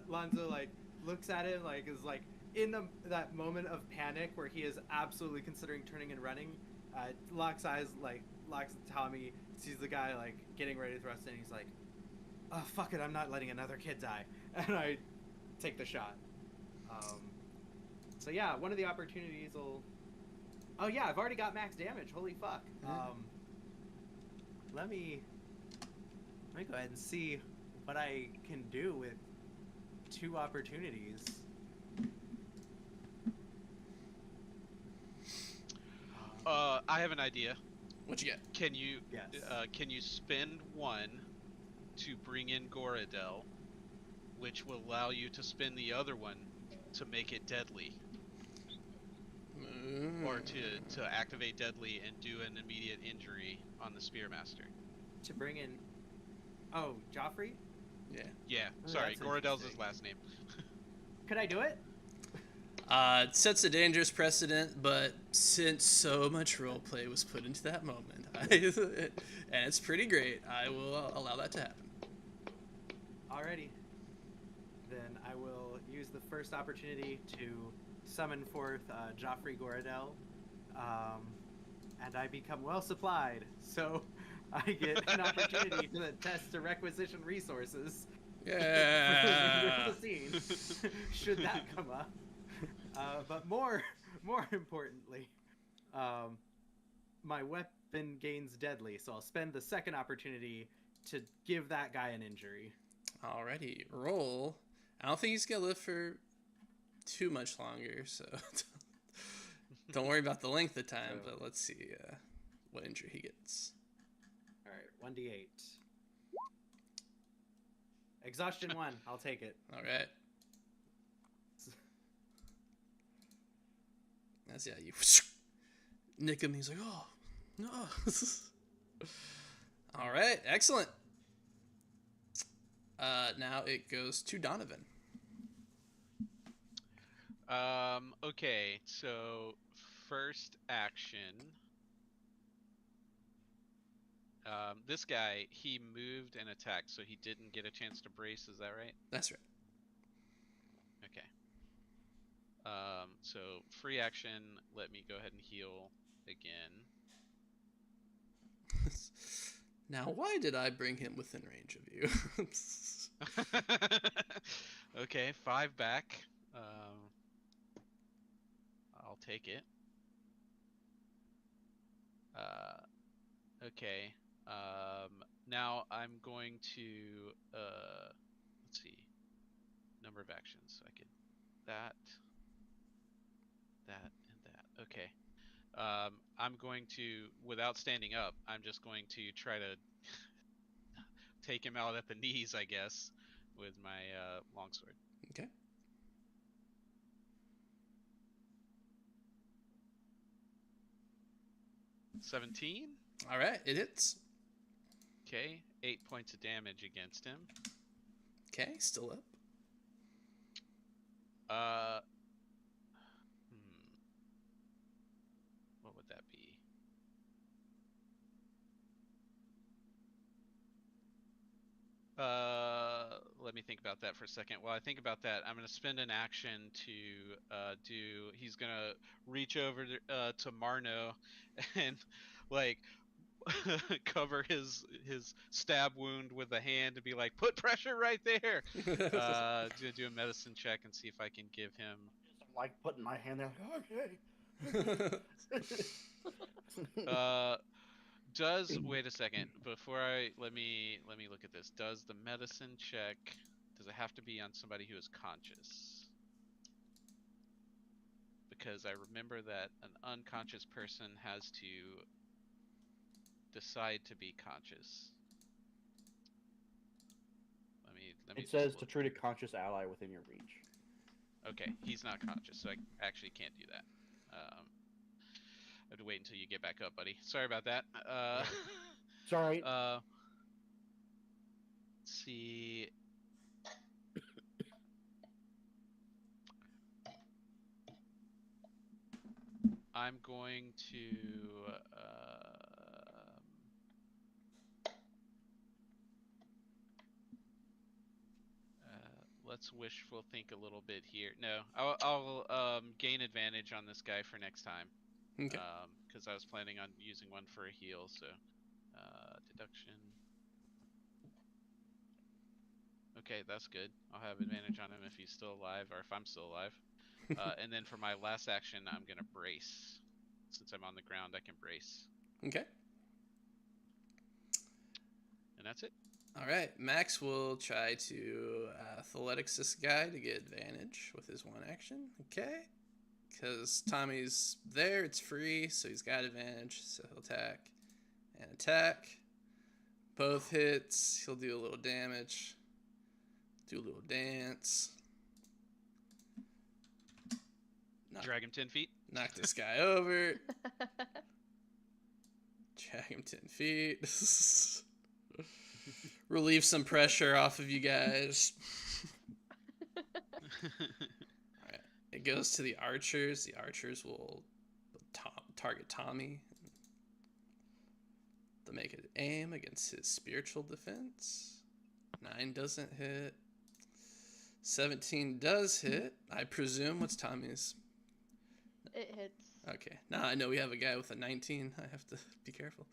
Lonzo like looks at it, like is like in that moment of panic where he is absolutely considering turning and running. Locks eyes, like locks Tommy, sees the guy like getting ready to thrust in. He's like, "Oh fuck it, I'm not letting another kid die," and I take the shot. So yeah, one of the opportunities will. Oh yeah, I've already got max damage. Holy fuck. Let me go ahead and see what I can do with 2 opportunities. I have an idea. What you got? Can you Yes. can you spend 1 to bring in Goradel, which will allow you to spend the other one to make it deadly, or to activate deadly and do an immediate injury on the Spearmaster. To bring in. Oh, Joffrey? Yeah. Yeah, Oh, sorry, that's Goradel's his interesting. last name. Could I do it? It sets a dangerous precedent, but since so much roleplay was put into that moment, and it's pretty great, I will allow that to happen. Alrighty. Then I will use the first opportunity to summon forth Joffrey Goradel, and I become well supplied, so I get an opportunity to test to requisition resources. Yeah. For the scene, should that come up. But more importantly, my weapon gains deadly, so I'll spend the second opportunity to give that guy an injury. Alrighty, roll. I don't think he's gonna live for too much longer, so don't worry about the length of time. But let's see what injury he gets. All right, 1d8. Exhaustion 1. I'll take it. All right. That's you nick him. He's like, oh no. All right, excellent. Now it goes to Donovan. Okay, so first action. This guy, he moved and attacked, so he didn't get a chance to brace, is that right? That's right. Okay. So free action, let me go ahead and heal again. Now, why did I bring him within range of you? Okay, 5 back. I'll take it. Okay. Now I'm going to let's see. Number of actions. I could that, and that. Okay. I'm going to, without standing up, I'm just going to try to take him out at the knees, I guess, with my longsword. Okay. $17. All right, it hits. Okay, 8 points of damage against him. Okay, still up. What would that be? Let me think about that for a second. While I think about that, I'm gonna spend an action to do. He's gonna reach over to Marno, and like cover his stab wound with a hand and be like, "Put pressure right there." Do a medicine check and see if I can give him. I'm like putting my hand there. Okay. Wait a second before I let me look at this. Does the medicine check? Does it have to be on somebody who is conscious? Because I remember that an unconscious person has to decide to be conscious. Let me It says just to look. treat a conscious ally within your reach. Okay, he's not conscious, so I actually can't do that. I have to wait until you get back up, buddy. Sorry about that. It's all right. Let's see. I'm going to. Let's wishful think a little bit here. No, I'll gain advantage on this guy for next time. Okay. Because I was planning on using one for a heal, so deduction. Okay, that's good. I'll have advantage on him if he's still alive, or if I'm still alive. And then for my last action, I'm gonna brace. Since I'm on the ground, I can brace. Okay. And that's it. All right. Max will try to athletics this guy to get advantage with his one action. Okay. Because Tommy's there, it's free, so he's got advantage. So he'll attack and attack. Both hits. He'll do a little damage. Do a little dance. Drag him 10 feet. Knock this guy over. Drag him 10 feet. Relieve some pressure off of you guys. Alright. It goes to the archers. The archers will target Tommy. They'll make an aim against his spiritual defense. 9 doesn't hit. 17 does hit. I presume. What's Tommy's? It hits. Okay. Now I know we have a guy with a 19. I have to be careful.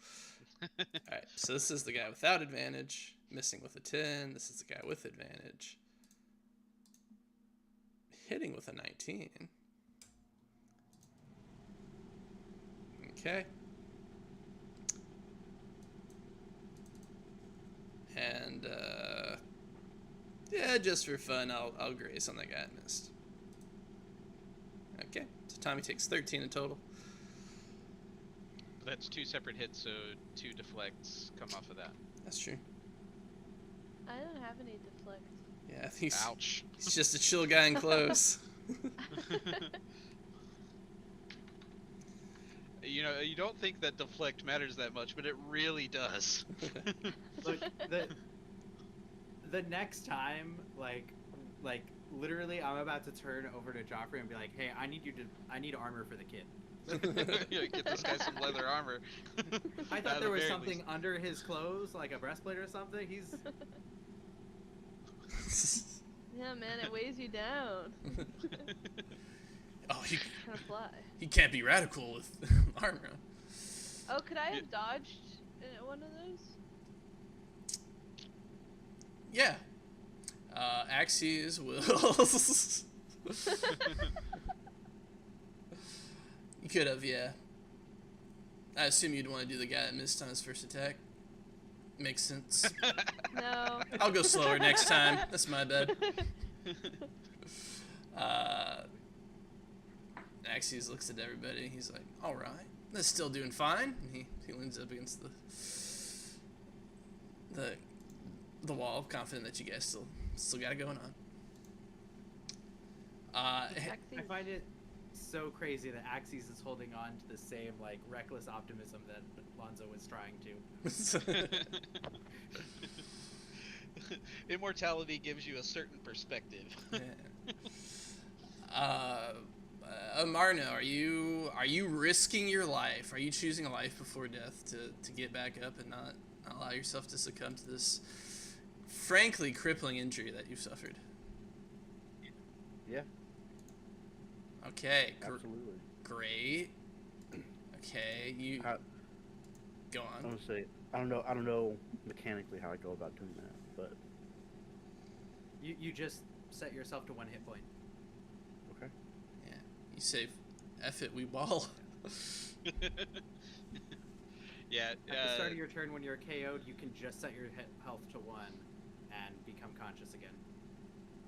Alright, so this is the guy without advantage. Missing with a 10. This is the guy with advantage. Hitting with a 19. Okay. And, yeah, just for fun, I'll graze on that guy I missed. Okay, so Tommy takes 13 in total. That's 2 separate hits, so 2 deflects come off of that. That's true. I don't have any deflect. Yeah, I think Ouch. he's just a chill guy in close. You know, you don't think that deflect matters that much, but it really does. Look, the the next time, like literally, I'm about to turn over to Joffrey and be like, "Hey, I need armor for the kid." Yeah, get this guy some leather armor. I At thought the there was very something least. under his clothes, like a breastplate or something. He's Yeah, man, it weighs you down. Oh, Kind of fly. he can't be radical with armor. Oh, could I have dodged one of those? Yeah. Axes will. You could have, yeah. I assume you'd want to do the guy that missed on his first attack. Makes sense. No. I'll go slower next time. That's my bad. Axes looks at everybody. He's like, "All right, that's still doing fine." And he leans up against the wall, confident that you guys still got it going on. I Axes. find it so crazy that Axes is holding on to the same like reckless optimism that Lonzo was trying to. Immortality gives you a certain perspective. Marno, are you risking your life? Are you choosing a life before death to get back up and not allow yourself to succumb to this frankly crippling injury that you've suffered? Yeah, Okay, absolutely. great. Okay, you How- go I'm on. gonna say I don't know mechanically how I go about doing that, but You just set yourself to 1 hit point. okay. Yeah, you say, "F it, we ball." Yeah. At the start of your turn, when you're KO'd, you can just set your health to 1 and become conscious again.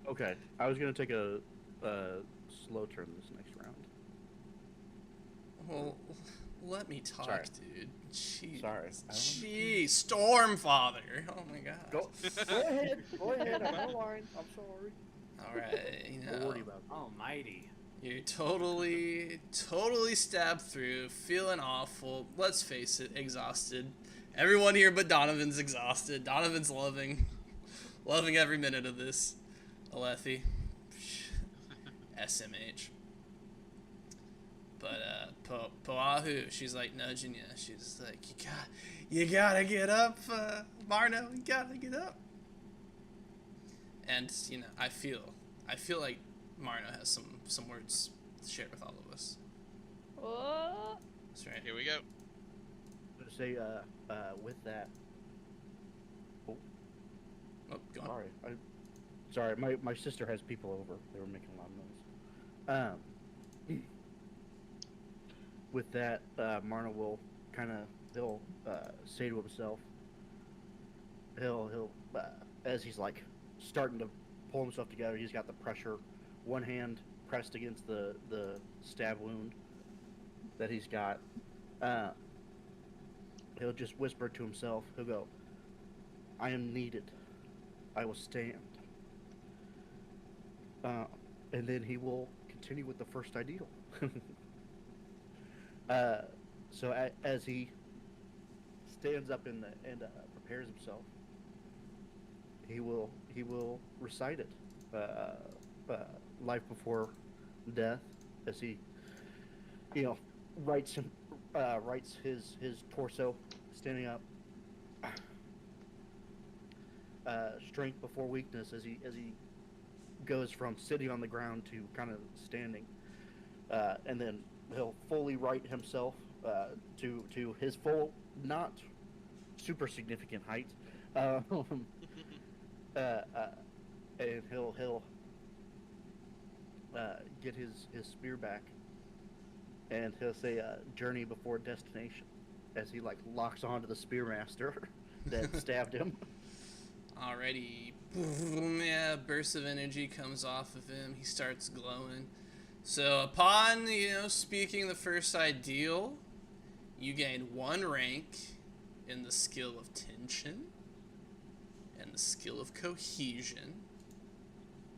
Okay, I was gonna take a slow turn this next round. Well, let me talk, Sorry. dude. Jeez. Sorry. Jeez, Stormfather. Oh my god. Go ahead. Go ahead. I'm out of line. I'm sorry. All right, you Don't know, worry about it. Almighty. you're totally stabbed through, feeling awful. Let's face it, exhausted. Everyone here but Donovan's exhausted. Donovan's loving every minute of this. Alethi, SMH. But Poahu, she's like nudging you. She's like, you gotta get up, Marno. You gotta get up. And you know, I feel like Marno has some words to share with all of us. Oh. That's right. Here we go. I'm gonna say with that. Oh, go on. Sorry. My sister has people over. They were making a lot of noise. With that, Marna will he'll say to himself. He'll as he's like starting to pull himself together. He's got the pressure, one hand pressed against the stab wound that he's got. He'll just whisper to himself. He'll go, "I am needed. I will stand." And then he will continue with the first ideal. So as he stands up and prepares himself, he will recite it, life before death, as he writes his torso standing up, strength before weakness, as he goes from sitting on the ground to kind of standing, and then he'll fully right himself to his full, not super significant height, and he'll get his spear back, and he'll say "journey before destination," as he like locks onto the spearmaster that stabbed him. Alrighty. Yeah, burst of energy comes off of him. He starts glowing. So upon, speaking the first ideal, you gain 1 rank in the skill of tension and the skill of cohesion,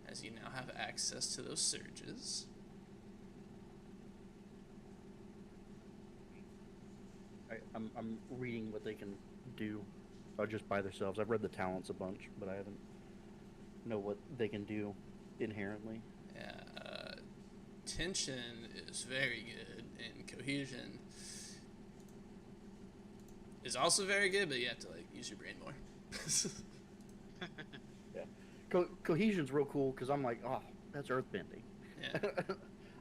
as you now have access to those surges. I'm reading what they can do just by themselves. I've read the talents a bunch, but I haven't know what they can do inherently. Yeah, tension is very good, and cohesion is also very good, but you have to like use your brain more. Yeah, cohesion's real cool because I'm like, oh, that's earthbending. Yeah.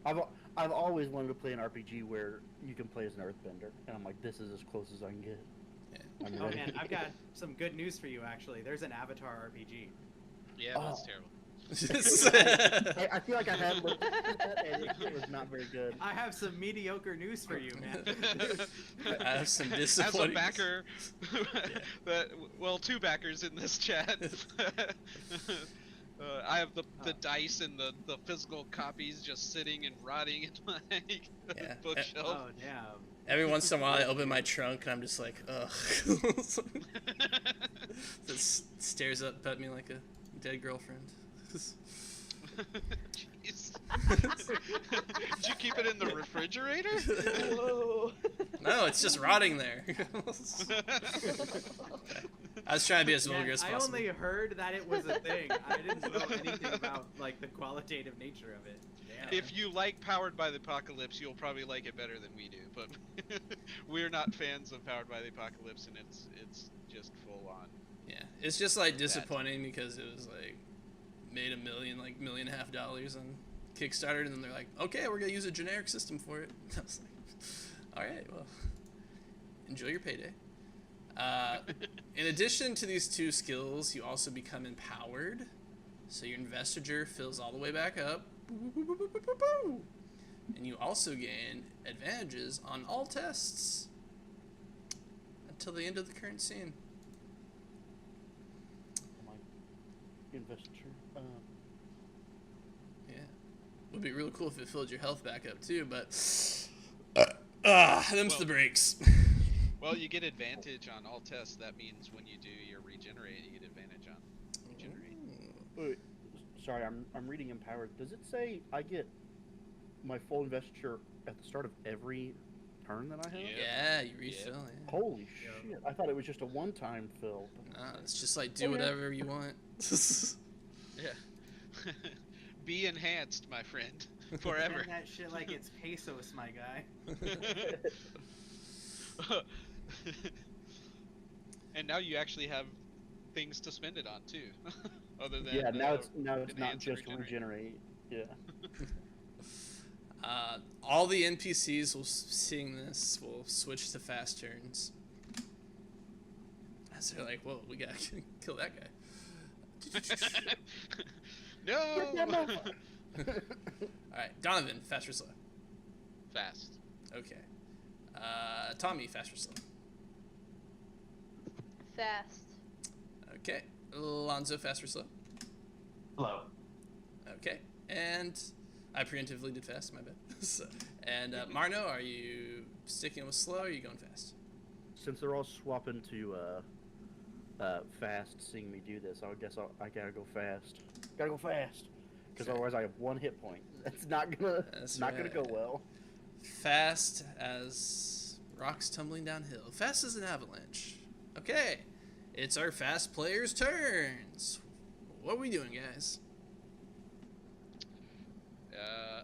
I've I've always wanted to play an RPG where you can play as an earthbender, and I'm like, this is as close as I can get. Yeah. I'm Oh ready. man, I've got some good news for you actually. There's an Avatar RPG. Yeah, that's Oh. terrible. I feel like I had looked at that, and it was not very good. I have some mediocre news for you, man. I have some As a disappointing. backer, well, two backers in this chat. I have the dice and the physical copies just sitting and rotting in my Yeah. bookshelf. Oh damn. Every once in a while, I open my trunk and I'm just like, ugh. Just stares up at me like a dead girlfriend. Jeez. Did you keep it in the refrigerator? Whoa. No, it's just rotting there. I was trying to be as vulgar Man, as I possible. only heard that it was a thing. I didn't know anything about like the qualitative nature of it. Damn. If you like Powered by the Apocalypse, you'll probably like it better than we do. But we're not fans of Powered by the Apocalypse, and it's just full on. Yeah, it's just like disappointing because it was like made $1 million, like $1.5 million on Kickstarter, and then they're like, okay, we're gonna use a generic system for it. I was like, all right, well, enjoy your payday. In addition to these two skills, you also become empowered. So your investiture fills all the way back up. And you also gain advantages on all tests until the end of the current scene. My investiture. Yeah. Would be really cool if it filled your health back up too, but them's the breaks. Well, you get advantage on all tests. That means when you do your regenerate, you get advantage on regenerate. Wait, sorry, I'm reading empowered. Does it say I get my full investiture at the start of every turn that I have? Yeah. Yeah, you refill. Yeah. Holy shit! I thought it was just a one-time fill. No, it's just like do Okay. whatever you want. Yeah. Be enhanced, my friend, forever. Spend that shit like it's pesos, my guy. And now you actually have things to spend it on too, other than Yeah, now it's not enhance and just regenerate. Yeah. All the NPCs will seeing this will switch to fast turns. As they're like, whoa, we gotta kill that guy. No. Alright, Donovan, fast or slow? Fast. Okay. Tommy, fast or slow? Fast. Okay. Alonzo, fast or slow? Hello. Okay. And I preemptively did fast, my bad. So, and Marno, are you sticking with slow or are you going fast? Since they're all swapping to fast, seeing me do this, I guess I gotta go fast. Gotta go fast, because Sure. otherwise I have one hit point. That's not gonna gonna go right. well. Fast as rocks tumbling downhill. Fast as an avalanche. Okay. It's our fast players' turns. What are we doing, guys?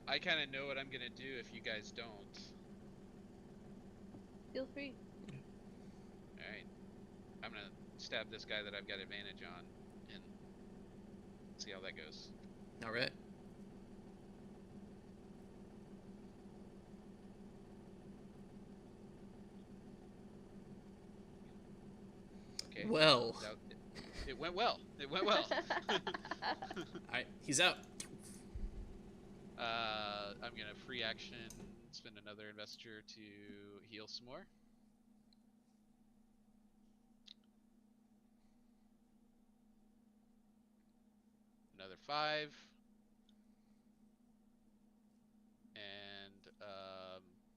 I kind of know what I'm gonna do if you guys don't. Feel free. All right. I'm gonna stab this guy that I've got advantage on, and see how that goes. All right. Okay. Well. It went well. It went well. All right. He's out. I'm gonna free action, spend another investiture to heal some more. Another 5. And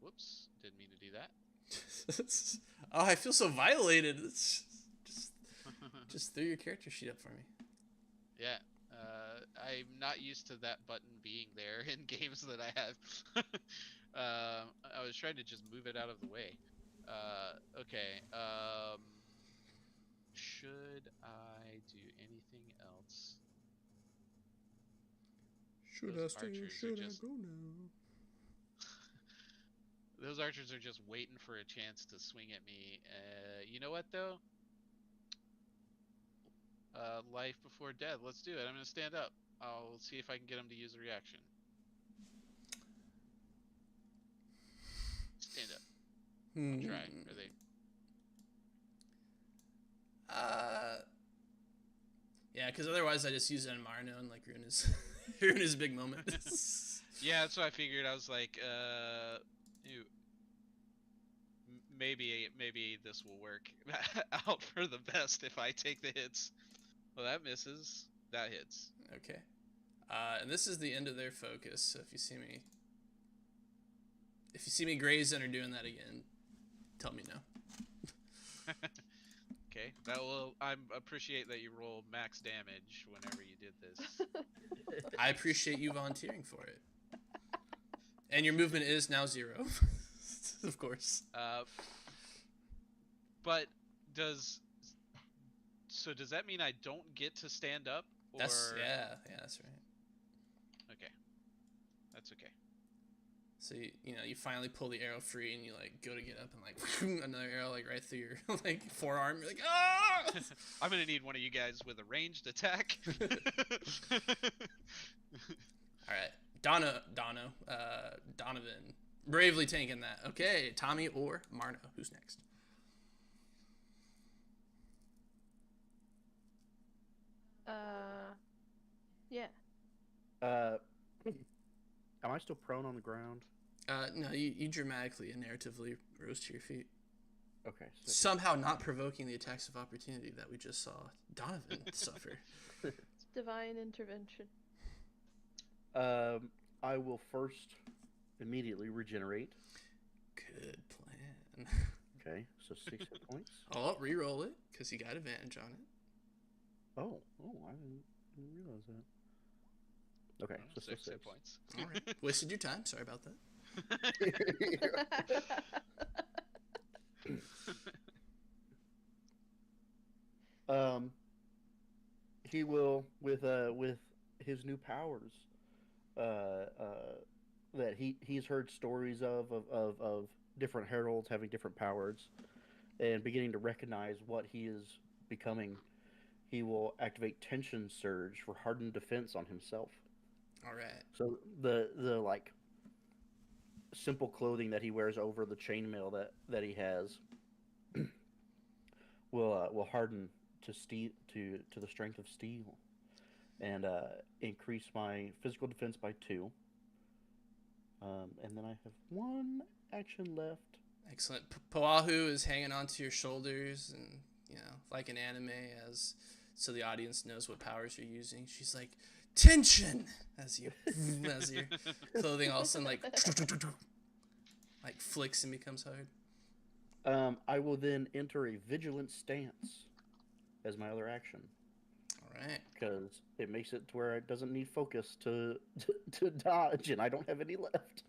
whoops, didn't mean to do that. Oh, I feel so violated. It's just threw your character sheet up for me. Yeah, I'm not used to that button being there in games that I have. I was trying to just move it out of the way. Okay. Should I do anything else? Should Those I stay or archers are should I just- go now? Those archers are just waiting for a chance to swing at me. You know what though? Life before death. Let's do it. I'm gonna stand up. I'll see if I can get them to use a reaction. Stand up. I'll try. Are they? Yeah, because otherwise I just use it on Marno and like ruin his, ruin his big moment. Yeah, that's what I figured. I was like, ew. Maybe this will work out for the best if I take the hits. Well, that misses. That hits. Okay. And this is the end of their focus. So if you see me grazing or doing that again, tell me no. Okay, that will. I appreciate that you roll max damage whenever you did this. I appreciate you volunteering for it. And your movement is now 0. Of course. But does that mean I don't get to stand up? Or... That's that's right. Okay, that's okay. So you finally pull the arrow free and you like go to get up and like another arrow like right through your like forearm. You're like, ah! I'm gonna need one of you guys with a ranged attack. All right, Donovan, bravely tanking that. Okay, Tommy or Marno, who's next? Yeah. Am I still prone on the ground? No, you dramatically and narratively rose to your feet. Okay. So Somehow not provoking the attacks of opportunity that we just saw Donovan suffer. It's divine intervention. I will first immediately regenerate. Good plan. Okay, so 6 hit points. I'll re-roll it because you got advantage on it. Oh, I didn't realize that. Okay, so 6 6 hit points. All right, wasted your time. Sorry about that. He will with his new powers that he's heard stories of different heralds having different powers and beginning to recognize what he is becoming. He will activate tension surge for hardened defense on himself. All right. So the like simple clothing that he wears over the chainmail that he has will harden to steel to the strength of steel, and increase my physical defense by 2. And then I have 1 action left. Excellent. Poahu is hanging onto your shoulders, and like an anime, so the audience knows what powers you're using. She's like, tension, as your clothing all of a sudden like flicks and becomes hard. I will then enter a vigilant stance as my other action. All right. Because it makes it to where it doesn't need focus to dodge, and I don't have any left.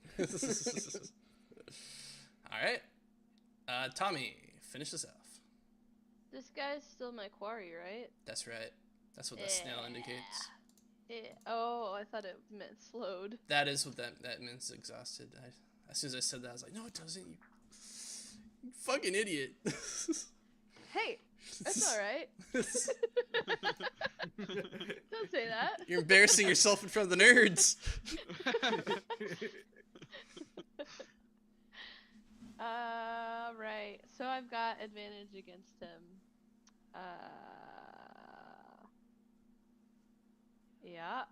All right. Tommy, finish this off. This guy's still my quarry, right? That's right. That's what that snail indicates. Oh, I thought it meant slowed. That is what that means, exhausted. As soon as I said that, I was like, no, it doesn't. You fucking idiot. Hey, that's all right. Don't say that. You're embarrassing yourself in front of the nerds. Right. So I've got advantage against him. Yeah.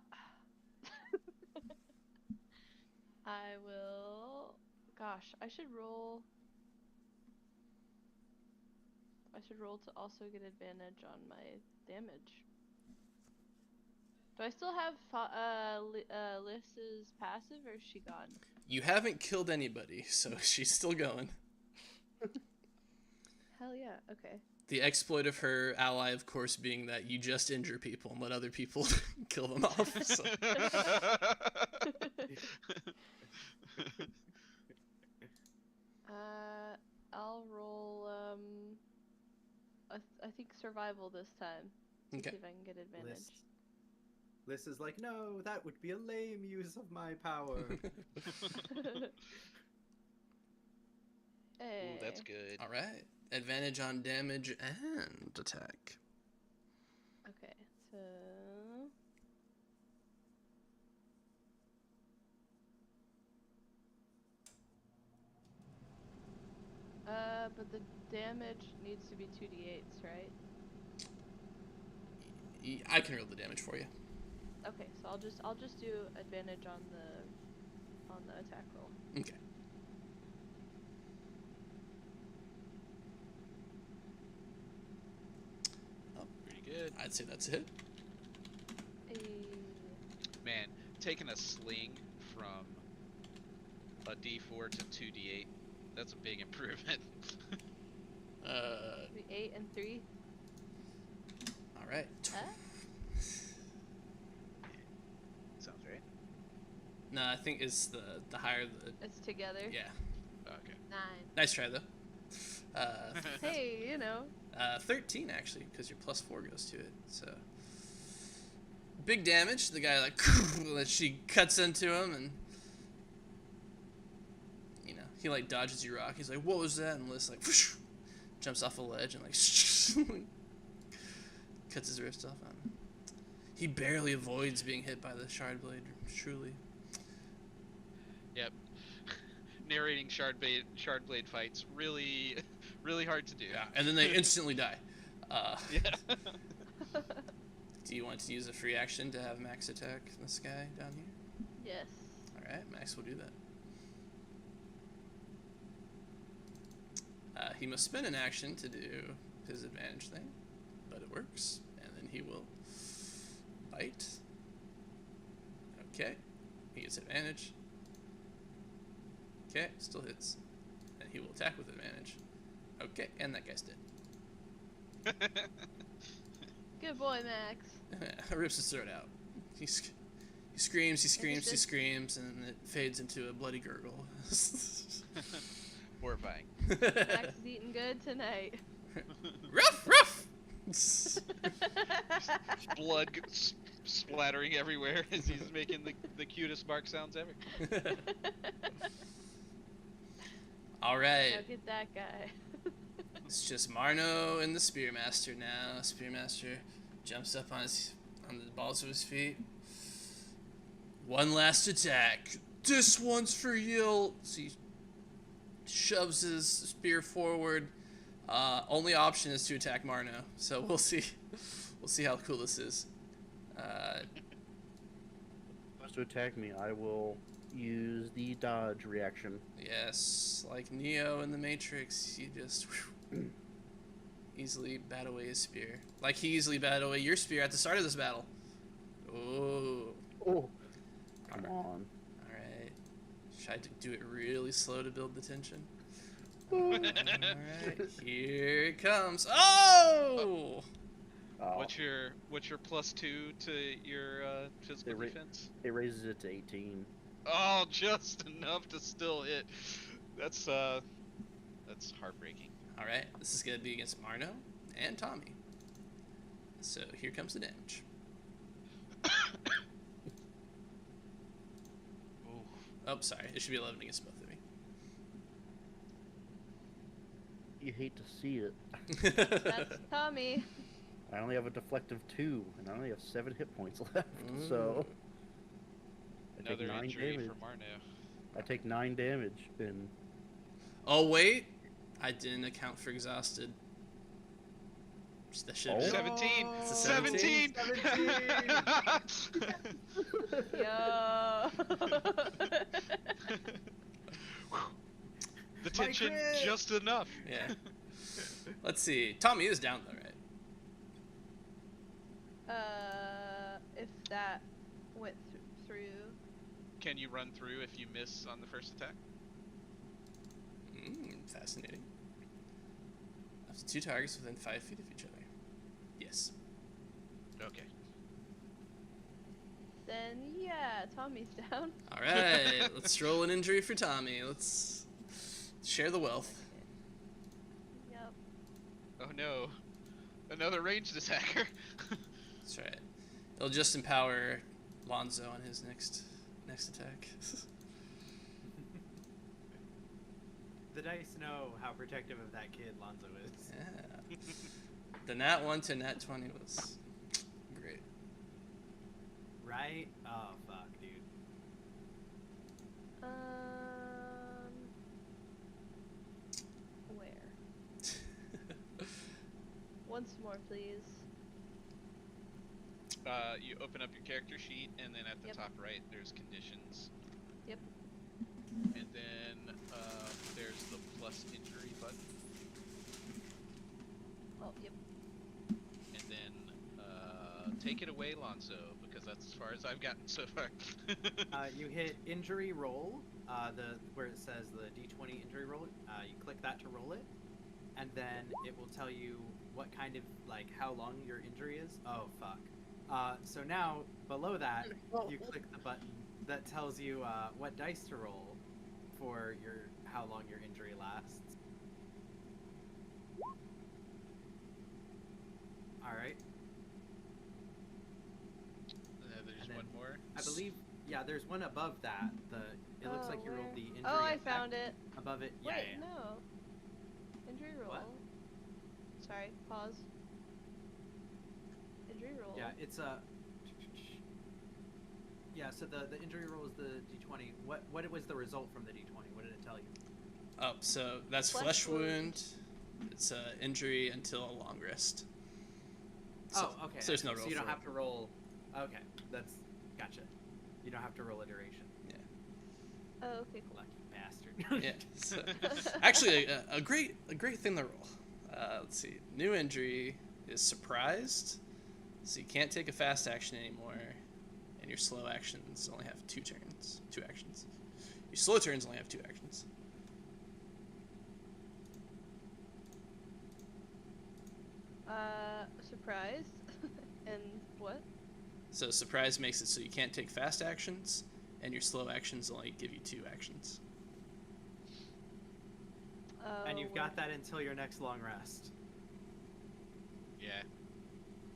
I will. Gosh, I should roll. I should roll to also get advantage on my damage. Do I still have Lys's passive, or is she gone? You haven't killed anybody, so she's still going. Hell yeah, okay. The exploit of her ally, of course, being that you just injure people and let other people kill them off. So. I'll roll, I think survival this time. To Okay. see if I can get advantage. Liz is like, no, that would be a lame use of my power. Hey. Ooh, that's good. All right. Advantage on damage and attack. Okay, so but the damage needs to be 2d8s, right? I can roll the damage for you. Okay, so I'll just do advantage on the attack roll. Okay. Pretty good. I'd say that's a hit. Man, taking a sling from a D4 to 2D8, that's a big improvement. 8 and 3. All right. Huh? Sounds right. No, I think it's the higher the. It's together. Yeah. Okay. 9. Nice try though. Hey, you know. 13 actually, because your +4 goes to it. So big damage. The guy like that she cuts into him, and you know he like dodges your rock. He's like, "What was that?" And Liz like whoosh, jumps off a ledge and like cuts his wrist off. He barely avoids being hit by the shard blade. Truly. Yep. Narrating shardblade fights really hard to do. Yeah, and then they instantly die. Yeah. Do you want to use a free action to have Max attack this guy down here? Yes. All right, Max will do that. He must spend an action to do his advantage thing, but it works, and then he will bite. Okay, he gets advantage. Okay, still hits, and he will attack with advantage. Okay, and that guy's dead. Good boy, Max. Rips his throat out. He screams, and then it fades into a bloody gurgle. Horrifying. Max is eating good tonight. Ruff, ruff! Blood splattering everywhere as he's making the cutest bark sounds ever. All right. Now get that guy. It's just Marno and the Spearmaster now. Spearmaster jumps up on the balls of his feet. One last attack. This one's for you. So he shoves his spear forward. Only option is to attack Marno. So we'll see. We'll see how cool this is. Wants to attack me, I will use the dodge reaction. Yes, like Neo in the Matrix, he just easily bat away his spear. Like he easily batted away your spear at the start of this battle. Oh. Oh, come on. Alright. Tried to do it really slow to build the tension. Oh. Alright, here it comes. Oh! Oh, What's your +2 to your physical defense? it raises it to 18. Oh, just enough to still hit. That's heartbreaking. Alright, this is gonna be against Marno and Tommy. So here comes the damage. Ooh. Oh, sorry. It should be 11 against both of me. You hate to see it. That's Tommy. I only have a deflective 2, and I only have 7 hit points left, so... I take Another 9 injury damage. for Marno. I take 9 damage, and... Oh, wait. I didn't account for exhausted. That should have been... 17! It's a 17! 17! Yo. The tension crit! just enough. Yeah. Let's see. Tommy is down, though, right? If that went through. Can you run through if you miss on the first attack? Fascinating. Up to 2 targets within 5 feet of each other. Yes. Okay. Then yeah, Tommy's down. All right. Let's roll an injury for Tommy. Let's share the wealth. Yep. Oh no. Another ranged attacker. That's right. It'll just empower Lonzo on his next attack. The dice know how protective of that kid Lonzo is. Yeah. The nat 1 to nat 20 was great. Right? Oh, fuck, dude. Where? Once more, please. You open up your character sheet, and then at the Yep. top right, there's conditions. Yep. And then there's the plus injury button. Oh, yep. And then take it away, Lonzo, because that's as far as I've gotten so far. You hit injury roll, where it says the D20 injury roll. You click that to roll it, and then it will tell you what kind of, like, how long your injury is. Oh, fuck. So now, below that, you click the button that tells you what dice to roll for how long your injury lasts. Alright. There's And one then more. I believe, yeah, there's one above that. It looks like you rolled the injury Oh, I effect. found it. Above it, yeah. Wait, yeah. no. Injury roll. What? Sorry, pause. Injury roll. Yeah, it's a. Yeah, so the injury roll is the D20. What was the result from the D20? What did it tell you? Oh, so that's Flesh flesh wound. It's injury until a long rest. So, Oh, okay. So there's no roll. So you don't for have to roll. Okay, that's gotcha. You don't have to roll a duration. Oh, okay, cool. Lucky bastard. it. Yeah. So, actually, a great thing to roll. Let's see. New injury is surprised, so you can't take a fast action anymore, and your slow actions only have two actions. Your slow turns only have 2 actions. Surprised. And what? So surprise makes it so you can't take fast actions, and your slow actions only give you 2 actions. And you've got that until your next long rest. Yeah.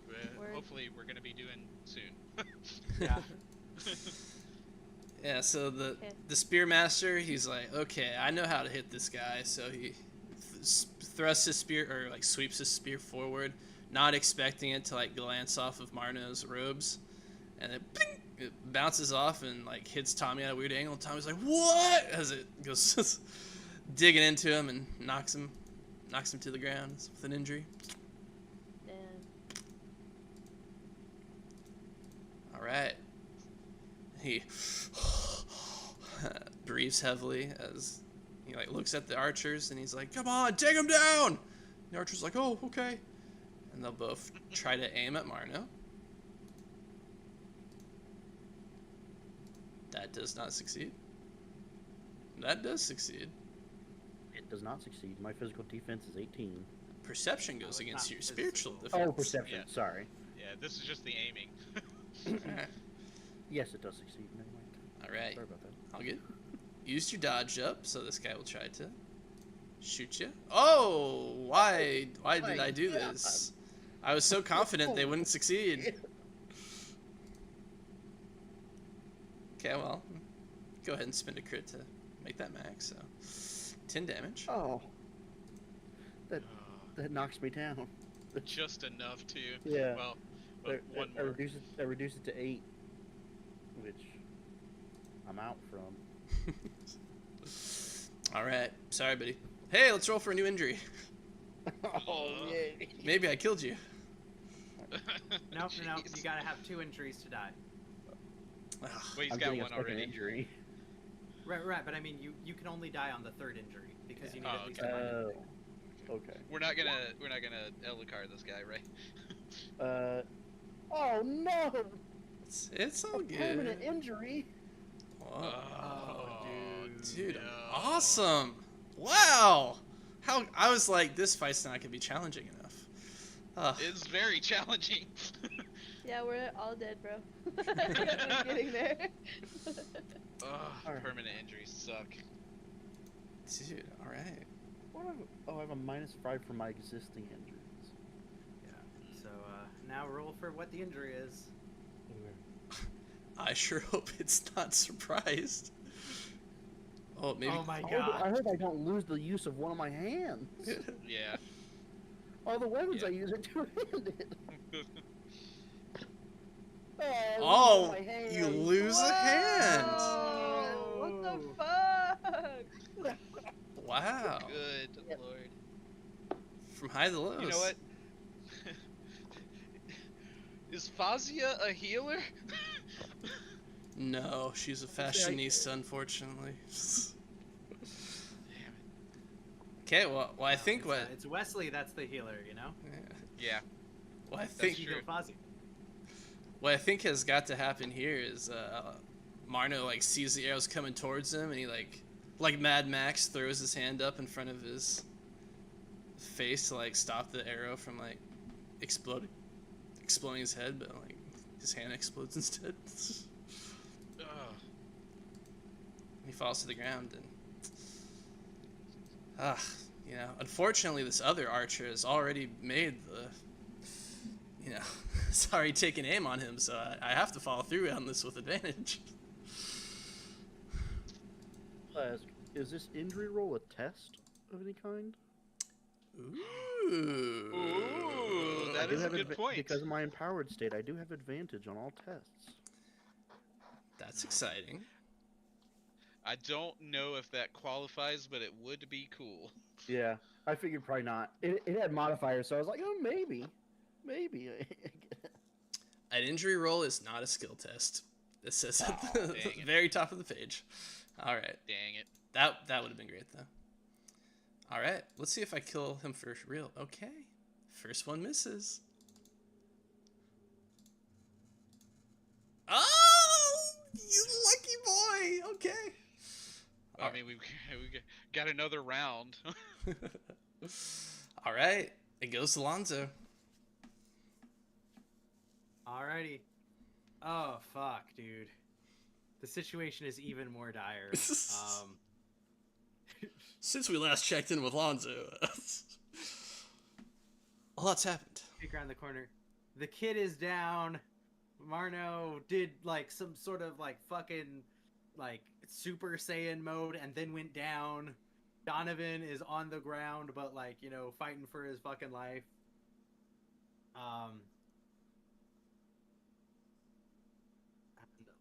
Word. Hopefully, we're gonna be doing soon. Yeah. Yeah, so the Okay. spearmaster, he's like, okay, I know how to hit this guy, so he thrusts his spear, or like sweeps his spear forward, not expecting it to like glance off of Marno's robes, and then ping, it bounces off and like hits Tommy at a weird angle. Tommy's like, what? As it goes digging into him and knocks him to the ground with an injury. And All right. He breathes heavily as he like looks at the archers and he's like, "Come on, take him down!" The archer's like, "Oh, okay." And they'll both try to aim at Marno. That does not succeed. That does succeed. It does not succeed. My physical defense is 18. Perception goes it's against not your spiritual physical. defense. Oh, perception. Yeah. Sorry. Yeah, this is just the aiming. Alright. Yes, it does succeed. Never mind. Alright. Sorry about that. All good. Used your dodge up, so this guy will try to shoot you. Oh, why did I do this? I was so confident they wouldn't succeed. Okay, well, go ahead and spend a crit to make that max. So, 10 damage. Oh. That knocks me down. Just enough to. Yeah. Well, I one I more. reduce it to 8, which I'm out from. All right, sorry, buddy. Hey, let's roll for a new injury. Oh, yay. Maybe I killed you. No, Jeez. you gotta have 2 injuries to die. Ugh. Well, he's I'm got getting a one second already. injury. Right, but I mean, you can only die on the 3rd injury because you need Oh, at least okay. 1 injury. Okay. We're not gonna Ellicar this guy, right? Oh no! It's all A permanent good. injury. Oh, dude, no. awesome! Wow, how I was like, this fight's not gonna be challenging enough. It's very challenging. yeah, we're all dead, bro. Just getting there. Ugh, Alright. permanent injuries suck. Dude, all right. I have a -5 for my existing injuries. Yeah. So now roll for what the injury is. I sure hope it's not surprised. Oh, maybe. Oh my I god. hope I don't lose the use of one of my hands. Yeah. All the weapons Yeah. I use are two-handed. Oh, my hand. you lose a hand. Whoa! What the fuck? Wow. Good Yep. lord. From high to lows. You know what? Is Fazia a healer? No, she's a fashionista, unfortunately. Okay, well, I think it's, what. it's Wesley that's the healer, you know? Yeah. Well, I think true. Fozzie. what I think has got to happen here is Marno like sees the arrows coming towards him, and he like Mad Max throws his hand up in front of his face to like stop the arrow from like exploding his head, but like his hand explodes instead. Ugh. He falls to the ground, and unfortunately, this other archer has already made it's already taken aim on him, so I have to follow through on this with advantage. Is this injury roll a test of any kind? Ooh. Ooh, that I do is a have good point. Because of my empowered state, I do have advantage on all tests. That's exciting. I don't know if that qualifies, but it would be cool. Yeah, I figured probably not. It had modifiers, so I was like, oh, maybe. An injury roll is not a skill test. It says at Oh, the dang it. very top of the page. All right. Dang it. That would have been great, though. All right. Let's see if I kill him for real. Okay. First one misses. Oh! You lucky boy! Okay. I mean, we got another round. All right. It goes to Lonzo. Alrighty. Oh, fuck, dude. The situation is even more dire. Since we last checked in with Lonzo, a lot's happened. Peek around the corner. The kid is down. Marno did, like, some sort of, like, fucking, like, Super Saiyan mode and then went down. Donovan is on the ground, but, like, you know, fighting for his fucking life. And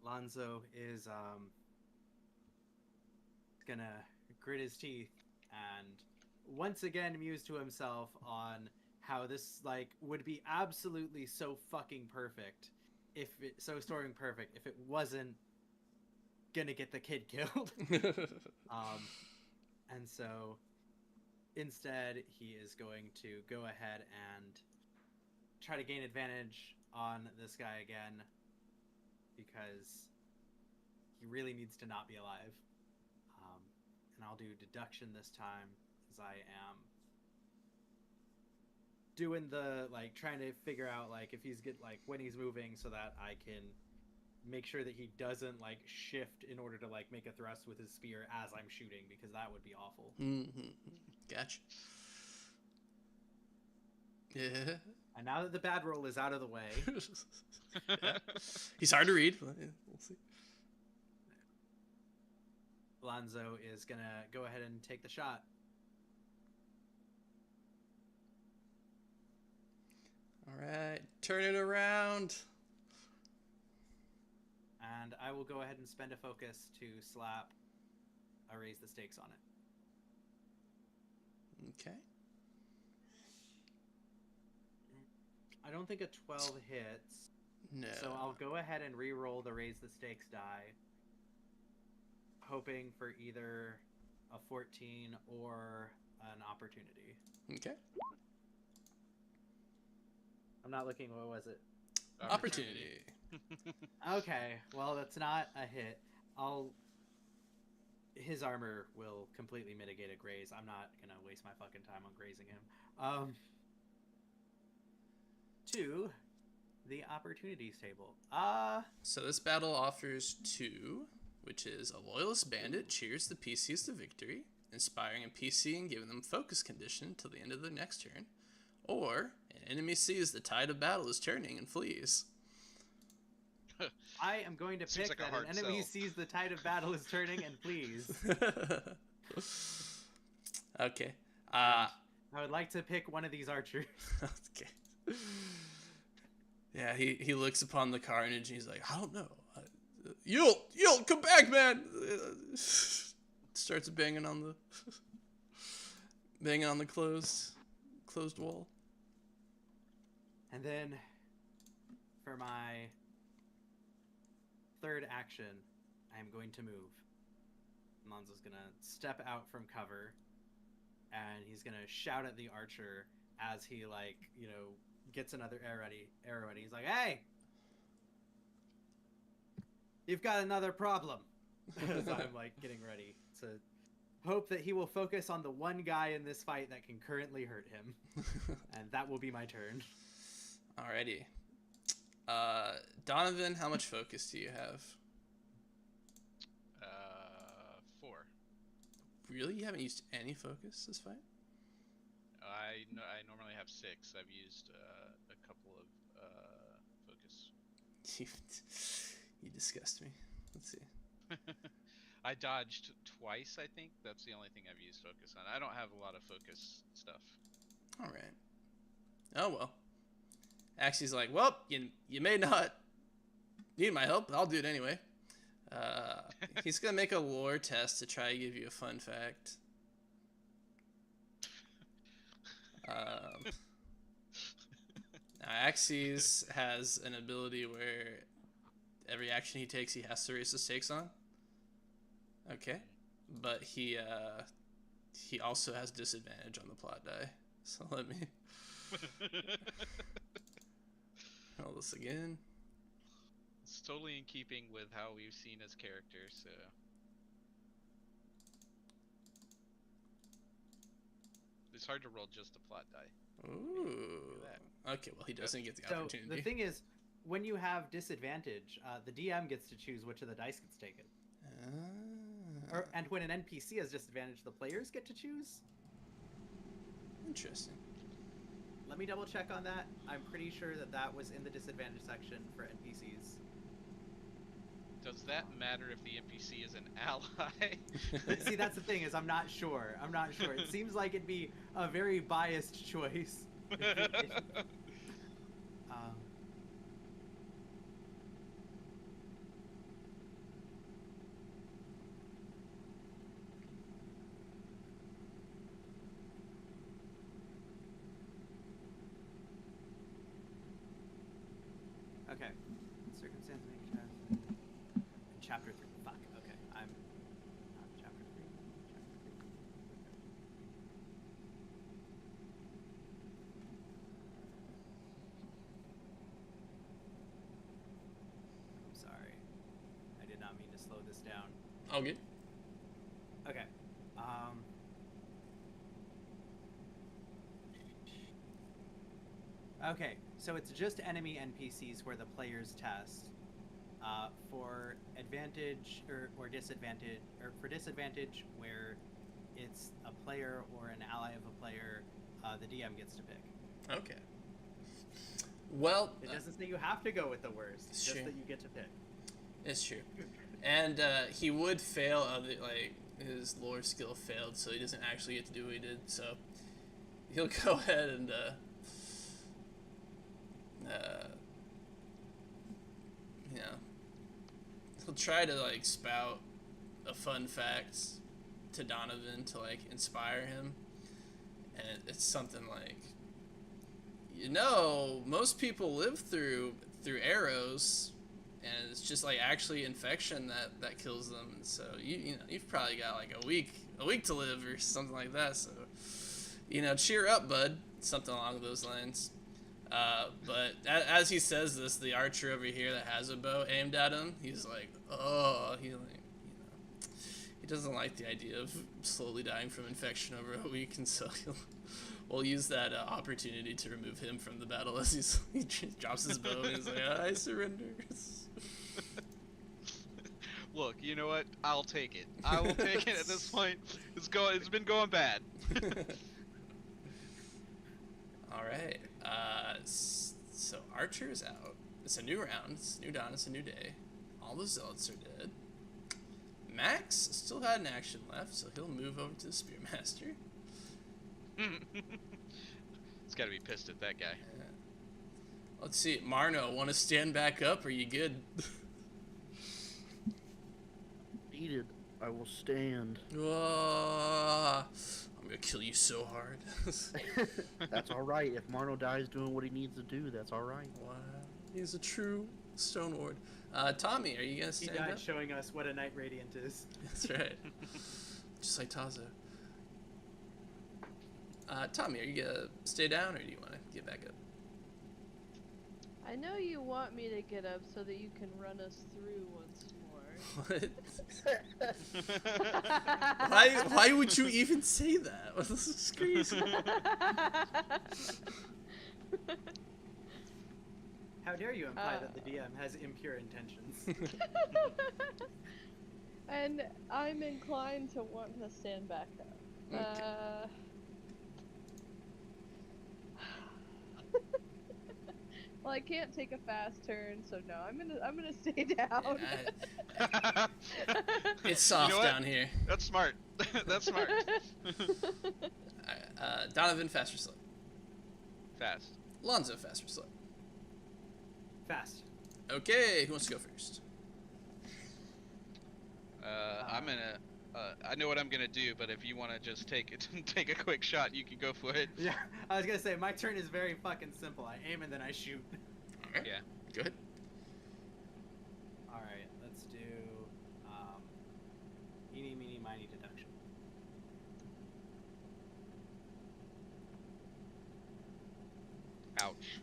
Lonzo is, gonna grit his teeth and once again muse to himself on how this, like, would be absolutely so fucking perfect if it wasn't gonna get the kid killed. And so instead he is going to go ahead and try to gain advantage on this guy again because he really needs to not be alive. And I'll do deduction this time as I am doing the, like, trying to figure out, like, if he's when he's moving so that I can make sure that he doesn't, like, shift in order to, like, make a thrust with his spear as I'm shooting, because that would be awful. Mm-hmm. Gotcha. Yeah. And now that the bad roll is out of the way, Yeah. He's hard to read, but yeah, we'll see. Lonzo is gonna go ahead and take the shot. All right, turn it around. And I will go ahead and spend a focus to slap a raise the stakes on it. Okay. I don't think a 12 hits. No. So I'll go ahead and re-roll the raise the stakes die, hoping for either a 14 or an opportunity. Okay. I'm not looking. What was it? Opportunity. Okay. Well, that's not a hit. His armor will completely mitigate a graze. I'm not gonna waste my fucking time on grazing him. To the opportunities table. So this battle offers 2, which is a loyalist bandit cheers the PCs to victory, inspiring a PC and giving them focus condition till the end of the next turn, or an enemy sees the tide of battle is turning and flees. I am going to Seems pick like a that an hard enemy sell. sees the tide of battle is turning, and please. Okay. I would like to pick one of these archers. Okay. Yeah, he looks upon the carnage and he's like, I don't know. You'll come back, man. Starts banging on the closed wall. And then, for my third action, I am going to move. Monzo's gonna step out from cover, and he's gonna shout at the archer as he gets another arrow ready. He's like, "Hey, you've got another problem." As I'm getting ready to hope that he will focus on the one guy in this fight that can currently hurt him, and that will be my turn. Alrighty. Donovan, how much focus do you have? 4. Really? You haven't used any focus this fight? I normally have 6. I've used a couple of focus. You disgust me. Let's see. I dodged twice, I think. That's the only thing I've used focus on. I don't have a lot of focus stuff. Alright. Oh well. Axie's like, well, you may not need my help, but I'll do it anyway. He's gonna make a lore test to try to give you a fun fact. Axie's has an ability where every action he takes, he has to raise the stakes on. Okay, but he also has disadvantage on the plot die. So let me roll this again. It's totally in keeping with how we've seen his character, so. It's hard to roll just a plot die. Ooh. Okay, well, he doesn't get the So opportunity. the thing is, when you have disadvantage, the DM gets to choose which of the dice gets taken. And when an NPC has disadvantage, the players get to choose. Interesting. Let me double check on that. I'm pretty sure that was in the disadvantage section for NPCs. Does that matter if the NPC is an ally? See, that's the thing, is I'm not sure. It seems like it'd be a very biased choice. Okay. Circumstance make chapter 3. Fuck. Okay. I'm not chapter 3. Chapter 3. I'm sorry. I did not mean to slow this down. All good. Okay. Okay, so it's just enemy NPCs where the players test. For advantage or disadvantage, or for disadvantage where it's a player or an ally of a player, the DM gets to pick. Okay. Well, It doesn't say you have to go with the worst, it's Sure. just that you get to pick. it's true. And he would fail his lore skill failed, so he doesn't actually get to do what he did. So he'll go ahead and he'll try to spout a fun fact to Donovan to inspire him, and it's something like, most people live through arrows, and it's just actually infection that kills them. And so you've probably got a week to live or something like that. So cheer up, bud. Something along those lines. But as he says this, the archer over here that has a bow aimed at him, he's like, oh, he doesn't like the idea of slowly dying from infection over a week, and so we'll use that opportunity to remove him from the battle as he drops his bow and he's like, I surrender. Look, you know what? I'll take it. I will take it at this point. It's been going bad. All right. So Archer's out. It's a new round. It's a new dawn. It's a new day. All the zealots are dead. Max still had an action left, so he'll move over to the Spearmaster. It's got to be pissed at that guy. Let's see, Marno, want to stand back up? Or are you good? Needed. I will stand. I'm gonna kill you so hard. That's all right. If Marno dies doing what he needs to do, that's all right. Wow, he's a true Stone Ward. Tommy, are you gonna He stand died up? showing us what a Night Radiant is. That's right. Just like Tazo. Tommy, are you gonna stay down or do you want to get back up? I know you want me to get up so that you can run us through once more. What? Why would you even say that? This is crazy. How dare you imply that the DM has impure intentions? And I'm inclined to want to stand back up. Okay. Well, I can't take a fast turn, so no, I'm gonna stay down. It's soft You know what? down here. That's smart. That's smart. Donovan, fast or slow? Fast. Lonzo, fast or slow? Fast. Okay, who wants to go first? I'm gonna. I know what I'm gonna do, but if you want to just take it, take a quick shot, you can go for it. Yeah, I was gonna say my turn is very fucking simple. I aim and then I shoot. Alright. Yeah. Go ahead. All right, let's do eeny, meeny, miny deduction. Ouch.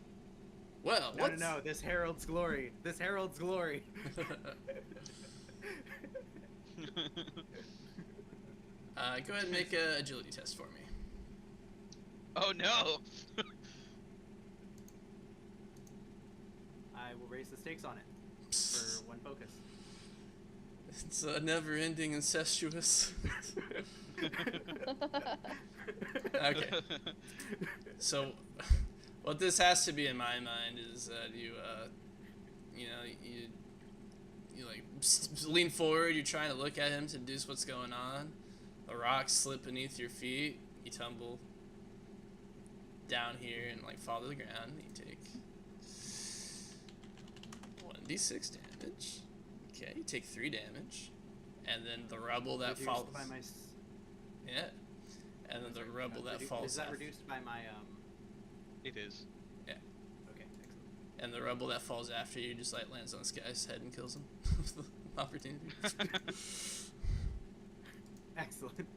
Well, No, what's... no, no. This heralds glory. This heralds glory. Go ahead and make a agility test for me. Oh no. I will raise the stakes on it for one focus. It's never-ending incestuous. Okay. So, what this has to be in my mind is that you like lean forward. You're trying to look at him to deduce what's going on. The rocks slip beneath your feet. You tumble down here and like fall to the ground. You take 1d6 damage. Okay, you take 3 damage, and then the rubble that Reduced falls. by my Yeah, and then the rubble that falls. Is that off. reduced by my It is. Okay, excellent. And the rubble that falls after you just like lands on this guy's head and kills him. Opportunity. Excellent.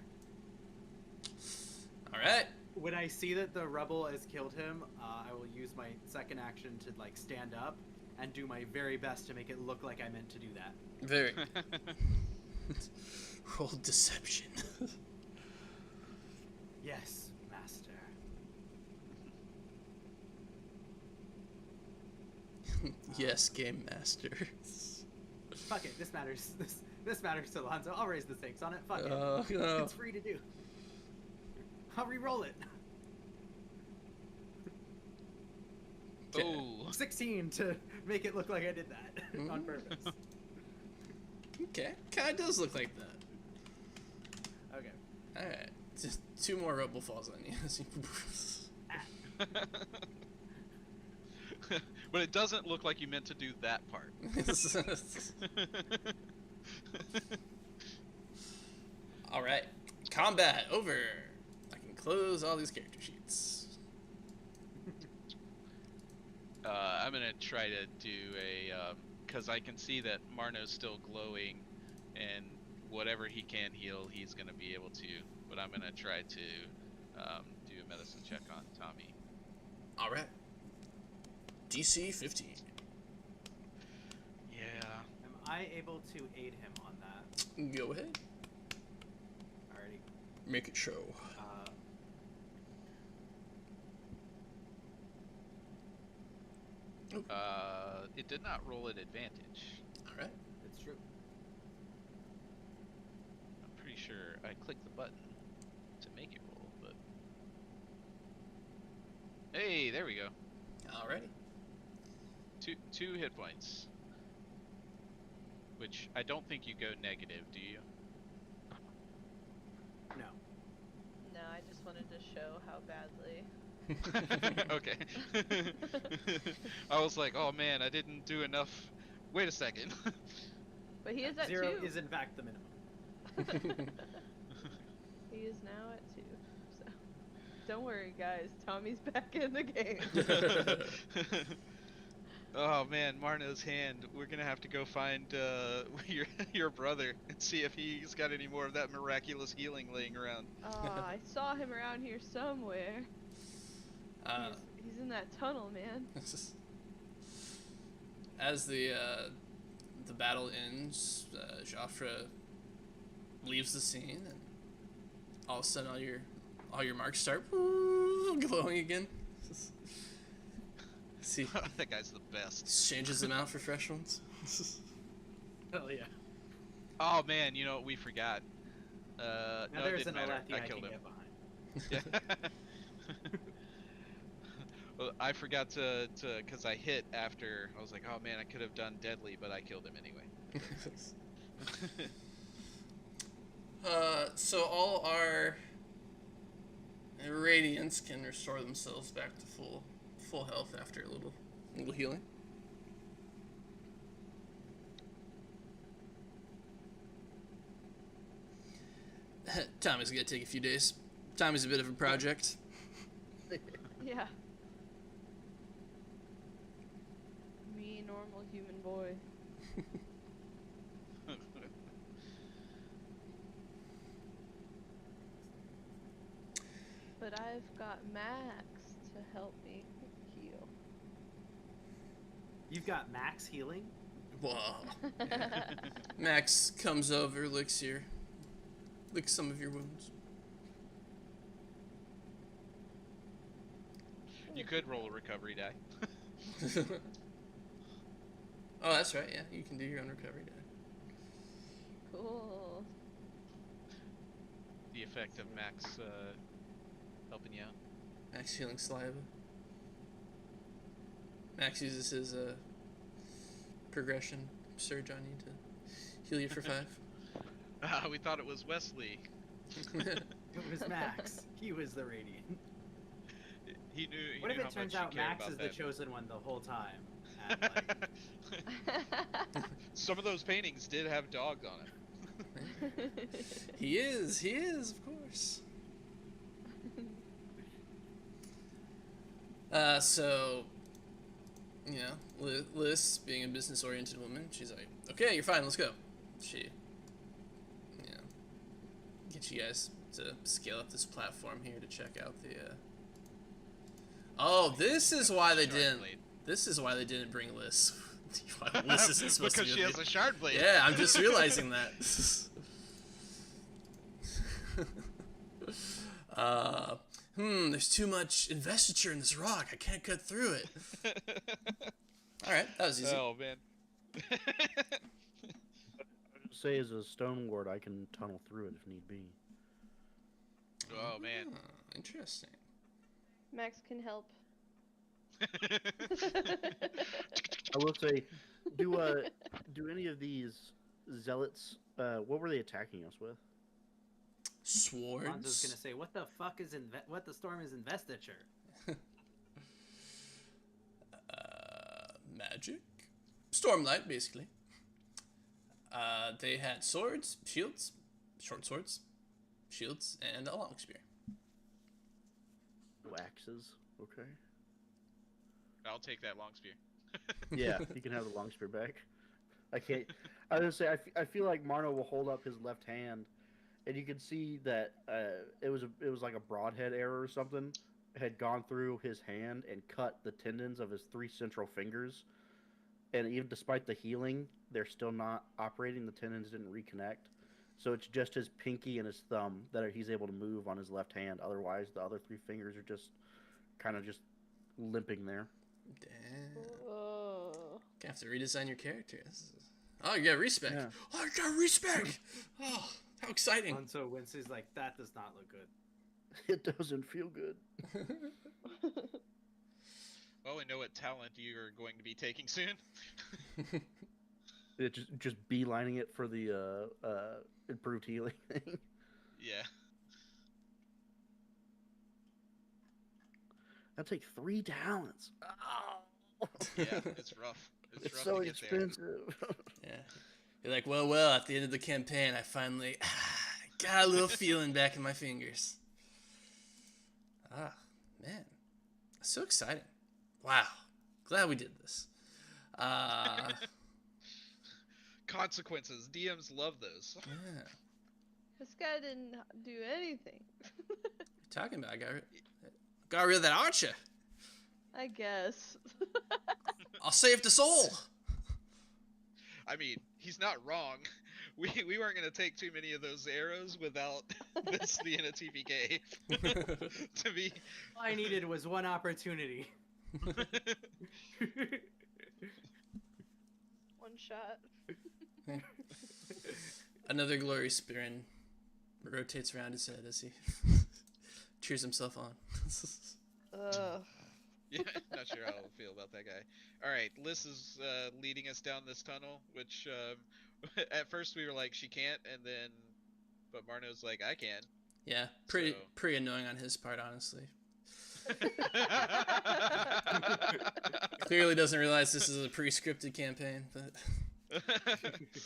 All right. When I see that the rubble has killed him, I will use my second action to like stand up and do my very best to make it look like I meant to do that. Very. Roll deception. Yes, master. Yes, game master. Fuck it. This matters. This matters to Alonzo. I'll raise the stakes on it. Fuck it. No. It's free to do. I'll re-roll it. Oh. 16 to make it look like I did that on purpose. Okay, kind of does look like that. Okay. All right, just 2 more rubble falls on you. But it doesn't look like you meant to do that part. All right, combat over. I can close all these character sheets. I'm gonna try to do a, cause I can see that Marno's still glowing, and whatever he can heal, he's gonna be able to. But I'm gonna try to do a medicine check on Tommy. All right. DC 15. Yeah. Am I able to aid him on that? Go ahead. Alrighty. Make it show. It did not roll at advantage. All right. It's true. I'm pretty sure I clicked the button to make it roll, but hey, there we go. Alrighty. two hit points. Which I don't think you go negative, do you? No. No, I just wanted to show how badly. Okay. I was like, oh man, I didn't do enough. Wait a second. But he is at 0 2. is in fact the minimum. He is now at 2. So don't worry, guys. Tommy's back in the game. Oh man, Marno's hand. We're gonna have to go find your brother and see if he's got any more of that miraculous healing laying around. I saw him around here somewhere. Uh, He's in that tunnel, man. as the battle ends, Joffre leaves the scene, and all of a sudden all your marks start glowing again. See, That guy's the best. changes them out for fresh ones. Hell yeah. Oh man, you know what we forgot? Now No, it there's didn't an matter. Alethi I I killed can him. get behind. Yeah. Well, I forgot to because I hit after. I was like, oh man, I could have done deadly, but I killed him anyway. So all our radiants can restore themselves back to full health after a little healing. Tommy's gonna take a few days. Tommy's a bit of a project. Yeah. Me, normal human boy. But I've got Max to help me heal. You've got max healing? Whoa. Max comes over, licks some of your wounds. You could roll a recovery die. Oh, that's right. Yeah, you can do your own recovery die. Cool. The effect of Max helping you out. Max healing saliva. Max uses his progression surge on you to heal you for 5. We thought it was Wesley. It was Max. He was the radiant. He knew. He What knew if how it turns much you out cared Max about is the that. chosen one the whole time? And, like, Some of those paintings did have dogs on it. He is, of course. So, you know, Liz, being a business-oriented woman, she's like, okay, you're fine, let's go. She, you know, get you guys to scale up this platform here to check out the, Oh, this is why they Shard didn't, blade. this is why they didn't bring Liz. Liz isn't supposed Because to be she a has a shard blade. Yeah, I'm just realizing that. There's too much investiture in this rock. I can't cut through it. Alright, that was easy. Oh man. Say as a stone ward, I can tunnel through it if need be. Oh man. Interesting. Max can help. I will say, do any of these zealots? What were they attacking us with? Swords. Lonzo's gonna say, "What the fuck is what the storm is investiture?" Magic? Stormlight, basically. They had swords, shields, short swords, shields, and a long spear. No axes. Okay. I'll take that long spear. Yeah, you can have the long spear back. I can't. I was gonna say I feel like Marno will hold up his left hand, and you can see that it was like a broadhead arrow or something had gone through his hand and cut the tendons of his 3 central fingers, and even despite the healing, they're still not operating. The tendons didn't reconnect, so it's just his pinky and his thumb that he's able to move on his left hand. Otherwise, the other 3 fingers are just kind of just limping there. Damn. Whoa. Gonna have to redesign your character. Oh, you got respect. Yeah. Oh, I got respect. Oh, how exciting. Lonzo winces like, "That does not look good." It doesn't feel good. Well, we know what talent you're going to be taking soon. It just beelining it for the improved healing thing. Yeah. That'd take 3 talents. Oh. Yeah, it's rough. It's It's rough so to get there. expensive. Yeah. You're like, well, at the end of the campaign, I finally got a little feeling back in my fingers. Ah, man. So exciting. Wow. Glad we did this. Consequences. DMs love those. Yeah. This guy didn't do anything. What are you talking about? I got rid of that archer. I guess. I'll save the soul. I mean, he's not wrong. We weren't gonna take too many of those arrows without this being a TPK. To be. All I needed was one opportunity. One shot. Another glory spirit rotates around his head as he cheers himself on. Ugh. Yeah, not sure how I'll feel about that guy. All right, Liz is leading us down this tunnel, which at first we were like she can't, and then but Marno's like I can. Yeah, So- pretty annoying on his part, honestly. Clearly doesn't realize this is a pre-scripted campaign,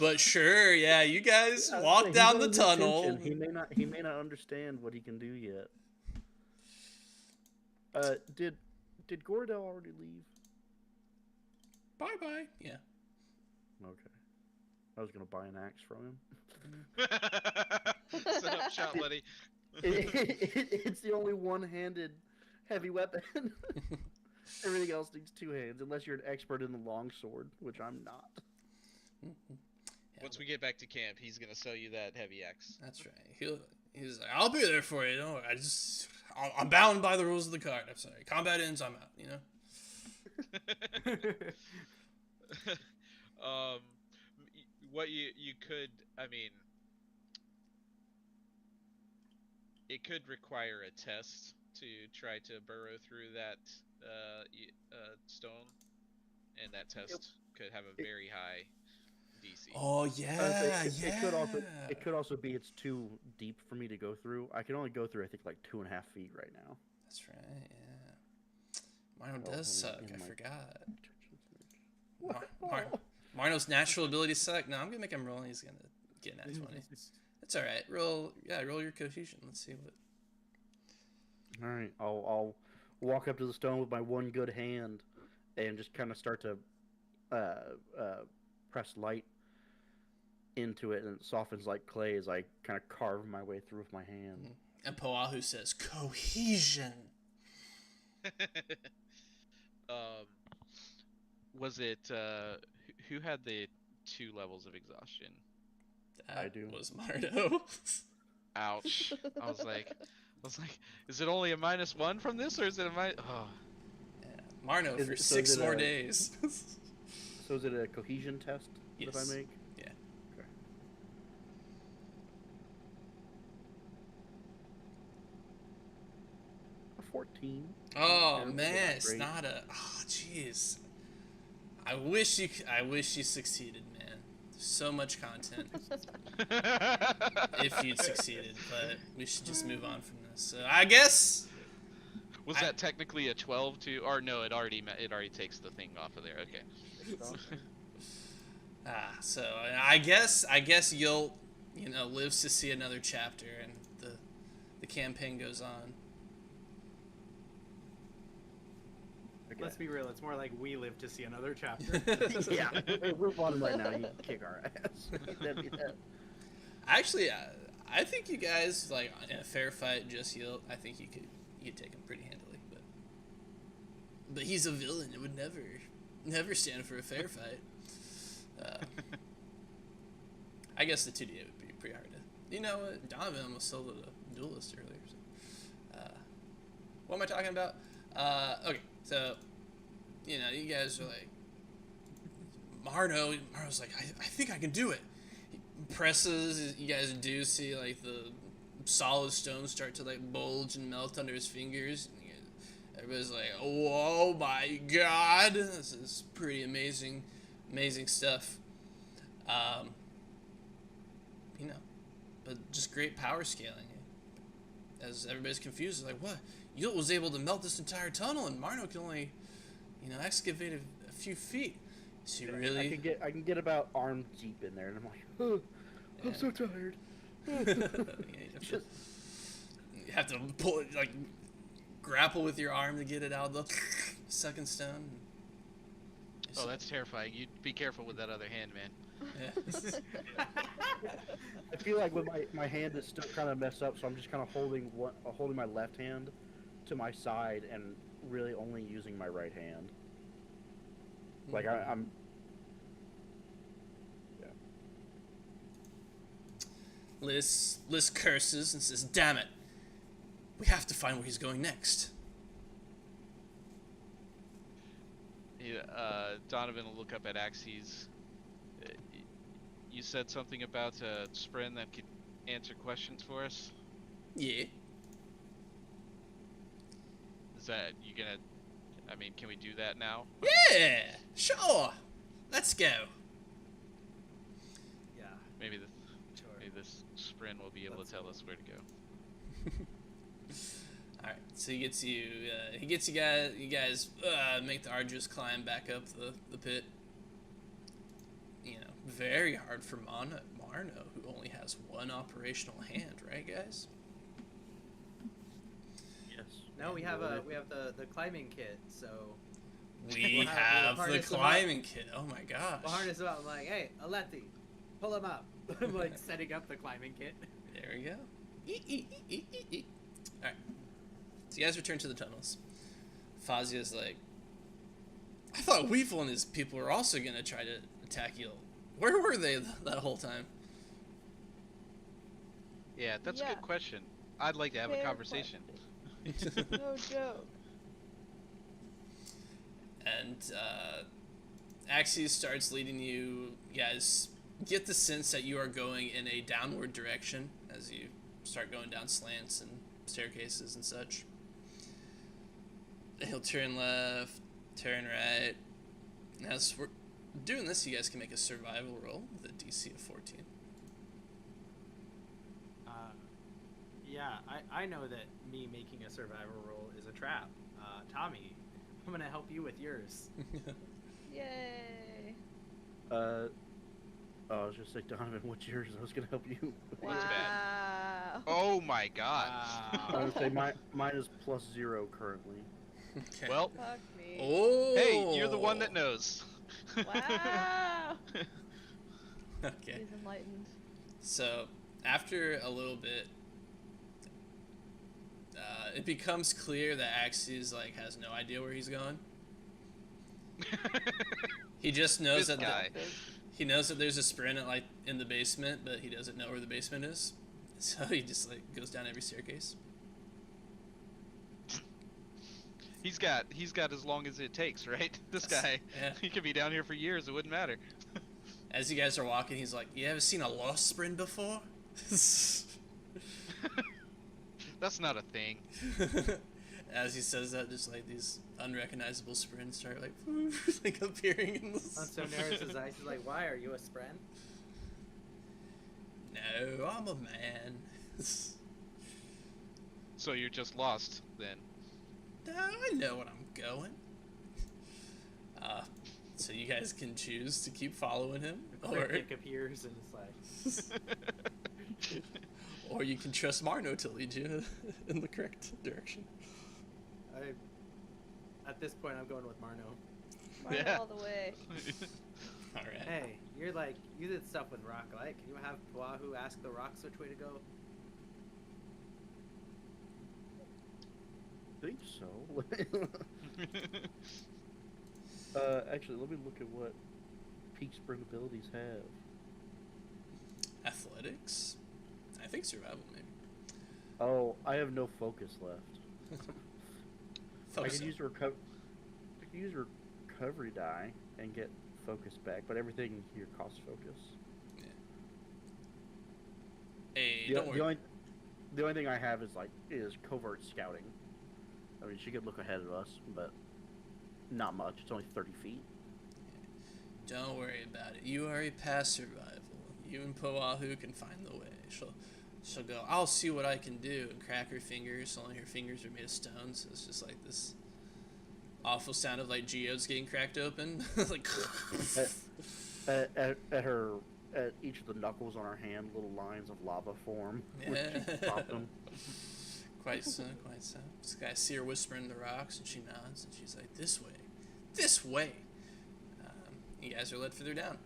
but sure, yeah, you guys walk He's down on the his tunnel. attention. He may not understand what he can do yet. Did Gordell already leave? Bye bye. Yeah. Okay. I was gonna buy an axe from him. Set up shop, buddy. It's the only one-handed heavy weapon. Everything else needs 2 hands, unless you're an expert in the longsword, which I'm not. Yeah, Once we get back to camp, he's gonna sell you that heavy axe. that's right. He's like, I'll be there for you. Don't worry. I'm bound by the rules of the card. I'm sorry. Combat ends, I'm out. You know. What you could, I mean, it could require a test to try to burrow through that stone, and that test could have a very high DC. Oh yeah, It could also be it's too deep for me to go through. I can only go through I think like 2.5 feet right now. That's right. Yeah. Marno does suck. I forgot. Marno's natural ability suck. No, I'm gonna make him roll. And he's gonna get an 20. It's all right. Roll your cohesion. Let's see what. All right, I'll walk up to the stone with my one good hand, and just kind of start to press light into it, and it softens like clay as I kind of carve my way through with my hand. And Poahu says cohesion. Was it who had the 2 levels of exhaustion? That I do. was Marno. Ouch. I was like, is it only a -1 from this, or is it a minus? Oh. Yeah. Marno Is for it- so 6 is it more a- days. So is it a cohesion test that I Yes. make? Yeah. Okay. A 14. Oh Yeah, man, that's it's great. not a. Oh jeez. I wish you succeeded, man. There's so much content if you'd succeeded, but we should just move on from this. So I guess. Was that technically a 12 to, or no? It already takes the thing off of there. Okay. So I guess you'll lives to see another chapter, and the campaign goes on. Okay. Let's be real, it's more like we live to see another chapter. Yeah, we're bottom right now. You can kick our ass. That'd be that. Actually, I think you guys like in a fair fight, just yield. I think you could take him pretty handily, but he's a villain. It would never stand for a fair fight. I guess the 2D would be pretty hard to. You know what? Donovan almost sold a duelist earlier. So. What am I talking about? Okay, so you guys are like Marno's like I think I can do it. He presses. You guys do see like the solid stones start to like bulge and melt under his fingers, Everybody's like, "Oh my god, this is pretty amazing, amazing stuff." Um, you know, but just great power scaling. As everybody's confused, like, "What? Yult was able to melt this entire tunnel, and Marno can only, excavate a few feet. Is he really?" I can get about arm deep in there, and I'm like, oh, I'm so tired. You have to pull it, like, grapple with your arm to get it out of the second stone. Oh, that's terrifying. You be careful with that other hand, man. Yeah. I feel like with my hand is still kind of messed up, so I'm just kind of holding my left hand to my side and really only using my right hand. Like I'm. Yeah. Liz curses and says, "Damn it. We have to find where he's going next." Donovan will look up at Axes. You said something about a Spren that could answer questions for us? Yeah. Is that, you gonna, I mean, can we do that now? Yeah, sure. Let's go. Yeah, Maybe sure. this Spren will be able to tell us where to go. All right, so he gets you guys. You guys make the arduous climb back up the pit. Very hard for Marno, who only has one operational hand, right, guys? Yes. No, we have the climbing kit, so We we'll have the harness them climbing kit. Oh my gosh. we'll harness him up. I'm like, hey, Alethi, pull him up. I'm like setting up the climbing kit. There we go. Alright. So you guys return to the tunnels. Fazia's like, "I thought Weevil and his people were also gonna try to attack you. Where were they that whole time?" Yeah, that's a Yeah. good question. I'd like to have a Fair conversation. question. No joke. And Axes starts leading you. You guys get the sense that you are going in a downward direction as you start going down slants and staircases and such. He'll turn left, turn right. As we're doing this, you guys can make a survival roll with a DC of 14. Yeah, I know that me making a survival roll is a trap. Tommy, I'm gonna help you with yours. Yay. I was just like, Donovan, what's yours? I was gonna help you. Wow. bad? Oh my god. I would say mine is +0 currently. Okay. Well, Fuck me. Oh. hey, you're the one that knows. Wow. Okay. He's enlightened. So after a little bit, it becomes clear that Axes has no idea where he's going. He just knows This that guy. he knows that there's a sprint in the basement, but he doesn't know where the basement is. So he just goes down every staircase. He's got as long as it takes, right? This guy. Yeah. He could be down here for years, it wouldn't matter. As you guys are walking, he's like, "You ever seen a lost sprint before?" That's not a thing. As he says that, just these unrecognizable sprints start appearing in the So narrows his eyes. He's like, why are you a Spren? No, I'm a man. So you're just lost then. No, I know what I'm going. So you guys can choose to keep following him, Quick dick appears and it's like, or you can trust Marno to lead you in the correct direction. at this point, I'm going with Marno. Marno Yeah. all the way. All right. Hey, you did stuff with rock. Can you have Wahoo ask the rocks which way to go? I think so. Actually, let me look at what peak sprint abilities have. Athletics? I think survival, maybe. Oh, I have no focus left. I Focus can up. use recovery die and get focus back, but everything here costs focus. Hey, The, don't worry. the only thing I have is covert scouting. I mean, she could look ahead of us, but not much. It's only 30 feet. Don't worry about it. You already passed survival. You and Poahu can find the way. She'll go, I'll see what I can do, and crack her fingers. Only her fingers are made of stone, so it's just like this awful sound of like geodes getting cracked open. Like At each of the knuckles on her hand, little lines of lava form. When she popped them. Quite so, quite so. This guy see her whispering in the rocks, and she nods, and she's like, this way. This way! You guys are led further down.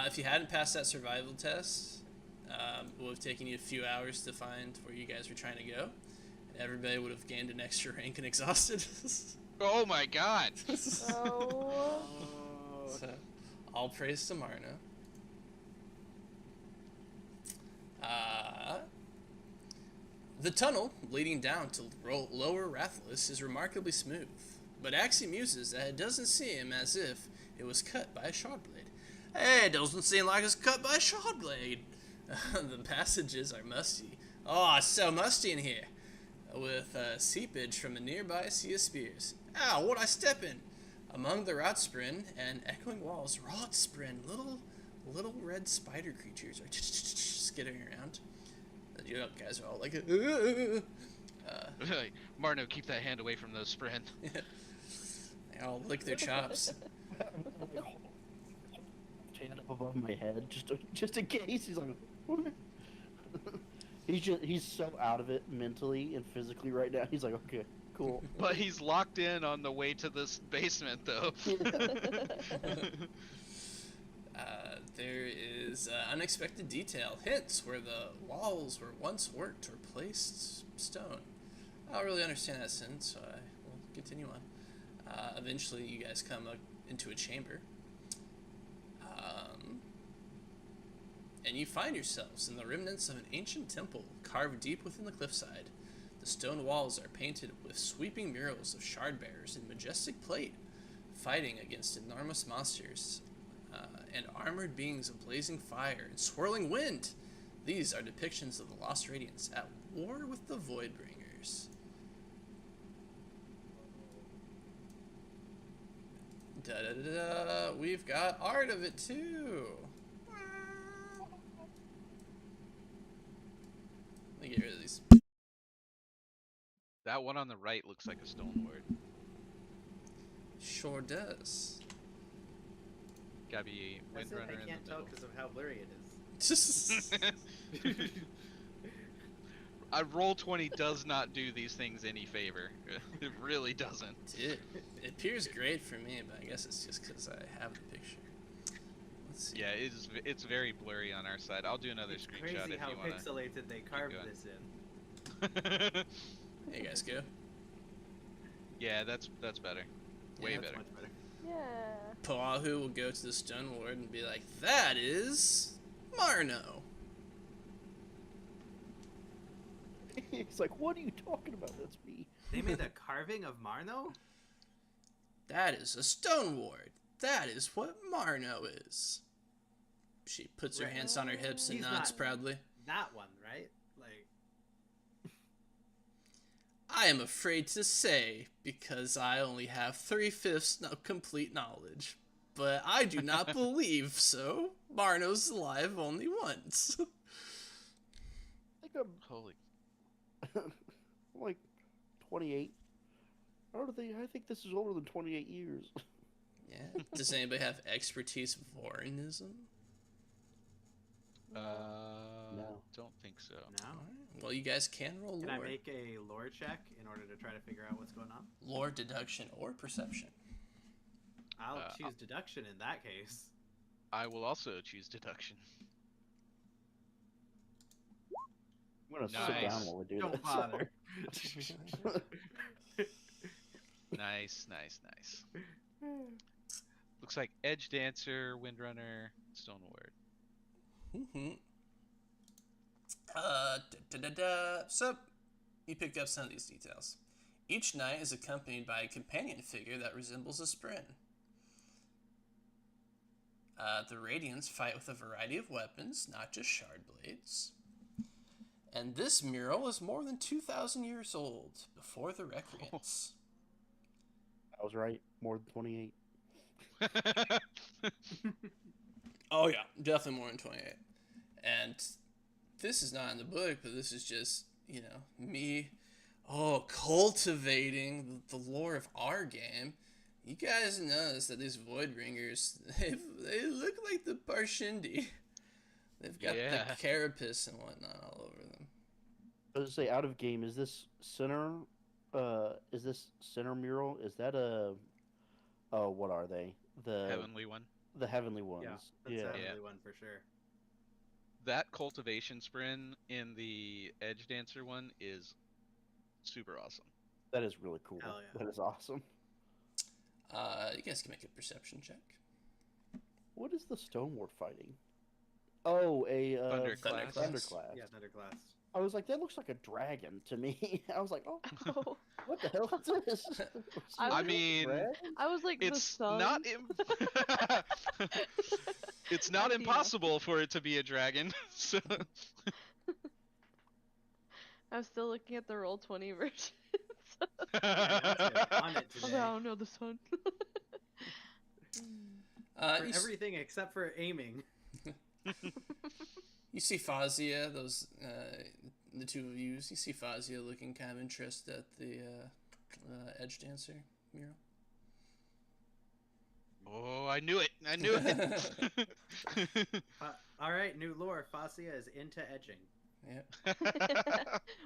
If you hadn't passed that survival test, it would have taken you a few hours to find where you guys were trying to go, and everybody would have gained an extra rank and exhausted. Oh my god! Oh. So, all praise to Marna. The tunnel leading down to lower Rathalos is remarkably smooth, but Axie muses that it doesn't seem as if it was cut by a shard blade. Hey, it doesn't seem like it's cut by a shard blade. The passages are musty. Oh, it's so musty in here. With seepage from a nearby sea of spears. Ow, what I step in? Among the rotsprin and echoing walls, rotsprin, little red spider creatures are skittering around. You guys are all like, Marno, keep that hand away from those sprint. They all lick their chops. Hand up above my head, just in case. He's like, what? He's so out of it mentally and physically right now. He's like, okay, cool. But he's locked in on the way to this basement, though. There is unexpected detail, hints where the walls were once worked or placed stone. I don't really understand that sentence, so I will continue on. Eventually, you guys come into a chamber. And you find yourselves in the remnants of an ancient temple carved deep within the cliffside. The stone walls are painted with sweeping murals of shard bearers in majestic plate, fighting against enormous monsters and armored beings of blazing fire and swirling wind. These are depictions of the Lost Radiants at war with the Voidbringers. Da-da-da-da. We've got art of it too. Let me get rid of these. That one on the right looks like a stone ward. Sure does. Gotta be That's it. Windrunner I in can't the tell middle. because of how blurry it is. Roll 20 does not do these things any favor. It really doesn't. It appears great for me, but I guess it's just because I have the picture. Let's see. Yeah, it's very blurry on our side. I'll do another It's screenshot crazy if how you wanna. pixelated they carved going. this in. There you guys go. Yeah, that's better. Way That's better. much better. Yeah. Poahu will go to the stone ward and be like, that is Marno. He's like, what are you talking about? That's me. They made a carving of Marno? That is a stone ward. That is what Marno is. She puts her Right. hands on her hips and He's nods not- proudly. That one, right? Like, I am afraid to say, because I only have 3/5 complete knowledge. But I do not believe so. Marno's alive only once. I think Holy. I'm like 28. I think this is older than 28 years. Yeah. Does anybody have expertise Vorinism? No. Don't think so. no. Alright. Well, you guys can roll Can I lore. make a lore check in order to try to figure out what's going on? Lore, deduction, or perception. I'll Uh, choose deduction in that case. I will also choose deduction. I'm gonna sit Nice. down while we do Don't this. bother. Nice. Looks like Edge Dancer, Windrunner, Stone Ward. So, you picked up some of these details. Each knight is accompanied by a companion figure that resembles a Sprin. The Radiants fight with a variety of weapons, not just shard blades. And this mural is more than 2,000 years old, before the Recreants. I was right. More than 28. Oh yeah, definitely more than 28. And this is not in the book, but this is just, me, cultivating the lore of our game. You guys notice that these Voidbringers, they look like the Parshindi. They've got Yeah. the carapace and whatnot all over them. I was gonna say, out of game, is this center mural? Is that what are they? Heavenly one. The heavenly ones. Yeah, that's Yeah. a Yeah. heavenly one for sure. That cultivation sprint in the Edge Dancer one is super awesome. That is really cool. Hell yeah. That is awesome. You guys can make a perception check. What is the Stonewalker fighting? Oh, a Thunderclass. Thunderclass. Yeah, Thunderclass. I was like, that looks like a dragon to me. I was like, oh, Oh, what the hell is this? I mean, Dragon? I was like, the It's sun. not. It's not Athena. impossible for it to be a dragon. So I'm still looking at the Roll20 version. On it Oh, today. no, no, the sun. For You, everything except for aiming. you see Fazia, those the two of you. You see Fazia looking kind of interested at the Edge Dancer mural. Oh, I knew it. I knew it. All right, new lore. Fascia is into edging. Yeah.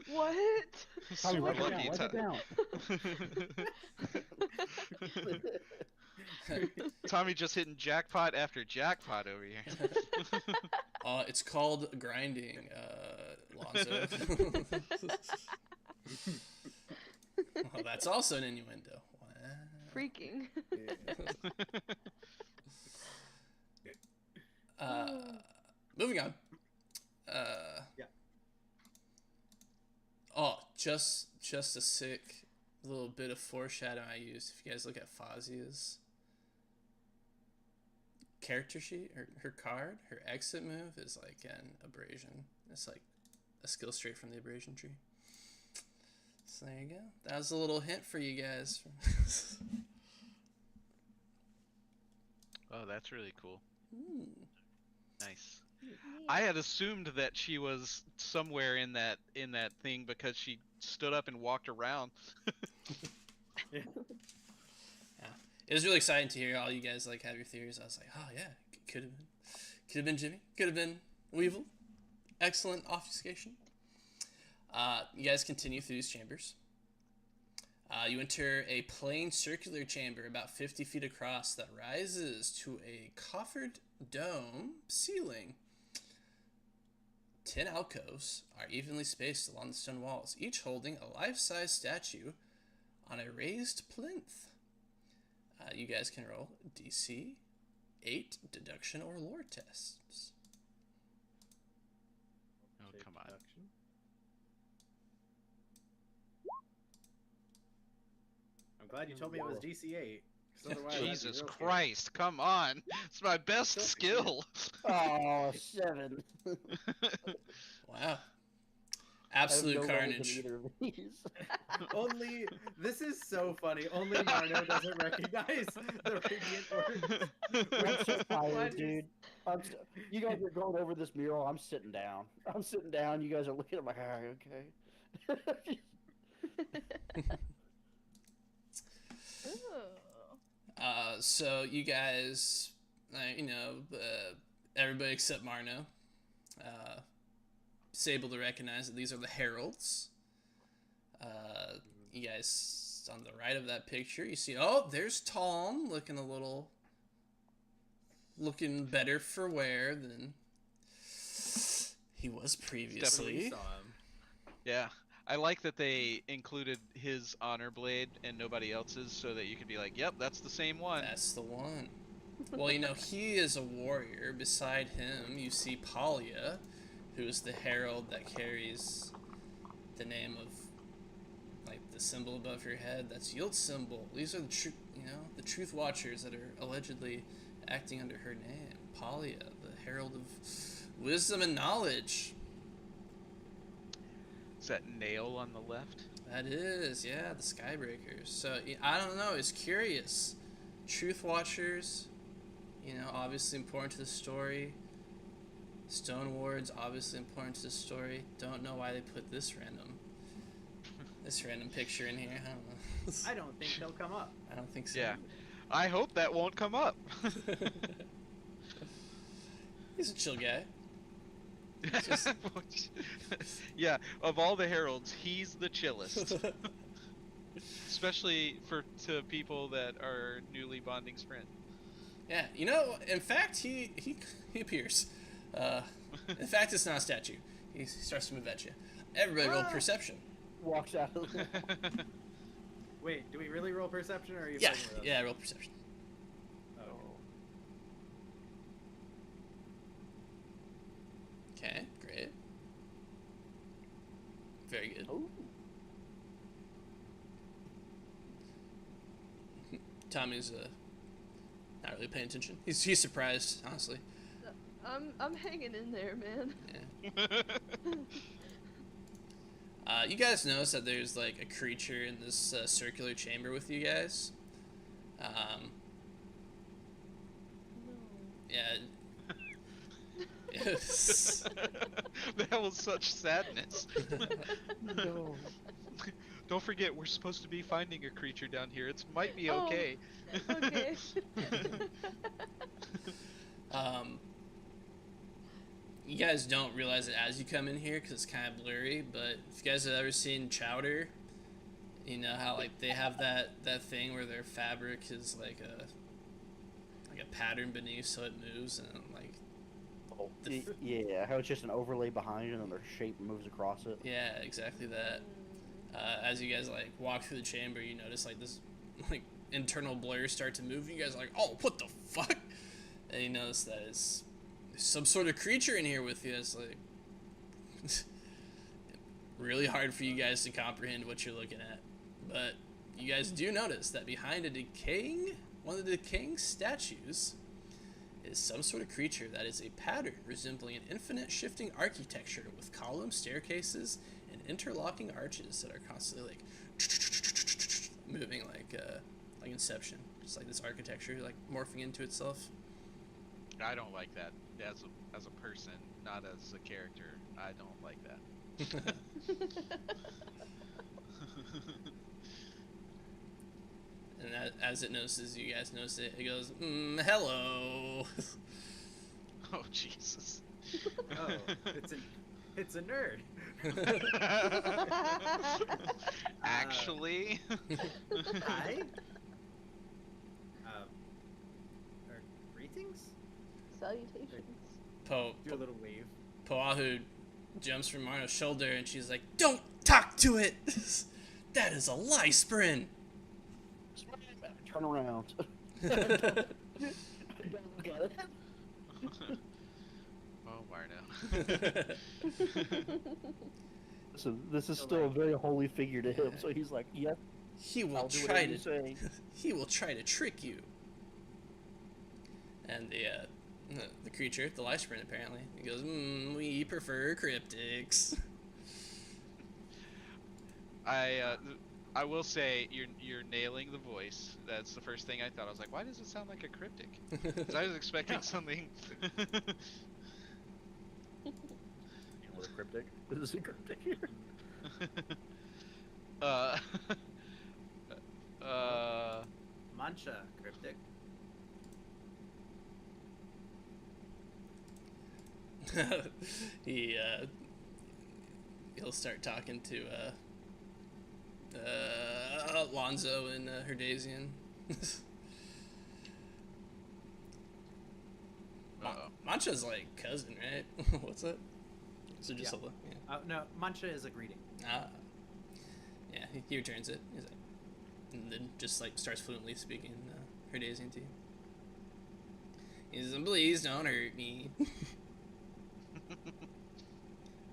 What? Tommy, write Super it lucky. down. Tommy just hitting jackpot after jackpot over here. It's called grinding, Lonzo. Oh, that's also an innuendo. Wow. Freaking. Moving on. Yeah. Oh, just a sick little bit of foreshadowing I used. If you guys look at Fazia's character sheet, her card, her exit move is like an abrasion. It's like a skill straight from the abrasion tree. So there you go. That was a little hint for you guys. Oh, that's really cool. Ooh. Nice. I had assumed that she was somewhere in that thing because she stood up and walked around. Yeah. It was really exciting to hear all you guys like have your theories. I was like, oh yeah, could have been Jimmy, could have been Weevil. Excellent obfuscation. You guys continue through these chambers. You enter a plain circular chamber about 50 feet across that rises to a coffered dome ceiling. 10 alcoves are evenly spaced along the stone walls, each holding a life-size statue on a raised plinth. You guys can roll DC 8 deduction or lore tests. Oh, come on. I'm glad you told me it was DC8. 'cause otherwise I'd be Jesus real Christ, come on. It's my best skill. Oh, 7. Wow. Absolute I have no levels in carnage. either of these. scared. Only this is so funny. Only Marno doesn't recognize the radiant orbs. I'm so Why tired, does- dude. You guys are going over this mural. I'm sitting down. You guys are looking at my hair. Okay. Oh. So you guys, everybody except Marno, is able to recognize that these are the heralds. You guys, on the right of that picture, you see, there's Tom looking better for wear than he was previously. Saw him. Yeah. I like that they included his honor blade and nobody else's so that you could be like, yep, that's the same one. That's the one. Well, he is a warrior. Beside him, you see Palia, who is the herald that carries the name of, like, the symbol above your head. That's Yield symbol. These are the truth watchers that are allegedly acting under her name. Palia, the herald of wisdom and knowledge. Is that nail on the left? That is, yeah, the Skybreakers. So I don't know. It's curious. Truth Watchers, obviously important to the story. Stone Wards, obviously important to the story. Don't know why they put this random picture in here. I don't know. I don't think they'll come up. I don't think so. Yeah. I hope that won't come up. He's a chill guy. Yeah, of all the heralds, he's the chillest. Especially to people that are newly bonding sprint. Yeah, in fact, he appears. In fact, it's not a statue. He starts to move at you. Everybody roll perception. Walks out of the Wait, do we really roll perception, or are you? Yeah, fucking with us? yeah, roll perception. Okay, great. Very good. Ooh. Tommy's not really paying attention. He's surprised, honestly. I'm hanging in there, man. Yeah. You guys notice that there's like a creature in this circular chamber with you guys. Yeah. That was such sadness. No. Don't forget, we're supposed to be finding a creature down here. It might be Oh. okay. Okay. You guys don't realize it as you come in here because it's kind of blurry, but if you guys have ever seen Chowder, you know how like they have that thing where their fabric is like a pattern beneath, so it moves and like Yeah, how it's just an overlay behind and then their shape moves across it. yeah, exactly that. As you guys like walk through the chamber, you notice like this like internal blurs start to move. And you guys are like, oh, what the fuck? And you notice that it's some sort of creature in here with you. It's like really hard for you guys to comprehend what you're looking at. But you guys do notice that behind one of the decaying statues is some sort of creature that is a pattern resembling an infinite shifting architecture with columns, staircases, and interlocking arches that are constantly like moving like Inception. Just like this architecture like morphing into itself. I don't like that as a person, not as a character. I don't like that. And as it notices you guys notice it, it goes, hello. Oh Jesus. Oh, it's a nerd. Actually. Hi. Or greetings. Salutations. Do a little wave. Poahu jumps from Marno's shoulder and she's like, don't talk to it! That is a Lysprin! Turn around. Oh, Marno. So this is still a very holy figure to him. So he's like, "Yep, He will I'll do try whatever you to say." he will try to trick you. And the creature, the Lysprin apparently, he goes, we prefer cryptics. I will say you're nailing the voice. That's the first thing I thought. I was like, why does it sound like a cryptic? 'Cause I was expecting something. You know what a cryptic? This is a cryptic here. Mancha cryptic. He'll start talking to Lonzo and Herdazian. Mancha's like cousin, right? What's that? So just Yeah. a look. Yeah. No, Mancha is a greeting. Yeah. He returns it. He's like, and then just like starts fluently speaking Herdazian to you. He says, "Please don't hurt me.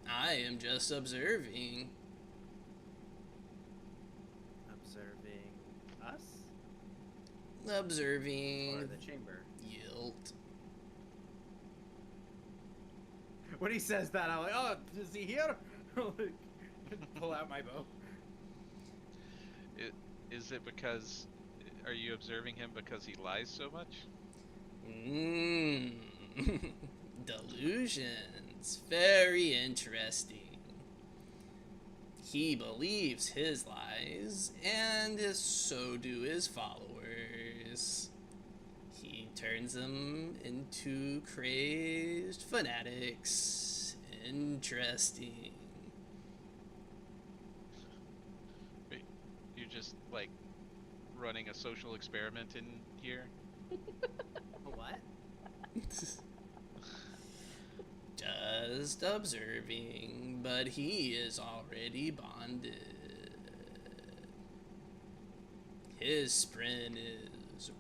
I am just observing." Observing us Observing or the chamber. Yilt. When he says that, I'm like, oh, is he here? Pull out my bow. Is it because? Are you observing him because he lies so much? Mmm. Delusions. Very interesting. He believes his lies, and so do his followers. He turns them into crazed fanatics. Interesting. Wait, you're just like running a social experiment in here? What? Just observing, but he is already bonded. His sprint is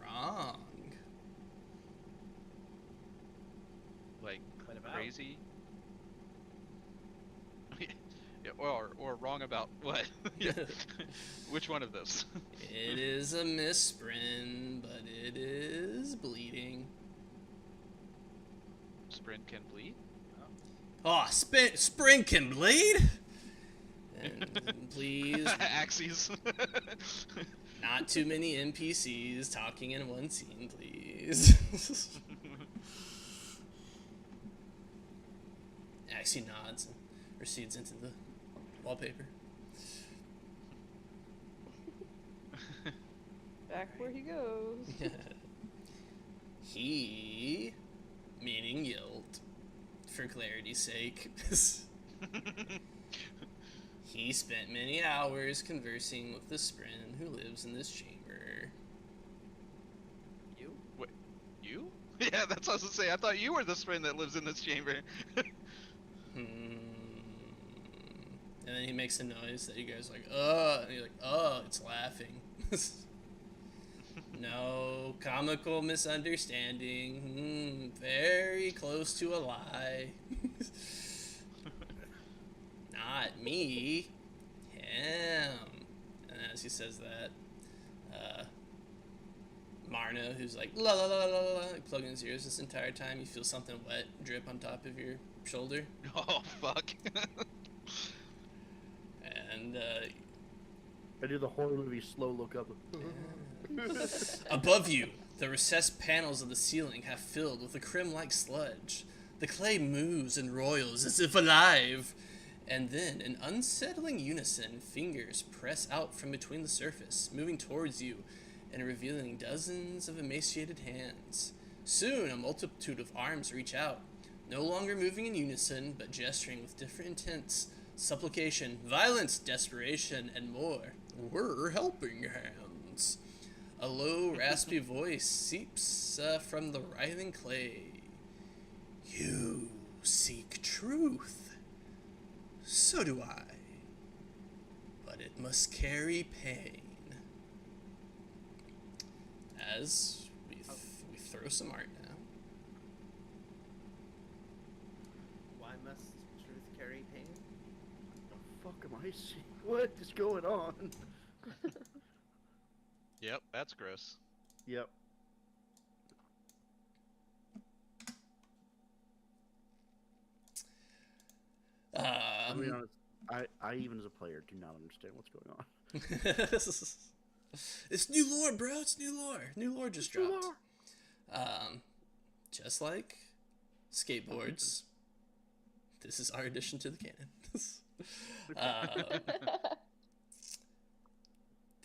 wrong. Like What about? crazy? Yeah, or wrong about what? Yeah. Which one of those? It is a misprint, but it is bleeding. Sprint can bleed? Oh, spring can bleed? And please, Axes. not too many NPCs talking in one scene, please. Axie nods and recedes into the wallpaper. Back where he goes. He, meaning Yield, for clarity's sake, he spent many hours conversing with the Sprin who lives in this chamber. You? Wait, you? Yeah, that's what I was gonna say. I thought you were the Sprint that lives in this chamber. And then he makes a noise that you guys are like, and you're like, it's laughing. No comical misunderstanding. Very close to a lie. Not me. Him. And as he says that, Marna, who's like, la la la la la, like plugging his ears this entire time, you feel something wet drip on top of your shoulder. Oh, fuck. And, I do the horror movie slow look up. above you, the recessed panels of the ceiling have filled with a creme-like sludge. The clay moves and roils as if alive. And then, in unsettling unison, fingers press out from between the surface, moving towards you and revealing dozens of emaciated hands. Soon, a multitude of arms reach out, no longer moving in unison, but gesturing with different intents, supplication, violence, desperation, and more. We're helping hands. A low, raspy voice seeps from the writhing clay. You seek truth. So do I. But it must carry pain. As we throw some art now. Why must truth carry pain? The fuck am I seeing? What is going on? Yep, that's gross. Yep. To be honest, I even as a player do not understand what's going on. It's new lore, bro. It's new lore. New lore just New dropped. lore. Just like skateboards, this is our addition to the canon.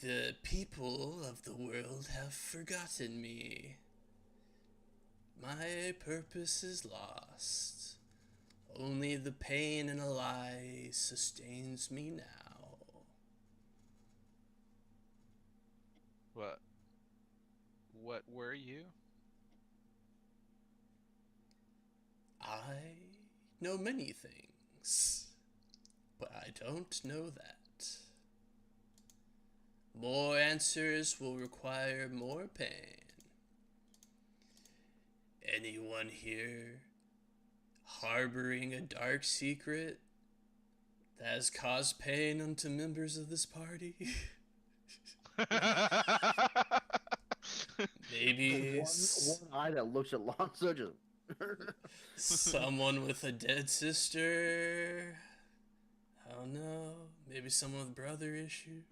The people of the world have forgotten me. My purpose is lost. Only the pain in a lie sustains me now. What were you? I know many things, but I don't know that. More answers will require more pain. Anyone here harboring a dark secret that has caused pain unto members of this party? Maybe One eye that looks at Lonzo just. someone with a dead sister. don't know. Maybe someone with brother issues.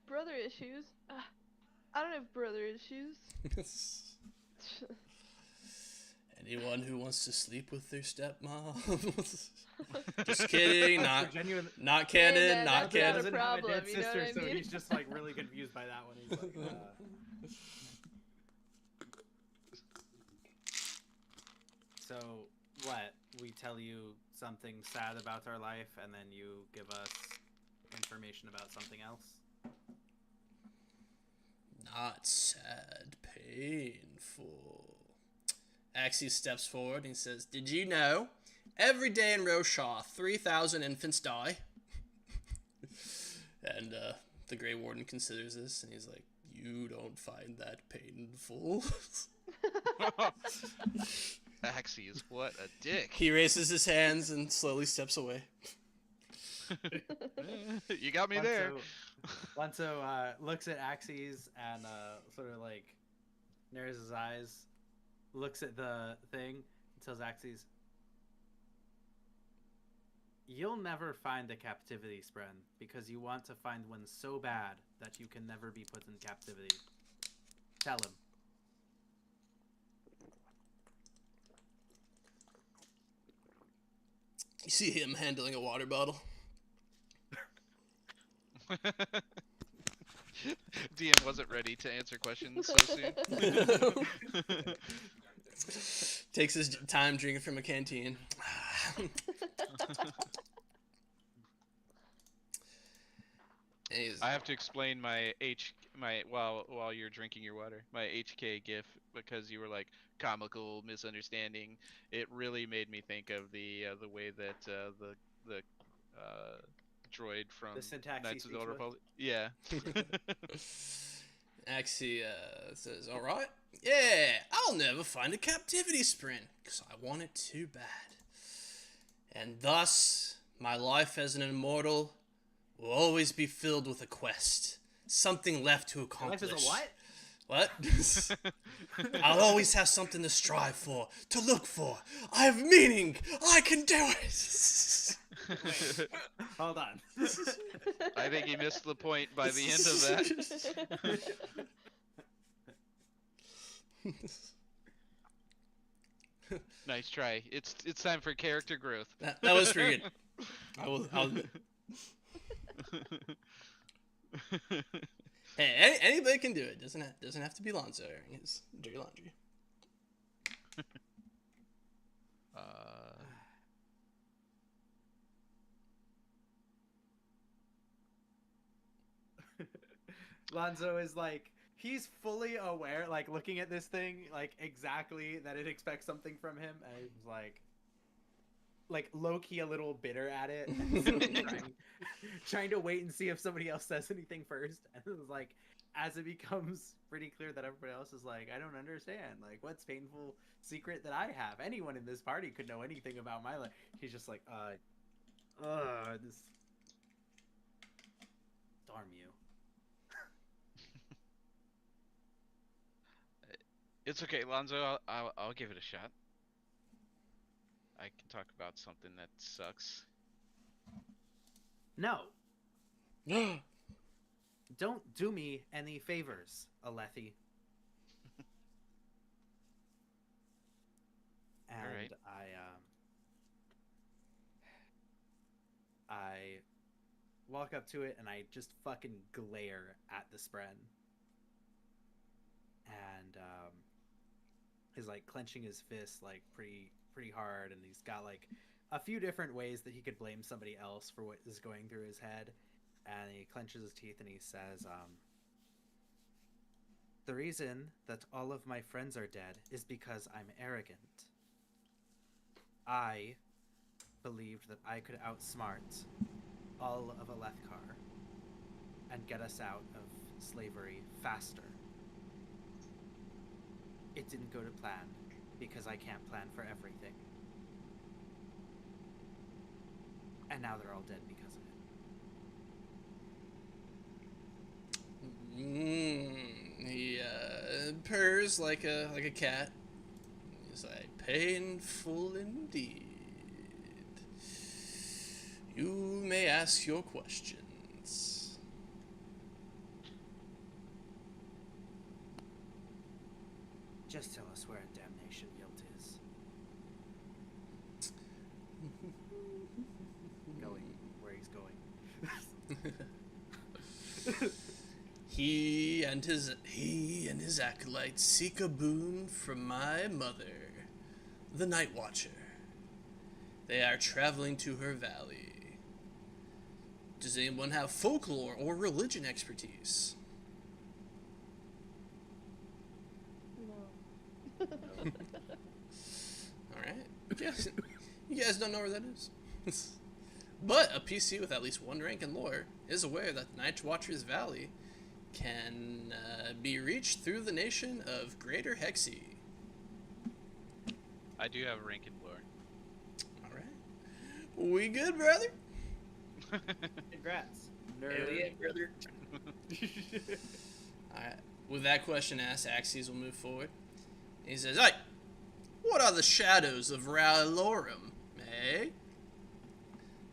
Brother issues? I don't have brother issues. Anyone who wants to sleep with their stepmom? Just kidding. Not Genuinely. not canon. Hey, man, not that's not canon. a Doesn't have a problem, dead you know sister, what I so mean? he's just like really confused by that one. He's like, So what? We tell you something sad about our life, and then you give us information about something else. Not sad, painful. Axie steps forward and he says, "Did you know? Every day in Roshaw, 3,000 infants die." And the Grey Warden considers this, and he's like, "You don't find that painful?" Axies, what a dick. He raises his hands and slowly steps away. You got me there. Lanzo looks at Axes and sort of like narrows his eyes, looks at the thing, and tells Axes, "You'll never find a captivity spren because you want to find one so bad that you can never be put in captivity. Tell him." You see him handling a water bottle. DM wasn't ready to answer questions so soon. Takes his time drinking from a canteen. I have to explain while you're drinking your water, my HK gif, because you were like comical misunderstanding. It really made me think of the way that the droid from The syntax Knights he of the Old speaks with? Republic. Yeah. Axie says, "All right, yeah, I'll never find a captivity sprint because I want it too bad. And thus, my life as an immortal will always be filled with a quest, something left to Your accomplish." life is a what? What? I'll always have something to strive for, to look for. I have meaning. I can do it. Hold on. I think he missed the point by the end of that. Nice try. It's time for character growth. That was pretty good. I'll Hey, anybody can do it. Doesn't have to be Lonzo airing his dirty laundry. Lonzo is like, he's fully aware, like looking at this thing, like exactly that it expects something from him, and he's like low-key a little bitter at it, and so trying to wait and see if somebody else says anything first. And it was like, as it becomes pretty clear that everybody else is like, I don't understand, like, what's painful secret that I have? Anyone in this party could know anything about my life. He's just like, this, darn you. It's okay, Lonzo. I'll give it a shot. I can talk about something that sucks. No, don't do me any favors, Alethi. And Alright. I walk up to it and I just fucking glare at the spren. And he's like clenching his fist like pretty hard, and he's got like a few different ways that he could blame somebody else for what is going through his head. And he clenches his teeth and he says, "The reason that all of my friends are dead is because I'm arrogant. I believed that I could outsmart all of Alethkar and get us out of slavery faster. It didn't go to plan because I can't plan for everything. And now they're all dead because of it." He purrs like a cat. He's like, painful indeed. You may ask your questions. Just tell us where damnation guilt is. Going where he's going. He and his acolytes seek a boon from my mother, the Night Watcher. They are traveling to her valley. Does anyone have folklore or religion expertise? No. Alright. You guys don't know where that is. But a PC with at least one rank in lore is aware that the Night Watcher's Valley can be reached through the nation of Greater Hexy. I do have a rank in lore. Alright. We good, brother? Congrats. brother. Alright. With that question asked, Axes will move forward. He says, "Hey, what are the shadows of Ralorum, eh?"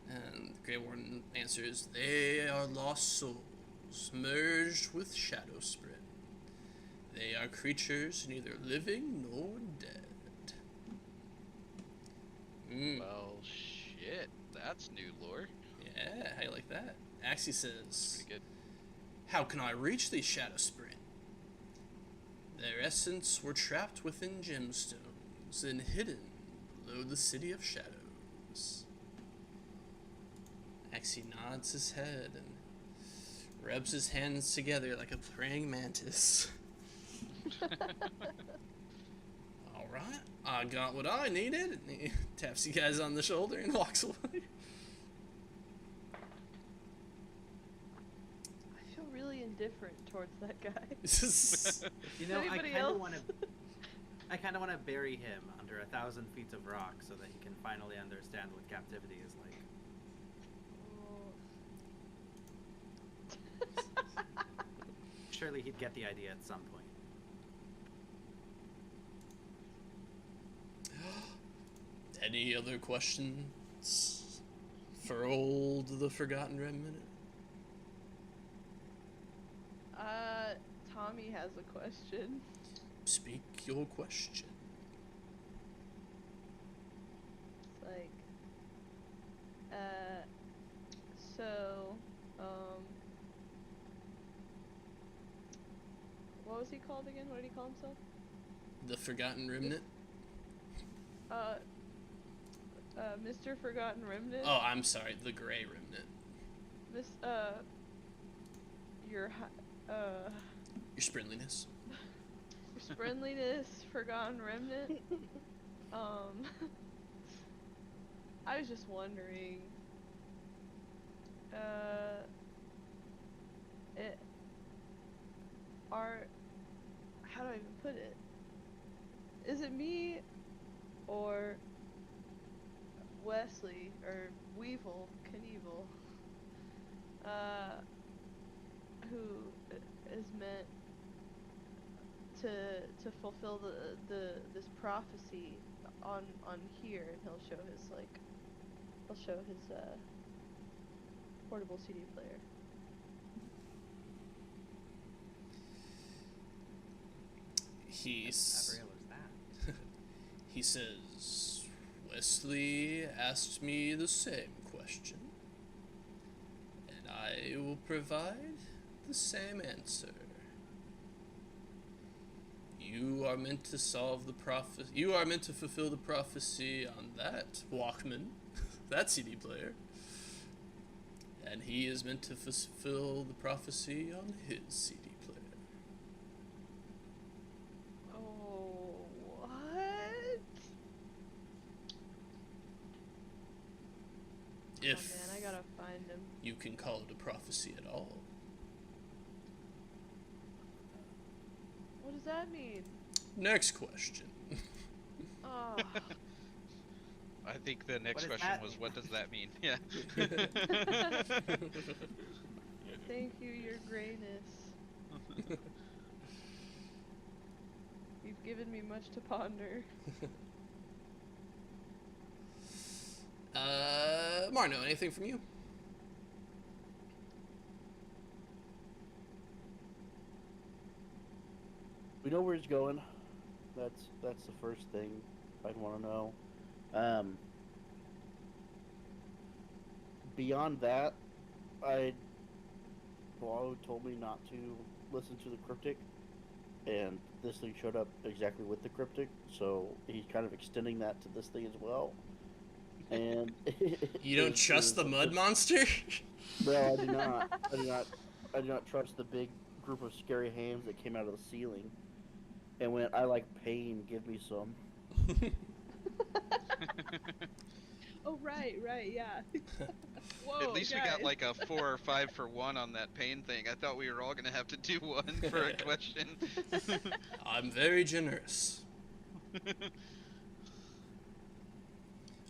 And the Grey Warden answers, "They are lost souls, merged with Shadowspring. They are creatures neither living nor dead." Well, shit. That's new lore. Yeah, how you like that? Axie says, Pretty good. "How can I reach these Shadowspring? Their essence were trapped within gemstones and hidden below the City of Shadows." Axie nods his head and rubs his hands together like a praying mantis. Alright, I got what I needed. And he taps you guys on the shoulder and walks away. I feel really indifferent towards that guy. You know, Anybody else? I kind of want to bury him under 1,000 feet of rock so that he can finally understand what captivity is like. Surely he'd get the idea at some point. Any other questions for old the Forgotten Remnant? Tommy has a question. Speak your question. It's like, so, what was he called again? What did he call himself? The Forgotten Remnant? Mr. Forgotten Remnant? Oh, I'm sorry, the Grey Remnant. This, your, Your sprintliness. your friendliness, Forgotten Remnant. I was just wondering, how do I even put it? Is it me, or Wesley, or Weevil, Knievel, who is meant to fulfill this prophecy on here, and he'll show his portable CD player. He's Gabrielle is that? he says, "Wesley asked me the same question, and I will provide the same answer. You are meant to solve the prophecy. You are meant to fulfill the prophecy on that Walkman, that CD player, and he is meant to fulfill the prophecy on his CD player." Oh, what? If Oh man, I gotta find him. you can call it a prophecy at all. What does that mean? Next question. Oh, I think the next does question that was, mean? what does that mean? Yeah. thank you, your grayness. You've given me much to ponder. Marno, anything from you? We know where he's going. That's the first thing I'd want to know. Um, Beyond that, Paul told me not to listen to the cryptic, and this thing showed up exactly with the cryptic, so he's kind of extending that to this thing as well. And You don't trust the mud monster? No, I do not. I do not. I do not trust the big group of scary hams that came out of the ceiling and went, "I like pain. Give me some." Oh, right, yeah. Whoa, At least we guys. got like a 4 or 5 for 1 on that pain thing. I thought we were all gonna have to do one for a question. I'm very generous.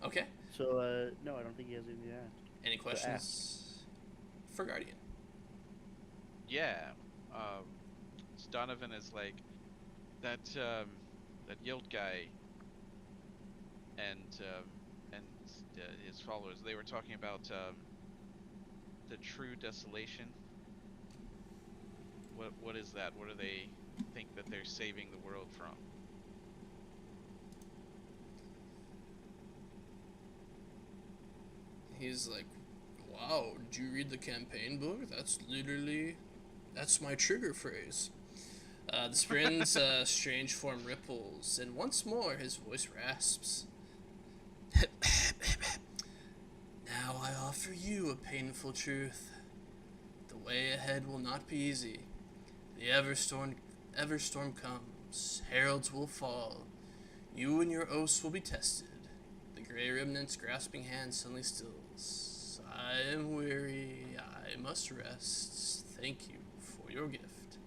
Okay. So, no, I don't think he has anything to ask. Any questions for Guardian? Yeah. Donovan is like that Yield guy and his followers. They were talking about the true desolation. What is that? What do they think that they're saving the world from? He's like, wow, did you read the campaign book? That's my trigger phrase. The Sprin's strange form ripples, and once more his voice rasps. Now I offer you a painful truth. The way ahead will not be easy. The Everstorm comes. Heralds will fall. You and your oaths will be tested. The gray remnant's grasping hand suddenly stills. I am weary. I must rest. Thank you for your gift.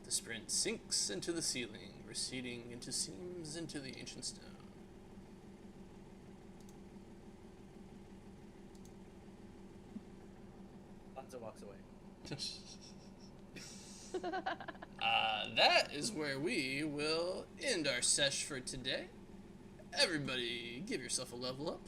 The sprint sinks into the ceiling, receding into seams into the ancient stone. Lonzo walks away. That is where we will end our sesh for today. Everybody, give yourself a level up.